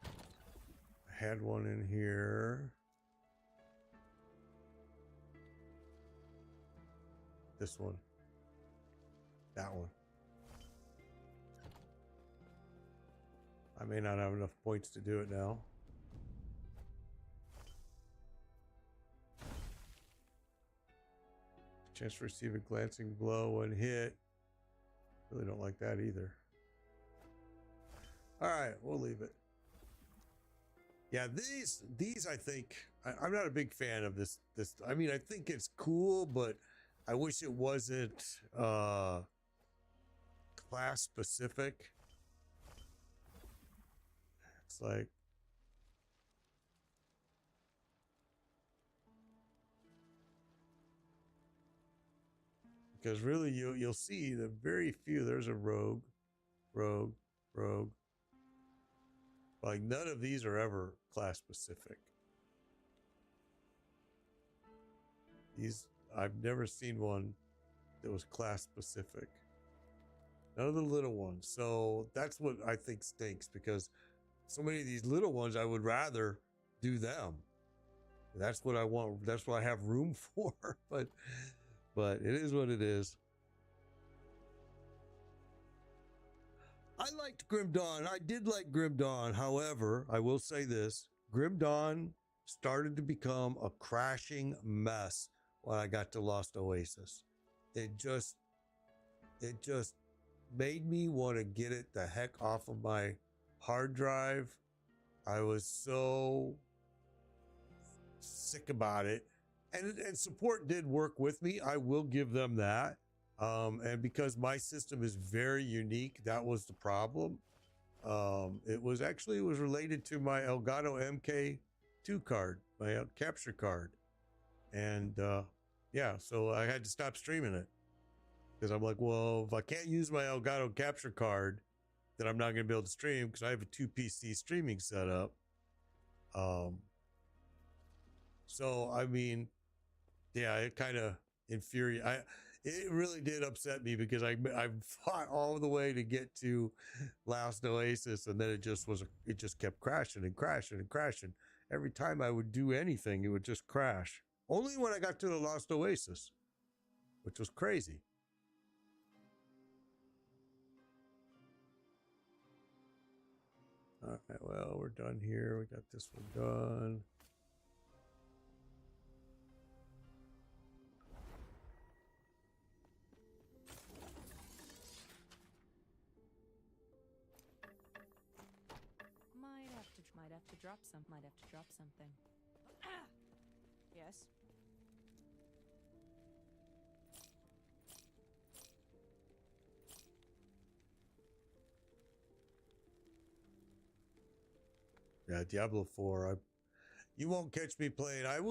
Speaker 1: I had one in here. This one. That one. I may not have enough points to do it now. Chance to receive a glancing blow when hit. Really don't like that either. All right, we'll leave it. Yeah, these I think I'm not a big fan of this. I mean, I think it's cool, but I wish it wasn't class specific. It's like because really you'll see the very few. There's a rogue. Like none of these are ever class specific. These I've never seen one that was class specific. None of the little ones. So that's what I think stinks, because so many of these little ones I would rather do them. That's what I want. That's what I have room for. But it is what it is. I liked Grim Dawn. I did like Grim Dawn. However, I will say this. Grim Dawn started to become a crashing mess when I got to Lost Oasis. It just made me want to get it the heck off of my hard drive. I was so sick about it. And support did work with me. I will give them that. And because my system is very unique, that was the problem. It was related to my Elgato MK2 card, my capture card. And yeah, so I had to stop streaming it because I'm like, well, if I can't use my Elgato capture card, that I'm not going to be able to stream because I have a 2 PC streaming setup. So I mean, yeah, it kind of infuriated. It really did upset me because I fought all the way to get to Last Oasis, and then it just kept crashing and crashing and crashing. Every time I would do anything, it would just crash. Only when I got to the Lost Oasis, which was crazy. All right, well, we're done here. We got this one done.
Speaker 2: Might have to drop something. Yes.
Speaker 1: Yeah, Diablo 4. You won't catch me playing. I'm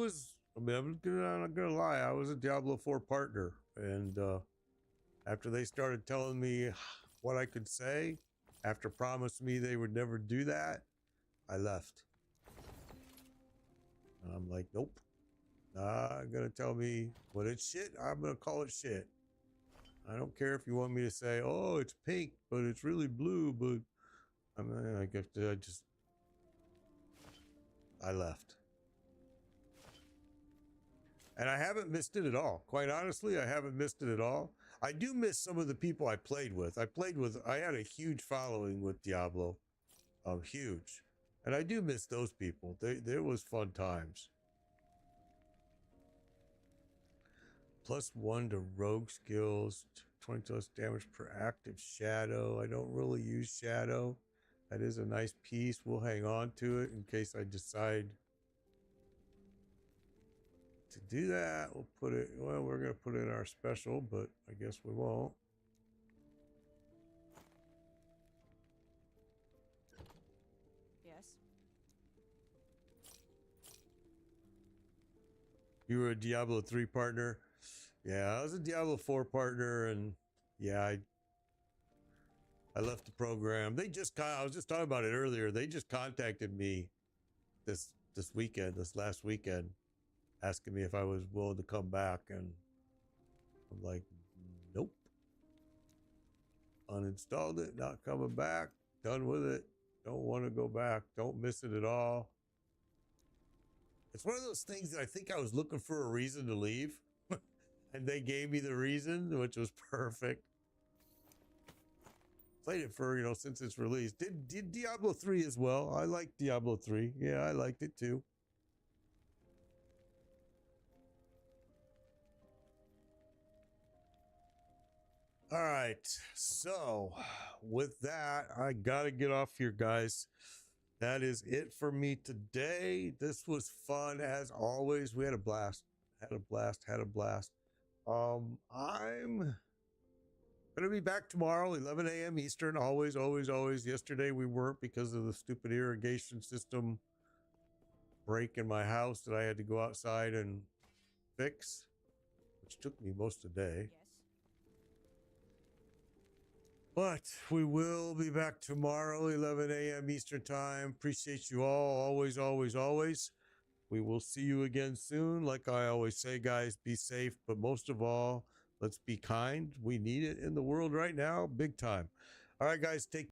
Speaker 1: not gonna lie. I was a Diablo 4 partner, and after they started telling me what I could say, after promising me they would never do that, I left. And I'm like, nope. Gonna tell me when it's shit, I'm gonna call it shit. I don't care if you want me to say, oh, it's pink, but it's really blue, but I left. And I haven't missed it at all. Quite honestly, I haven't missed it at all. I do miss some of the people I played with. I had a huge following with Diablo. Huge. And I do miss those people. There was fun times. +1 to rogue skills, 20 less damage per active shadow. I don't really use shadow. That is a nice piece. We'll hang on to it in case I decide to do that. We'll put it, well, we're going to put it in our special, but I guess we won't.
Speaker 2: Yes.
Speaker 1: You were a Diablo 3 partner? Yeah, I was a Diablo 4 partner, and yeah, I left the program. I was just talking about it earlier. They just contacted me this last weekend, asking me if I was willing to come back, and I'm like, nope. Uninstalled it, not coming back, done with it. Don't want to go back. Don't miss it at all. It's one of those things that I think I was looking for a reason to leave, and they gave me the reason, which was perfect. Played it for, since its release. Did Diablo 3 as well. I liked Diablo 3. Yeah, I liked it too. All right. So with that, I got to get off here, guys. That is it for me today. This was fun as always. We had a blast. Had a blast. I'm gonna be back tomorrow, 11 a.m. Eastern. Always. Yesterday we weren't because of the stupid irrigation system break in my house that I had to go outside and fix, which took me most of the day.
Speaker 2: Yes.
Speaker 1: But we will be back tomorrow, 11 a.m. Eastern time. Appreciate you all. Always. We will see you again soon. Like I always say, guys, be safe. But most of all, let's be kind. We need it in the world right now, big time. All right, guys, take